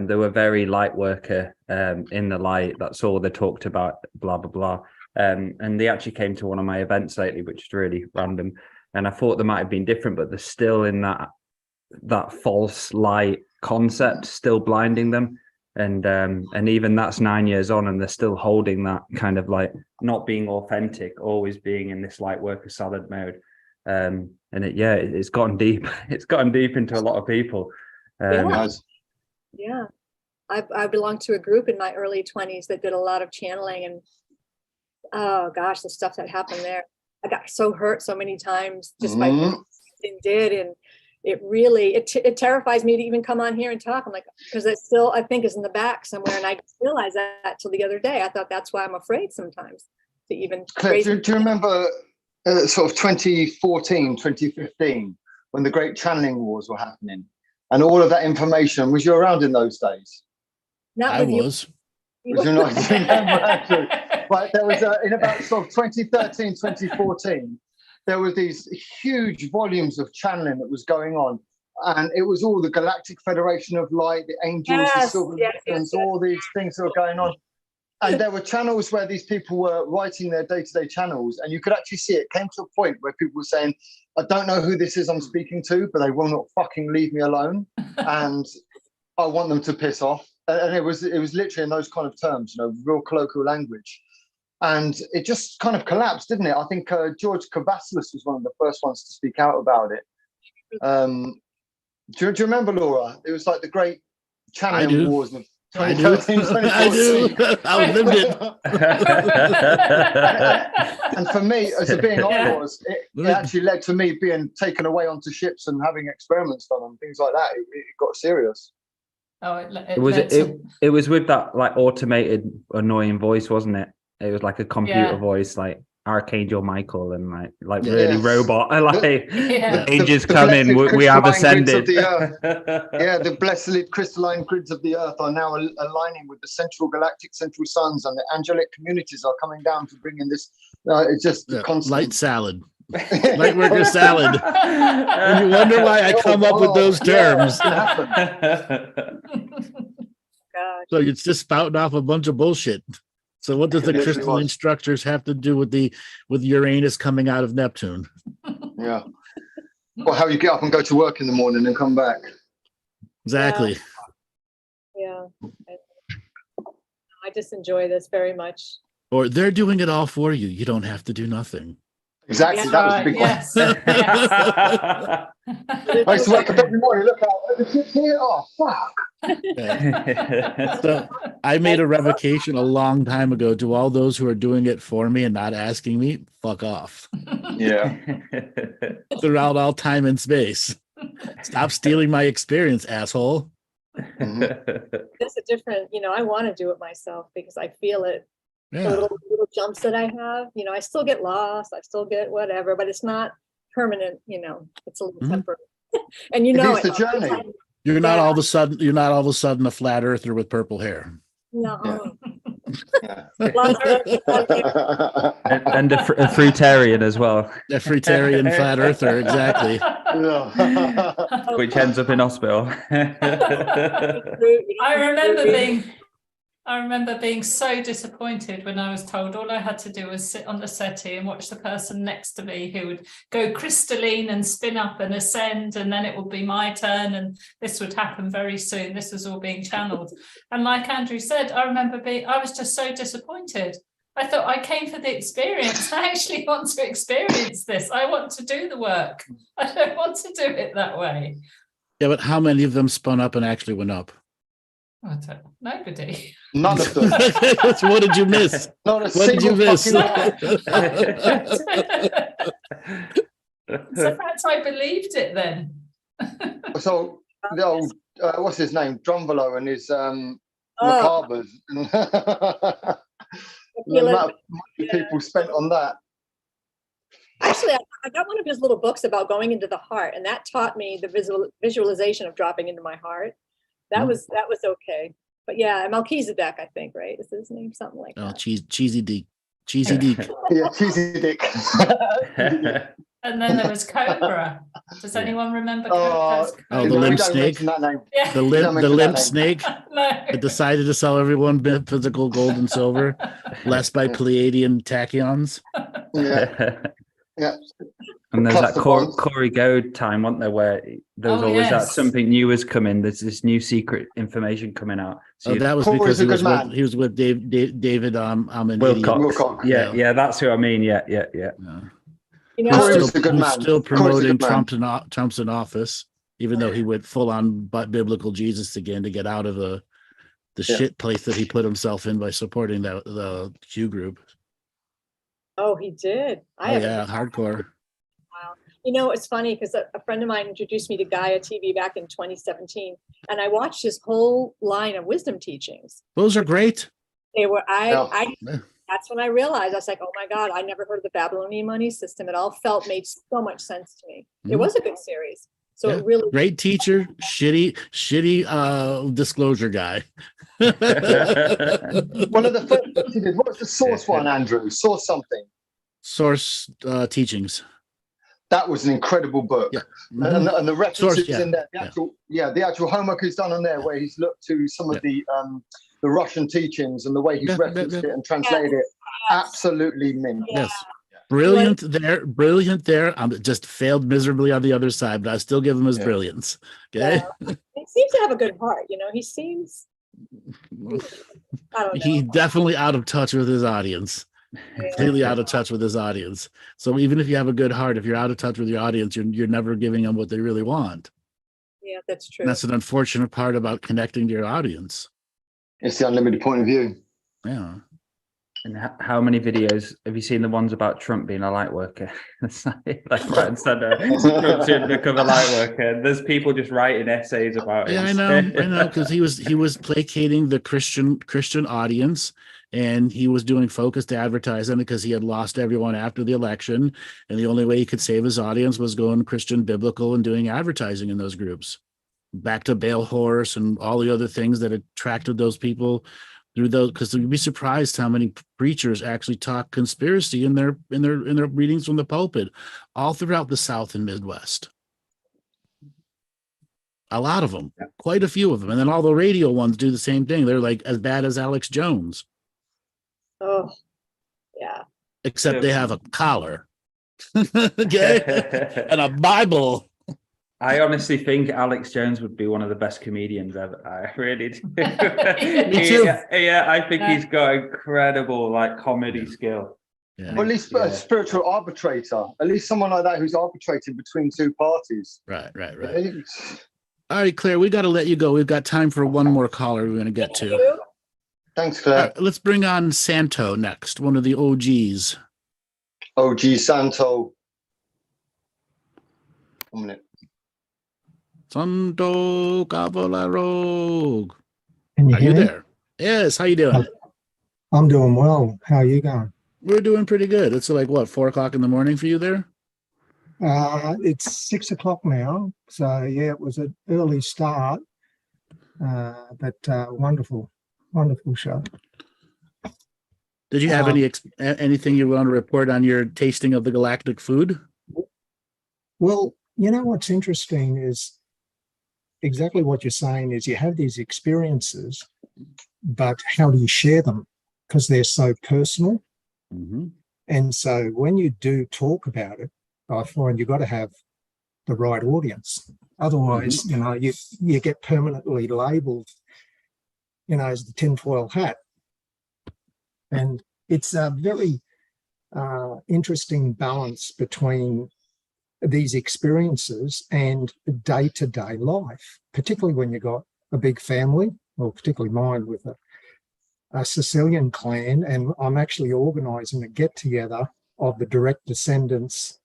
they were very light worker in the light. That's all they talked about, blah, blah, blah. And they actually came to one of my events lately, which is really random. And I thought they might have been different, but they're still in that false light concept, still blinding them. And even that's 9 years on, and they're still holding that kind of not being authentic, always being in this light worker salad mode. And it's gotten deep. It's gotten deep into a lot of people. Yeah. I belonged to a group in my early 20s that did a lot of channeling, and oh gosh, the stuff that happened there. I got so hurt so many times just by what it did, and it really it terrifies me to even come on here and talk. I'm like, because it still I think is in the back somewhere, and I didn't realize that till the other day. I thought that's why I'm afraid sometimes to even. Cliff, do you remember sort of 2014, 2015 when the great channeling wars were happening, and all of that information? Was you around in those days? Not I was. Was you not? Right, there was in about sort of 2013, 2014, there were these huge volumes of channeling that was going on, and it was all the Galactic Federation of Light, the angels, the silver lions, all these things that were going on. And there were channels where these people were writing their day-to-day channels, and you could actually see it came to a point where people were saying, I don't know who this is I'm speaking to, but they will not fucking leave me alone, and I want them to piss off. And it was literally in those kind of terms, real colloquial language. And it just kind of collapsed, didn't it? I think George Kavasilis was one of the first ones to speak out about it. Do you remember, Laura? It was like the great channeling wars of 2013, 2014. I lived it. And for me, as a being I was, it actually led to me being taken away onto ships and having experiments done and things like that. It got serious. Oh, it was with that automated annoying voice, wasn't it? It was like a computer Yeah. voice, like Archangel Michael, and like Yeah. really Yes. robot. Like Yeah. the angels The come in, blessed we have crystalline grids ascended. of the Yeah, the blessed crystalline grids of the earth are now aligning with the central galactic central suns, and the angelic communities are coming down to bring in this. It's just constant. Light salad. Light worker salad. And you wonder why I come up with those terms. Gosh. So it's just spouting off a bunch of bullshit. So what does the Yes, it crystalline was. structures have to do with Uranus coming out of Neptune? Yeah. Or how you get up and go to work in the morning and come back. Exactly. Yeah. I just enjoy this very much. Or they're doing it all for you. You don't have to do nothing. Exactly. Yeah. That was the big Yes. one. Yes. I used to wake up every morning, look out, the kid's here. Oh, fuck. So I made a revocation a long time ago to all those who are doing it for me and not asking me. Fuck off. Yeah. Throughout all time and space. Stop stealing my experience, asshole. It's a different, I want to do it myself because I feel it. The Yeah. little jumps that I have, I still get lost, I still get whatever, but it's not permanent, it's a little Mhm. temporary. And It is it. the journey. You're not Yeah. all of a sudden a flat earther with purple hair. No. Yeah. Flat earth, and a fruitarian as well, A fruitarian flat earther, exactly. Yeah. which ends up in hospital. I remember being so disappointed when I was told all I had to do was sit on the settee and watch the person next to me who would go crystalline and spin up and ascend, and then it would be my turn, and this would happen very soon. This was all being channeled. And like Andrew said, I was just so disappointed. I thought I came for the experience. I actually want to experience this. I want to do the work. I don't want to do it that way. Yeah, but how many of them spun up and actually went up? Nobody. None of them. So what did you miss? Not a What did you single miss? fucking So perhaps I believed it then. So the old what's his name, Drumvalo and his Oh, macabres. I The feel amount it. of money people spent on that. Actually, I got one of his little books about going into the heart, and that taught me the visualization of dropping into my heart. That was okay. But yeah, Melchizedek, I think, right? Is his name something like Oh, that? cheesy Deke. Cheesy Deke. Yeah, cheesy dick. And then there was Cobra. Does anyone remember Oh, Cobra? Oh, the we limp don't snake. mention that name. Yeah. The Don't limp mention that name. snake No. that decided to sell everyone physical gold and silver, less by Pleiadian tachyons. Yeah, yeah. And there's that Cluster bonds. Corey Goad time, wasn't there, where there was Oh, always that yes. something new has come in. There's this new secret information coming out. So Oh, that was Corey's because a good man. he was with David Wilcox. Wilcox. Yeah, that's who I mean. Yeah. Corey Who's was a good man. still Corey's a promoting good man. Trump's in office, even though he went full on biblical Jesus again to get out of the Yeah. shit place that he put himself in by supporting the Q group. Oh, he did. Oh yeah, hardcore. It's funny because a friend of mine introduced me to Gaia TV back in 2017, and I watched his whole line of wisdom teachings. Those are great. They were, Yeah. that's when I realized, I was like, oh my God, I never heard of the Babylonian money system. It all made so much sense to me. It Mhm. was a good series. So Yeah. it really, Great teacher, shitty disclosure guy. One of the first things he did. What was the source one, Andrew? Source something. Source teachings. That was an incredible book. Yeah. Mhm. And the references Source, yeah. in there, the actual homework he's done on there, where he's looked to some of the Russian teachings and the way he's Yeah, referenced it and translated it. Absolutely mint. Yes. Brilliant there. Just failed miserably on the other side, but I still give him his Yeah. brilliance. Okay. he seems to have a good heart. He seems, I don't know. He's definitely out of touch with his audience. Completely out of touch with his audience. So even if you have a good heart, if you're out of touch with your audience, you're never giving them what they really want. Yeah, that's true. And that's an unfortunate part about connecting to your audience. It's the unlimited point of view. Yeah. And how many videos have you seen? The ones about Trump being a light worker? It's like right and center. Trump should become a light worker. There's people just writing essays about it. Yeah, I know, because he was placating the Christian audience and he was doing focused advertising because he had lost everyone after the election, and the only way he could save his audience was going Christian biblical and doing advertising in those groups. Back to Baal Horse and all the other things that attracted those people through those, because you'd be surprised how many preachers actually talk conspiracy in their readings from the pulpit, all throughout the South and Midwest. A lot of them, quite a few of them, and then all the radio ones do the same thing. They're like as bad as Alex Jones. Oh, yeah. Except they have a collar, okay, and a Bible. I honestly think Alex Jones would be one of the best comedians ever. I really do. Me too. Yeah, I think he's got incredible like comedy skill. Yeah. Or at least a spiritual arbitrator. At least someone like that who's arbitrated between two parties. Right. All right, Claire, we got to let you go. We've got time for one more caller we're going to get to. Thanks, Claire. All right, let's bring on Santo next, one of the OGs. OG Santo. 1 minute. Santo Cavallaro. Can you Are hear you me? there? Yes, how you doing? I'm doing well. How are you going? We're doing pretty good. It's like, what, 4 o'clock in the morning for you there? It's 6 o'clock now. So, yeah, it was an early start, but wonderful show. Did you have anything you want to report on your tasting of the galactic food? Well, you know what's interesting is exactly what you're saying is you have these experiences, but how do you share them? Because they're so personal. Mm-hmm. And so when you do talk about it, I find you've got to have the right audience. Otherwise, you know, you get permanently labeled, you know, as the tinfoil hat. And it's a very interesting balance between these experiences and day-to-day life, particularly when you've got a big family, or particularly mine with a Sicilian clan, and I'm actually organising a get-together of the direct descendants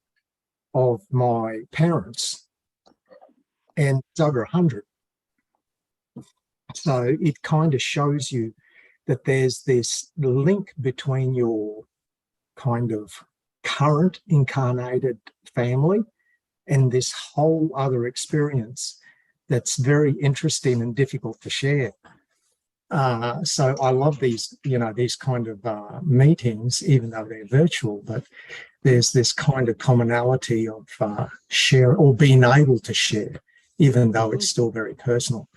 of my parents, and it's over 100. So it kind of shows you that there's this link between your kind of current incarnated family and this whole other experience that's very interesting and difficult to share. So I love these, you know, these kind of meetings, even though they're virtual, but there's this kind of commonality of share or being able to share, even though it's still very personal.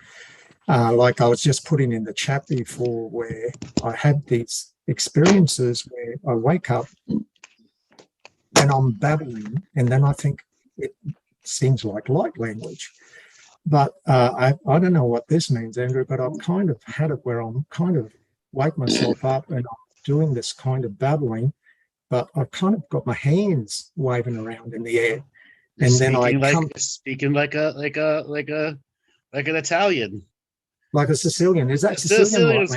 Like I was just putting in the chat before, where I had these experiences where I wake up and I'm babbling, and then I think it seems like light language. But I don't know what this means, Andrew, but I've kind of had it where I'm kind of wake myself up and I'm doing this kind of babbling, but I've kind of got my hands waving around in the air. And then speaking like an Italian. Like a Sicilian. Is that Sicilian?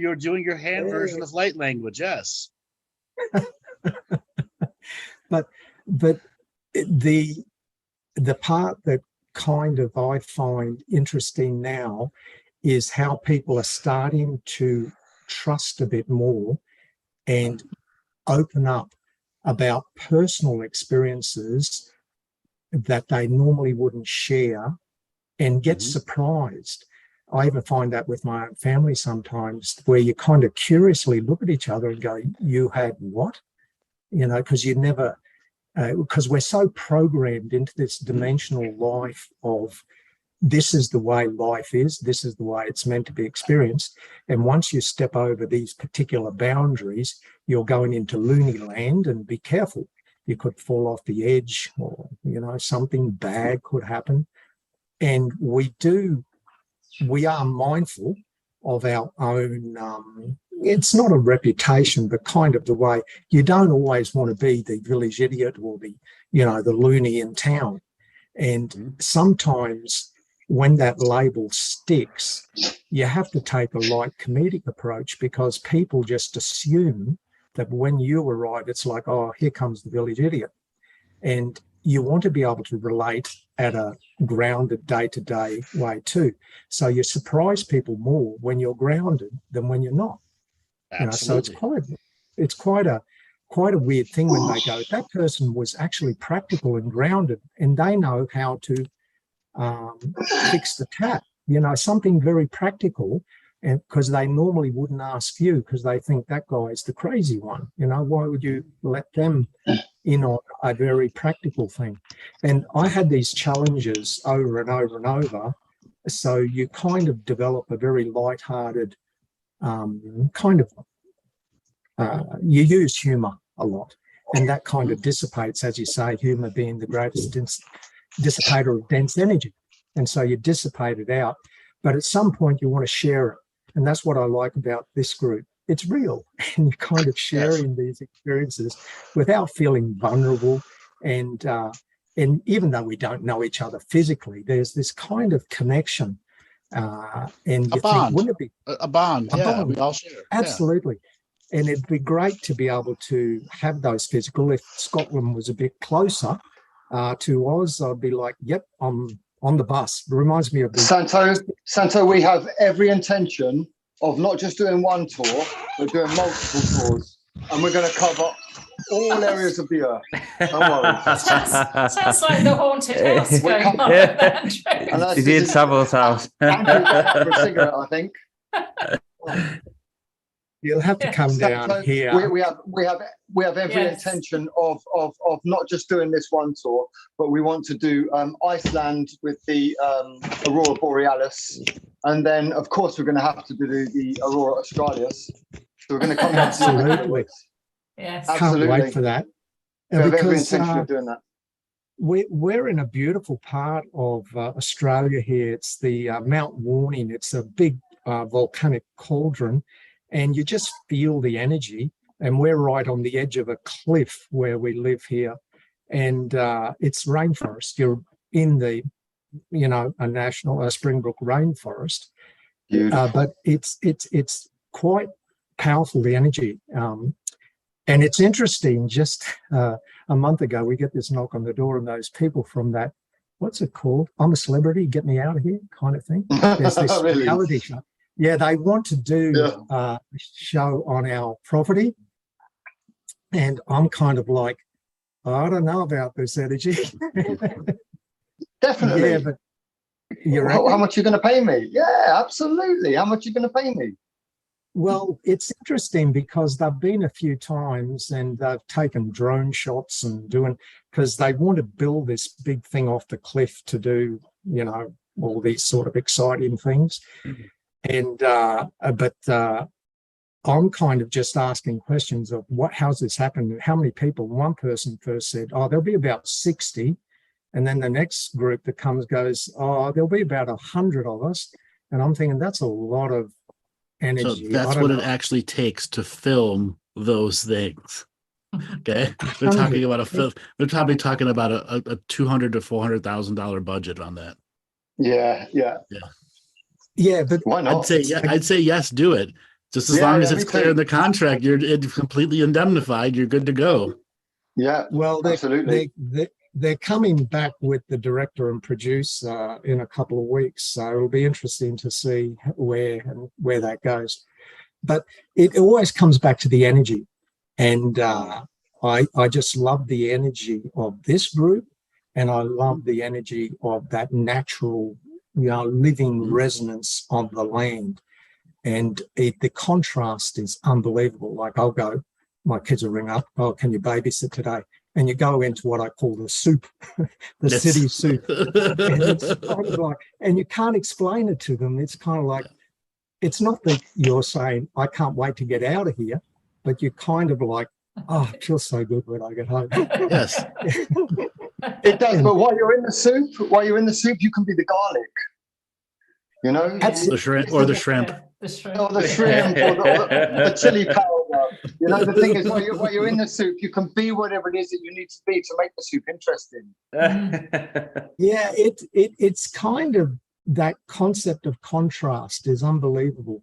You're doing your hand version of light language, yes. But the part that kind of I find interesting now is how people are starting to trust a bit more and open up about personal experiences that they normally wouldn't share and get surprised. I even find that with my own family sometimes, where you kind of curiously look at each other and go, you had what? You know, because you never, because we're so programmed into this dimensional life of this is the way life is, this is the way it's meant to be experienced. And once you step over these particular boundaries, you're going into loony land, and be careful. You could fall off the edge, or, you know, something bad could happen. And we are mindful of our own, it's not a reputation, but kind of the way you don't always want to be the village idiot or the, you know, the loony in town. And sometimes when that label sticks, you have to take a light comedic approach, because people just assume that when you arrive, it's like, oh, here comes the village idiot. And you want to be able to relate at a grounded day-to-day way too. So you surprise people more when you're grounded than when you're not. Absolutely. So it's quite a weird thing when they go, that person was actually practical and grounded, and they know how to fix the tap, something very practical, and because they normally wouldn't ask you because they think that guy's the crazy one. Why would you let them in on a very practical thing? And I had these challenges over and over and over. So you kind of develop a very light-hearted you use humor a lot, and that kind of dissipates, as you say, humor being the greatest dissipator of dense energy. And so you dissipate it out, but at some point you want to share it. And that's what I like about this group. It's real, and you're kind of sharing these experiences without feeling vulnerable. And even though we don't know each other physically, there's this kind of connection. And you think, wouldn't it be a bond? bond. We all share. Absolutely. Yeah. And it'd be great to be able to have those physical. If Scotland was a bit closer to Oz, I'd be like, yep, I'm on the bus. It reminds me of Santo, we have every intention of not just doing one tour, but doing multiple tours. And we're going to cover all areas of the earth. Don't worry. Sounds like the haunted house going on with Andrew. He did Savil's house. Andrew for a cigarette, I think. You'll have to come down here. We have every intention of not just doing this one tour, but we want to do Iceland with the Aurora Borealis, and then of course we're going to have to do the Aurora Australis. So we're going to come back to Absolutely. Yes. Can't wait for that. We have every intention of doing that. We're in a beautiful part of Australia here. It's the Mount Warning. It's a big volcanic cauldron, and you just feel the energy. And we're right on the edge of a cliff where we live here, and it's rainforest. You're in the, a national Springbrook rainforest, but it's quite powerful, the energy. And it's interesting, just a month ago, we get this knock on the door, and those people from that, what's it called? I'm a Celebrity, get me out of here kind of thing. There's this reality show. Yeah, they want to do a show on our property. And I'm kind of like, I don't know about this energy. Definitely. Yeah, but how much are you going to pay me? Yeah, absolutely. How much are you going to pay me? Well, it's interesting because they've been a few times and they've taken drone shots and because they want to build this big thing off the cliff to do, all these sort of exciting things. And, but I'm kind of just asking questions of how's this happened? How many people? One person first said, there'll be about 60. And then the next group that comes goes, there'll be about 100 of us. And I'm thinking that's a lot of energy. So that's what it actually takes to film those things. Okay, they're talking about a film. They're probably talking about a $200,000 to $400,000 budget on that. Yeah. But why not? I'd say yes, do it. Just as long as it's clear in the contract, you're completely indemnified. You're good to go. Yeah. Well, absolutely. They're coming back with the director and producer in a couple of weeks, so it'll be interesting to see where that goes. But it always comes back to the energy, and I just love the energy of this group, and I love the energy of that natural, living resonance of the land, and the contrast is unbelievable. Like my kids will ring up, can you babysit today? And you go into what I call the soup, city soup. And it's kind of like, and you can't explain it to them. It's kind of like, it's not that you're saying, I can't wait to get out of here, but you're kind of like, it feels so good when I get home. Yes. It does, but while you're in the soup, you can be the garlic. The shrimp or the shrimp. Or the shrimp or the chili powder. The thing is, while you're in the soup, you can be whatever it is that you need to be to make the soup interesting. Yeah, it's kind of that concept of contrast is unbelievable.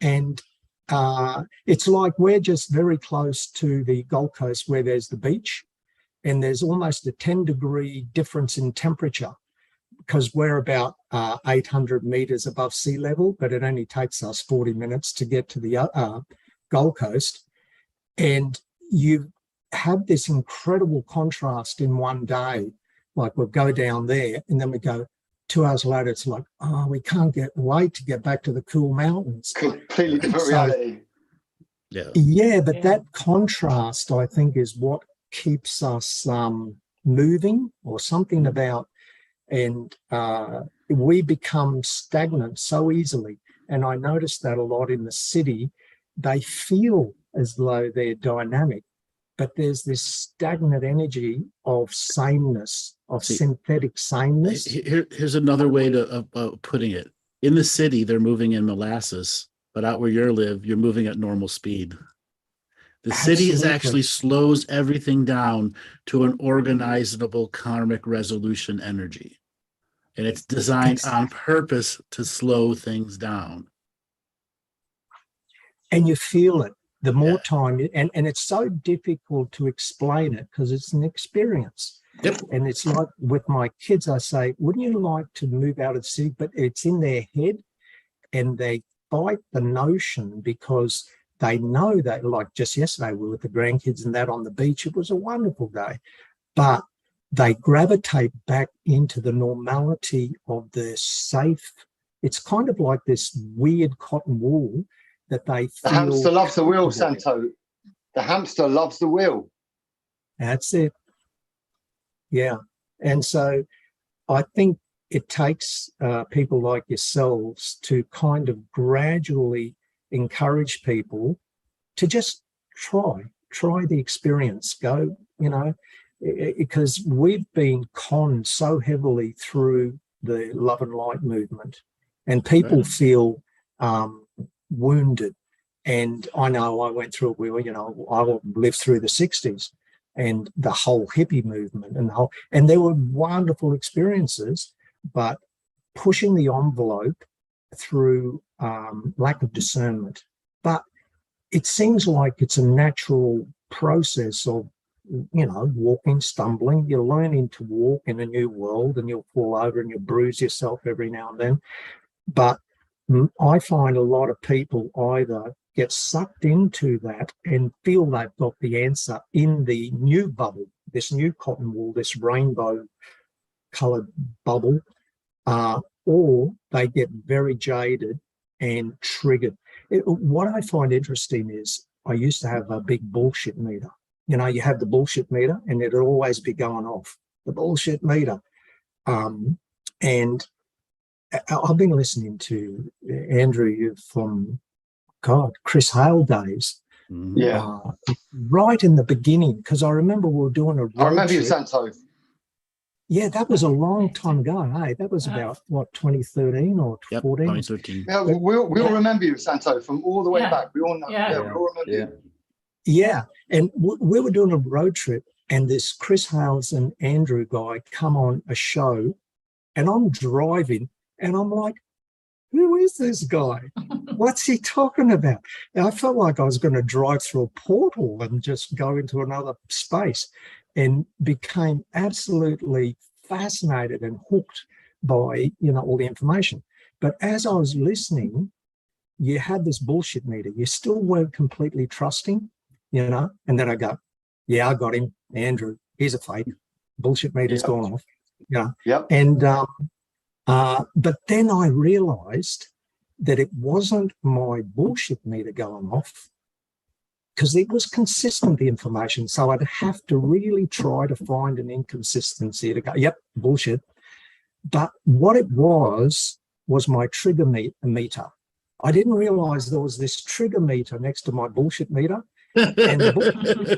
And it's like we're just very close to the Gold Coast where there's the beach, and there's almost a 10-degree difference in temperature because we're about 800 meters above sea level, but it only takes us 40 minutes to get to the Gold Coast, and you have this incredible contrast in one day. Like we'll go down there and then we go 2 hours later, it's like, oh, we can't wait to get back to the cool mountains. Completely different reality. Yeah, but that contrast, I think, is what keeps us moving, or something about, and we become stagnant so easily. And I noticed that a lot in the city. They feel as though they're dynamic, but there's this stagnant energy of sameness, of synthetic sameness. Here's another way to putting it. In the city, they're moving in molasses, but out where you live, you're moving at normal speed. The city is actually slows everything down to an organizable karmic resolution energy. And it's designed on purpose to slow things down. And you feel it the more time, and it's so difficult to explain it because it's an experience. And it's like with my kids, I say, wouldn't you like to move out of the city? But it's in their head, and they fight the notion because they know that, like just yesterday, we were with the grandkids and that on the beach. It was a wonderful day. But they gravitate back into the normality of the safe. It's kind of like this weird cotton wool that they feel. The hamster loves the wheel, Santo. The hamster loves the wheel. That's it. Yeah. And so I think it takes people like yourselves to kind of gradually encourage people to just try the experience, go, because we've been conned so heavily through the love and light movement, and people feel wounded. And I know I went through it. I lived through the 60s and the whole hippie movement and there were wonderful experiences, but pushing the envelope through lack of discernment. But it seems like it's a natural process of, walking, stumbling. You're learning to walk in a new world, and you'll fall over and you'll bruise yourself every now and then. But I find a lot of people either get sucked into that and feel they've got the answer in the new bubble, this new cotton wool, this rainbow coloured bubble, or they get very jaded and triggered. What I find interesting is I used to have a big bullshit meter. You have the bullshit meter and it'd always be going off, the bullshit meter. And I've been listening to Andrew from, Chris Hale days. Right in the beginning, because I remember we were doing a road I remember you, trip. Santo. Yeah, that was a long time ago. Hey, that was about, 2013 or 14? 2013. Yeah, we all remember you, Santo, from all the way back. We all know. Yeah, we all remember you. Yeah, and we were doing a road trip, and this Chris Hales and Andrew guy come on a show, and I'm driving, and I'm like, who is this guy? What's he talking about? And I felt like I was going to drive through a portal and just go into another space, and became absolutely fascinated and hooked by, all the information. But as I was listening, you had this bullshit meter. You still weren't completely trusting, and then I go, yeah, I got him, Andrew. He's a fake. Bullshit meter's gone off. And but then I realized that it wasn't my bullshit meter going off, because it was consistent, the information. So I'd have to really try to find an inconsistency to go, yep, bullshit. But what it was my trigger meter. I didn't realize there was this trigger meter next to my bullshit meter. And the bullshit was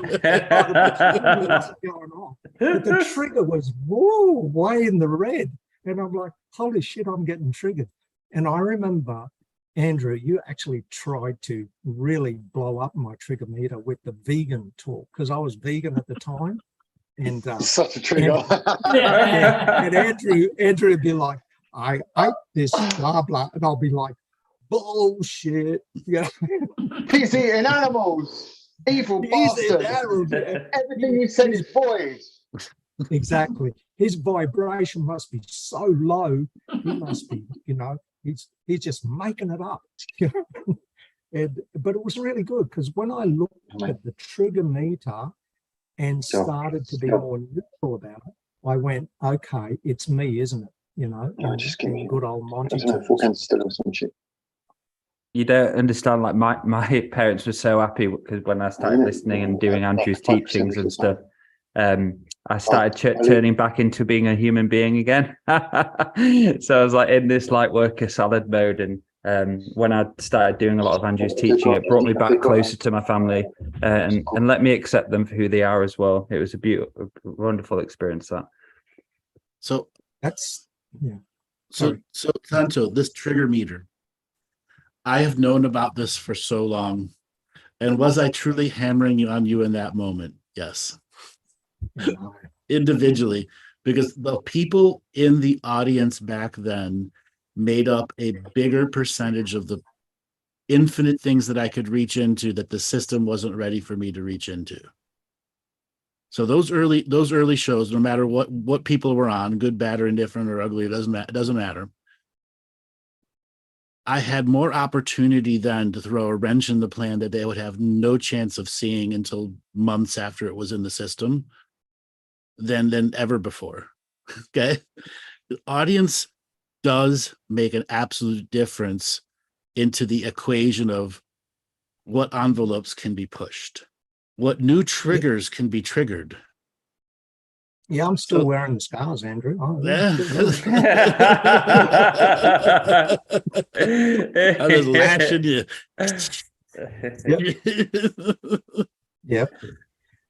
going off. But the trigger was way in the red. And I'm like, holy shit, I'm getting triggered. And I remember, Andrew, you actually tried to really blow up my trigger meter with the vegan talk, because I was vegan at the time. And such a trigger. And Andrew would be like, I ate this blah blah, and I'll be like, bullshit. He's eating animals. Evil bastard. Everything you said is void. Exactly. His vibration must be so low. He must be, he's just making it up. But it was really good because when I looked at the trigger meter and started to be more neutral about it, I went, okay, it's me, isn't it? You know, in good old Monty terms. You don't understand, like my parents were so happy because when I started listening and doing Andrew's teachings and stuff, I started turning back into being a human being again. So I was like in this like worker salad mode, and when I started doing a lot of Andrew's teaching, it brought me back closer to my family and let me accept them for who they are as well. It was a beautiful, wonderful experience. That. So that's So Tanto, this trigger meter, I have known about this for so long. And was I truly hammering on you in that moment? Yes. Individually, because the people in the audience back then made up a bigger percentage of the infinite things that I could reach into that the system wasn't ready for me to reach into. So those early shows, no matter what people were on, good, bad, or indifferent, or ugly, it doesn't matter. I had more opportunity then to throw a wrench in the plan that they would have no chance of seeing until months after it was in the system than ever before. Okay. The audience does make an absolute difference into the equation of what envelopes can be pushed, what new triggers can be triggered. Yeah, I'm still wearing the scars, Andrew. Oh, Yeah. I was lashing you. Yep.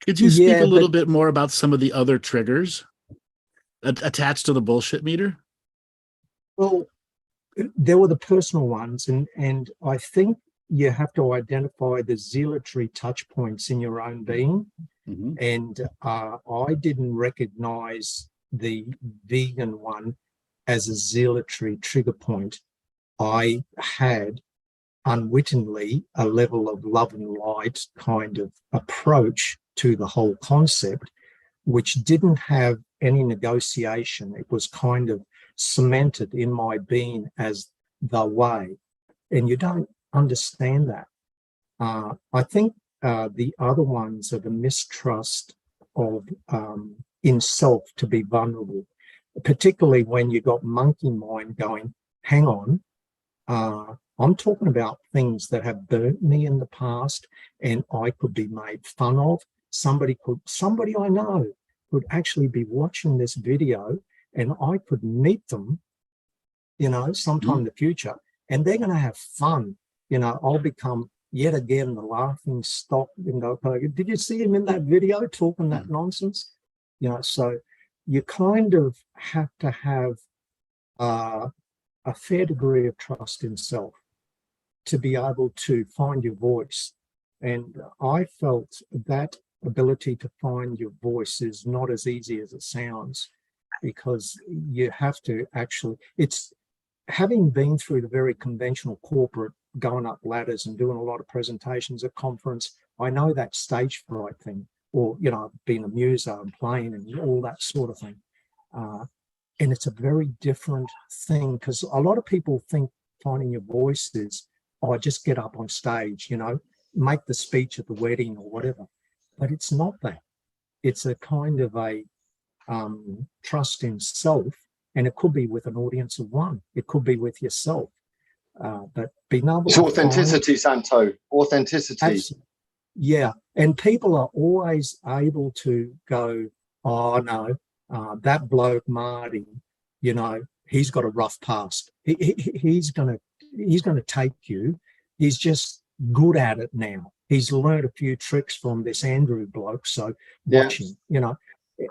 Could you speak a little bit more about some of the other triggers attached to the bullshit meter? Well, there were the personal ones, and I think you have to identify the zealotry touch points in your own being. Mm-hmm. And I didn't recognize the vegan one as a zealotry trigger point. I had unwittingly a level of love and light kind of approach to the whole concept, which didn't have any negotiation. It was kind of cemented in my being as the way. And you don't understand that. I think the other ones are the mistrust of in self to be vulnerable, particularly when you got monkey mind going, hang on, I'm talking about things that have burnt me in the past and I could be made fun of. Somebody I know could actually be watching this video and I could meet them, sometime in the future, and they're going to have fun. I'll become yet again the laughing stock. Did you see him in that video talking that nonsense? So you kind of have to have a fair degree of trust in self to be able to find your voice. And I felt that ability to find your voice is not as easy as it sounds, because you have to actually, it's having been through the very conventional corporate, going up ladders and doing a lot of presentations at conference, I know that stage fright thing, or, being a muser and playing and all that sort of thing. And it's a very different thing, because a lot of people think finding your voice is, just get up on stage, make the speech at the wedding or whatever. But it's not that. It's a kind of a trust in self, and it could be with an audience of one. It could be with yourself. But being able it's authenticity, Santo. Authenticity. Yeah. And people are always able to go, oh no, that bloke Marty, he's got a rough past. He's gonna take you. He's just good at it now. He's learned a few tricks from this Andrew bloke, so watch him,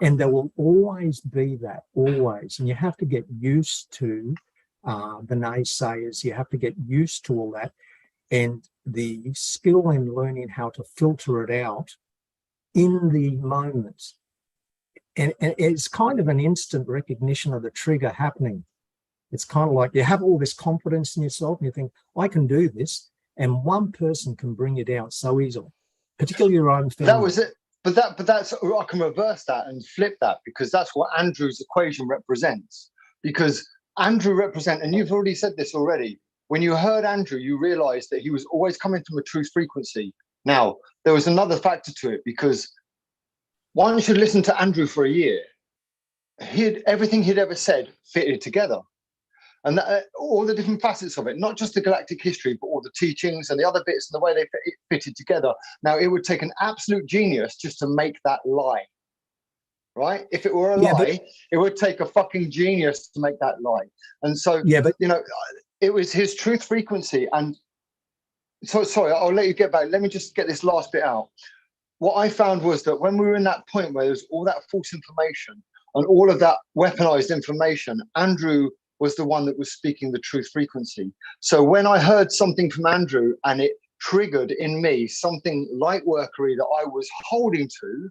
and there will always be that, always. And you have to get used to the naysayers. You have to get used to all that. And the skill in learning how to filter it out in the moment. And it's kind of an instant recognition of the trigger happening. It's kind of like you have all this confidence in yourself and you think, I can do this. And one person can bring you down so easily, particularly your own family. That was it. But that's, I can reverse that and flip that, because that's what Andrew's equation represents. Because Andrew represents, and you've already said this already, when you heard Andrew, you realized that he was always coming from a truth frequency. Now, there was another factor to it, because once you listen to Andrew for a year, everything he'd ever said fitted together. And all the different facets of it, not just the galactic history, but all the teachings and the other bits and the way they fitted together. Now, it would take an absolute genius just to make that lie, right? If it were a lie, it would take a fucking genius to make that lie. And so, you know, it was his truth frequency. And so, sorry, I'll let you get back. Let me just get this last bit out. What I found was that when we were in that point where there's all that false information and all of that weaponized information, Andrew was the one that was speaking the truth frequency. So when I heard something from Andrew and it triggered in me something light workery that I was holding to,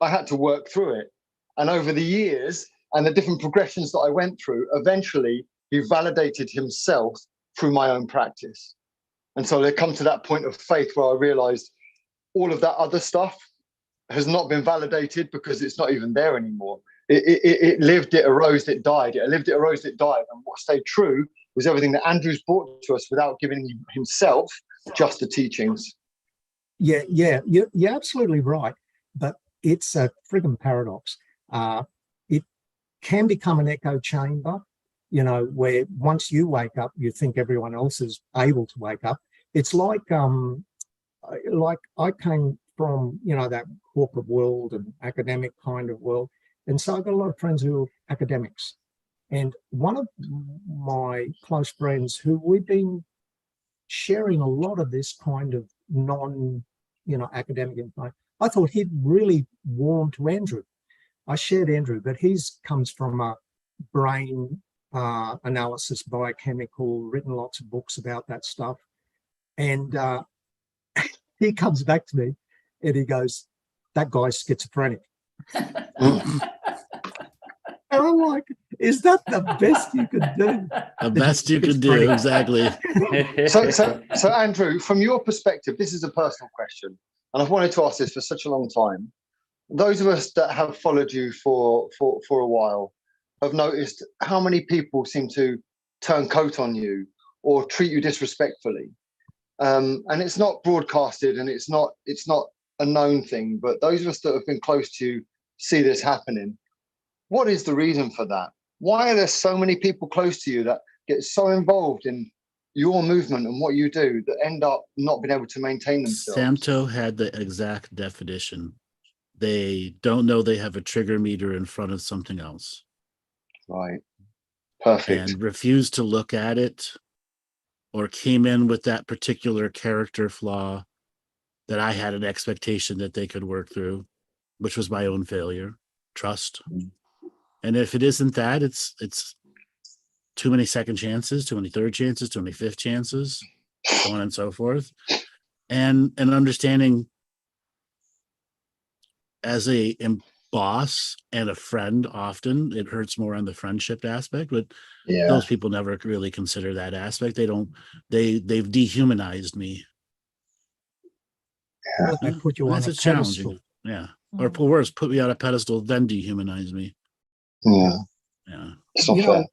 I had to work through it. And over the years and the different progressions that I went through, eventually he validated himself through my own practice. And so there come to that point of faith where I realized all of that other stuff has not been validated because it's not even there anymore. It lived, it arose, it died. It lived, it arose, it died. And what stayed true was everything that Andrew's brought to us without giving himself just the teachings. Yeah, you're absolutely right. But it's a friggin' paradox. It can become an echo chamber, you know, where once you wake up, you think everyone else is able to wake up. It's like I came from, you know, that corporate world and academic kind of world. And so I've got a lot of friends who are academics. And one of my close friends who we've been sharing a lot of this kind of academic information, I thought he'd really warm to Andrew. I shared Andrew, but his comes from a brain analysis, biochemical, written lots of books about that stuff. And he comes back to me and he goes, that guy's schizophrenic. And I'm like, is that the best you could do? The best you could do, exactly. So Andrew, from your perspective, this is a personal question, and I've wanted to ask this for such a long time. Those of us that have followed you for a while have noticed how many people seem to turn coat on you or treat you disrespectfully. And it's not broadcasted and it's not a known thing, but those of us that have been close to you see this happening. What is the reason for that? Why are there so many people close to you that get so involved in your movement and what you do that end up not being able to maintain themselves? Santo had the exact definition. They don't know they have a trigger meter in front of something else. Right. Perfect. And refused to look at it, or came in with that particular character flaw that I had an expectation that they could work through, which was my own failure. Trust. And if it isn't that, it's too many second chances, too many third chances, too many fifth chances, so on and so forth. And understanding as a boss and a friend, often it hurts more on the friendship aspect, but those people never really consider that aspect. They've dehumanized me. Yeah. They put you on a pedestal. Yeah. Or worse, put me on a pedestal, then dehumanize me. Yeah. You know,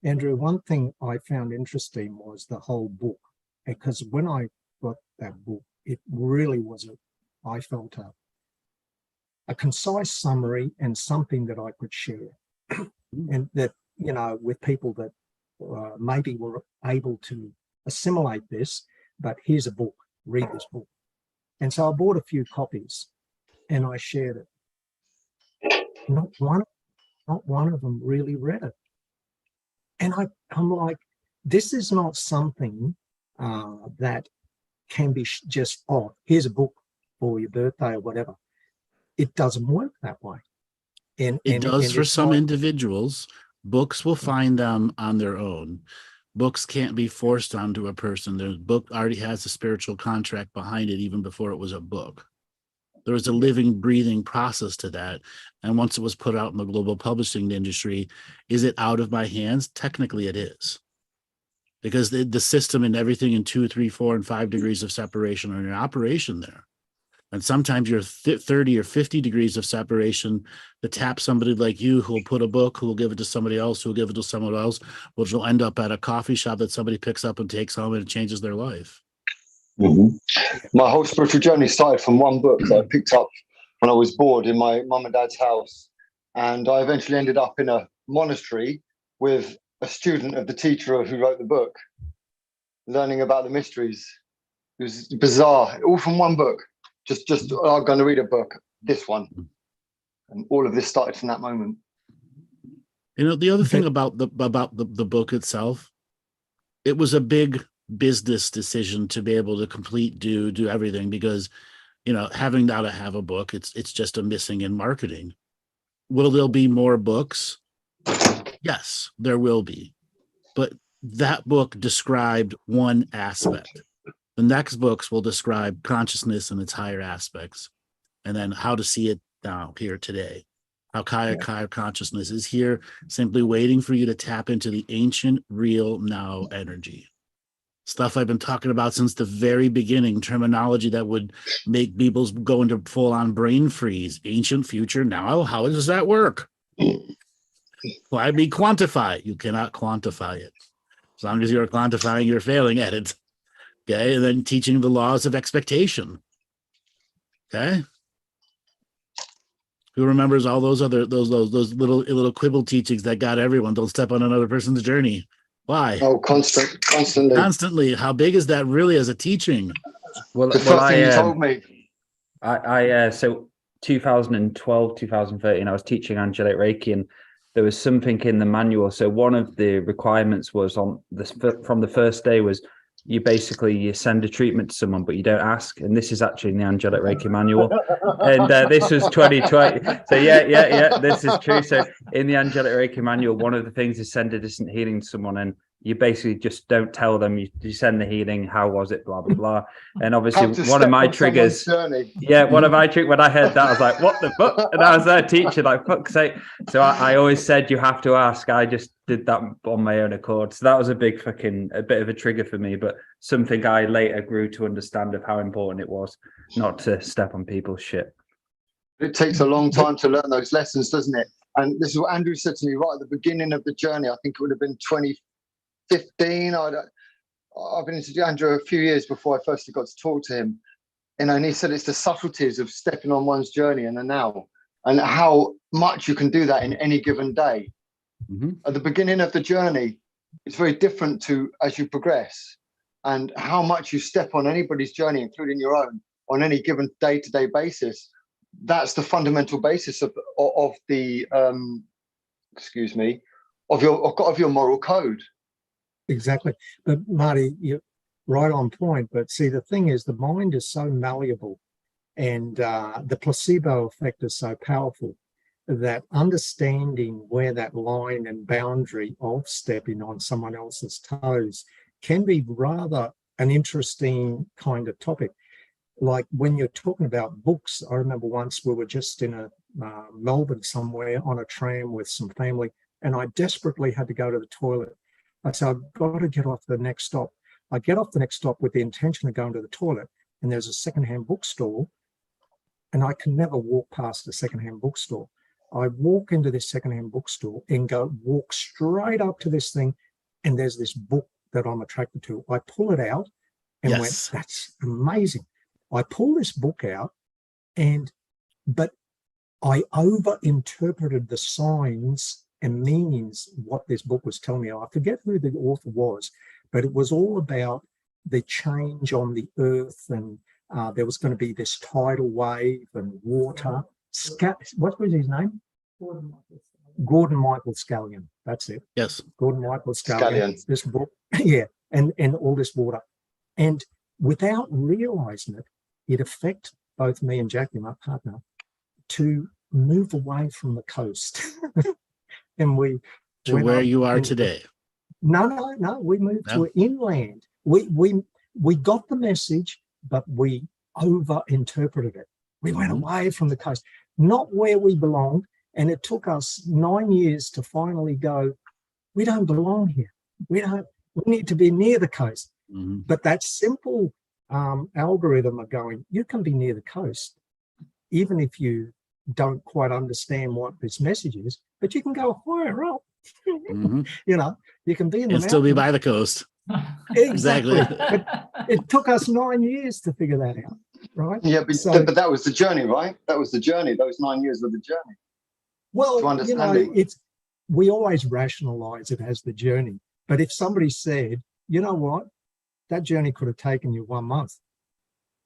Andrew, one thing I found interesting was the whole book, because when I got that book, it really was I felt a concise summary and something that I could share, and that, you know, with people that maybe were able to assimilate this. But here's a book, read this book. And so I bought a few copies and I shared it. Not one of them really read it. And I'm like, this is not something that can be just, oh, here's a book for your birthday or whatever. It doesn't work that way. And it does for some individuals. Books will find them on their own. Books can't be forced onto a person. The book already has a spiritual contract behind it, even before it was a book. There was a living, breathing process to that. And once it was put out in the global publishing industry, is it out of my hands? Technically, it is. Because the system and everything in 2, 3, 4, and 5 degrees of separation are in operation there. And sometimes you're 30 or 50 degrees of separation to tap somebody like you who will put a book, who will give it to somebody else, who will give it to someone else, which will end up at a coffee shop that somebody picks up and takes home, and it changes their life. My whole spiritual journey started from one book that I picked up when I was bored in my mum and dad's house. And I eventually ended up in a monastery with a student of the teacher who wrote the book, learning about the mysteries. It was bizarre, all from one book. Just I'm going to read a book, this one. And all of this started from that moment. You know, the other thing about the book itself, it was a big business decision to be able to complete, do everything, because, you know, having now to have a book, it's just a missing in marketing. Will there be more books? Yes, there will be. But that book described one aspect. The next books will describe consciousness and its higher aspects, and then how to see it now, here, today. How Gaia consciousness is here, simply waiting for you to tap into the ancient, real, now energy. Stuff I've been talking about since the very beginning, terminology that would make people go into full-on brain freeze. Ancient, future, now. How does that work? Why be quantify? You cannot quantify it. As long as you're quantifying, you're failing at it. Okay, and then teaching the laws of expectation. Okay, who remembers all those other those little quibble teachings that got everyone? Don't step on another person's journey. Why? Oh, constantly. How big is that really as a teaching? The first thing you told me. So 2012, 2013, I was teaching Angelic Reiki, and there was something in the manual. So one of the requirements was on this from the first day was you send a treatment to someone, but you don't ask. And this is actually in the Angelic Reiki manual. And this was 2020. So yeah, this is true. So in the Angelic Reiki manual, one of the things is send a distant healing to someone, and you basically just don't tell them. You send the healing, how was it, blah, blah, blah. And obviously one of my triggers, when I heard that, I was like, what the fuck? And I was there teaching, like, fuck's sake. So I always said, you have to ask. I just did that on my own accord. So that was a bit of a trigger for me, but something I later grew to understand of how important it was not to step on people's shit. It takes a long time to learn those lessons, doesn't it? And this is what Andrew said to me right at the beginning of the journey. I think it would have been 2015. I've been into Andrew a few years before I first got to talk to him. And he said it's the subtleties of stepping on one's journey in the now, and how much you can do that in any given day. At the beginning of the journey, it's very different to as you progress, and how much you step on anybody's journey, including your own, on any given day-to-day basis. That's the fundamental basis of the of your moral code. Exactly. But Marty, you're right on point. But see, the thing is, the mind is so malleable, and the placebo effect is so powerful, that understanding where that line and boundary of stepping on someone else's toes can be rather an interesting kind of topic. Like when you're talking about books, I remember once we were just in a Melbourne somewhere on a tram with some family, and I desperately had to go to the toilet. I said, I've got to get off the next stop. I get off the next stop with the intention of going to the toilet, and there's a secondhand bookstore, and I can never walk past a secondhand bookstore. I walk into this secondhand bookstore and walk straight up to this thing, and there's this book that I'm attracted to. I pull it out and went, that's amazing. I pull this book out, but I over-interpreted the signs and meanings what this book was telling me. I forget who the author was, but it was all about the change on the earth, and there was going to be this tidal wave and water. What was his name? Gordon Michael Scallion. That's it. Yes. Gordon Michael Scallion. This book, yeah, and all this water. And without realizing it, it affected both me and Jackie, my partner, to move away from the coast. And we to where you are today. No. We moved to inland. We got the message, but we over-interpreted it. We went away from the coast, not where we belonged. And it took us 9 years to finally go, we don't belong here. We need to be near the coast. But that simple algorithm are going, you can be near the coast, even if you don't quite understand what this message is, but you can go higher up. Mhm. You know, you can be in the And still be mountains. by the coast. Exactly. Exactly. But it took us 9 years to figure that out, right? Yeah, but, So- but that was the journey, right? That was the journey. Those 9 years were the journey. Well, To understanding. We always rationalize it as the journey. But if somebody said, you know what, that journey could have taken you 1 month.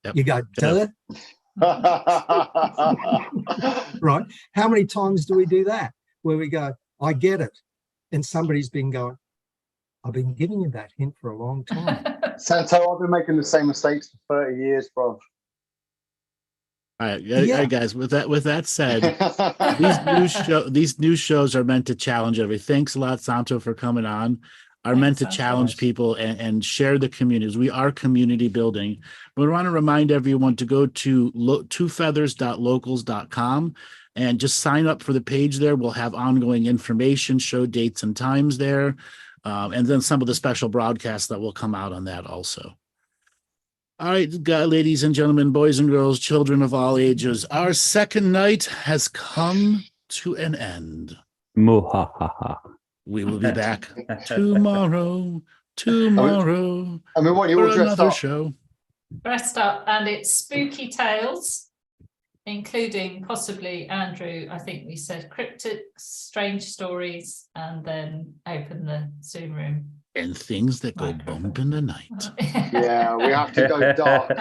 Yep. You go, duh, right? How many times do we do that? Where we go, I get it. And somebody's been going, I've been giving you that hint for a long time. Santo, I've been making the same mistakes for 30 years, bro. All right, all right, guys. With that said, these new shows are meant to challenge everybody. Thanks a lot, Santo, for coming on. Are meant to Thanks, challenge Santo. people and share the communities. We are community building. We want to remind everyone to go to twofeathers.locals.com and just sign up for the page there. We'll have ongoing information, show dates and times there, and then some of the special broadcasts that will come out on that also. All right, ladies and gentlemen, boys and girls, children of all ages, our second night has come to an end. Muhahaha. We will be back tomorrow And we want you for all dressed another up. show. Dressed up, and it's spooky tales, including possibly Andrew. I think we said cryptic, strange stories, and then open the Zoom room. And things that go bump in the night. Yeah, we have to go dark.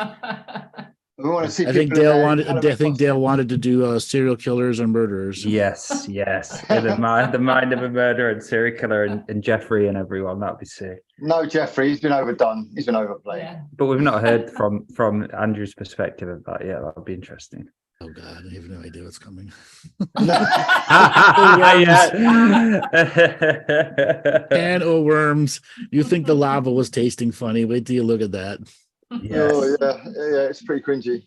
We want to see I think people in Dale their wanted. Halloween I think Dale costumes. wanted to do serial killers and murderers. Yes. The mind of a murderer and serial killer and Jeffrey and everyone. That'd be sick. No, Jeffrey, he's been overdone. He's been overplayed. Yeah. But we've not heard from Andrew's perspective of that yet. That would be interesting. Oh God, I have no idea what's coming. And worms. You think the lava was tasting funny? Wait till you look at that. Yes. Oh yeah, it's pretty cringy.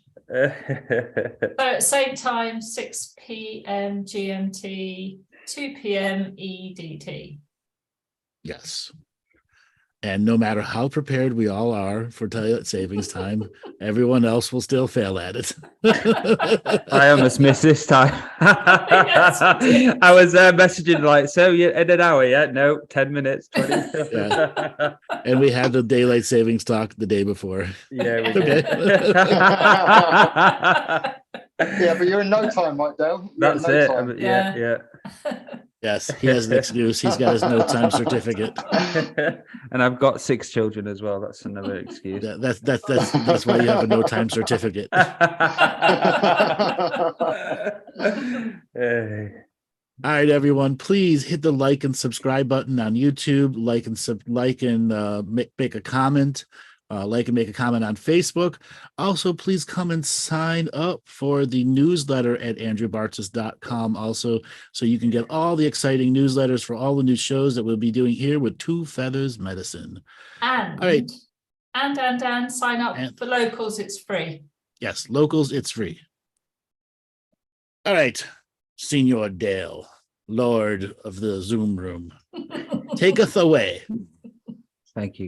So same time, 6 p.m. GMT, 2 p.m. EDT. Yes. And no matter how prepared we all are for daylight savings time, everyone else will still fail at it. I almost missed this time. Yes, you did. I was messaging like, so you in an hour? Yeah, no, 10 minutes, 20. Yeah. And we had the daylight savings talk the day before. Yeah, we Okay. did. Yeah, but you're in no time, right, Dale? You're in That's no it. time. Yeah. Yes, he has an excuse. He's got his no time certificate. And I've got 6 children as well. That's another excuse. That's why you have a no time certificate. Hey. All right, everyone, please hit the like and subscribe button on YouTube. Make a comment. Like and make a comment on Facebook. Also, please come and sign up for the newsletter at andrewbartzis.com also, so you can get all the exciting newsletters for all the new shows that we'll be doing here with Two Feathers Medicine. And, all right. and sign up for locals. It's free. Yes, locals, it's free. All right, Senor Dale, Lord of the Zoom Room, take us away. Thank you.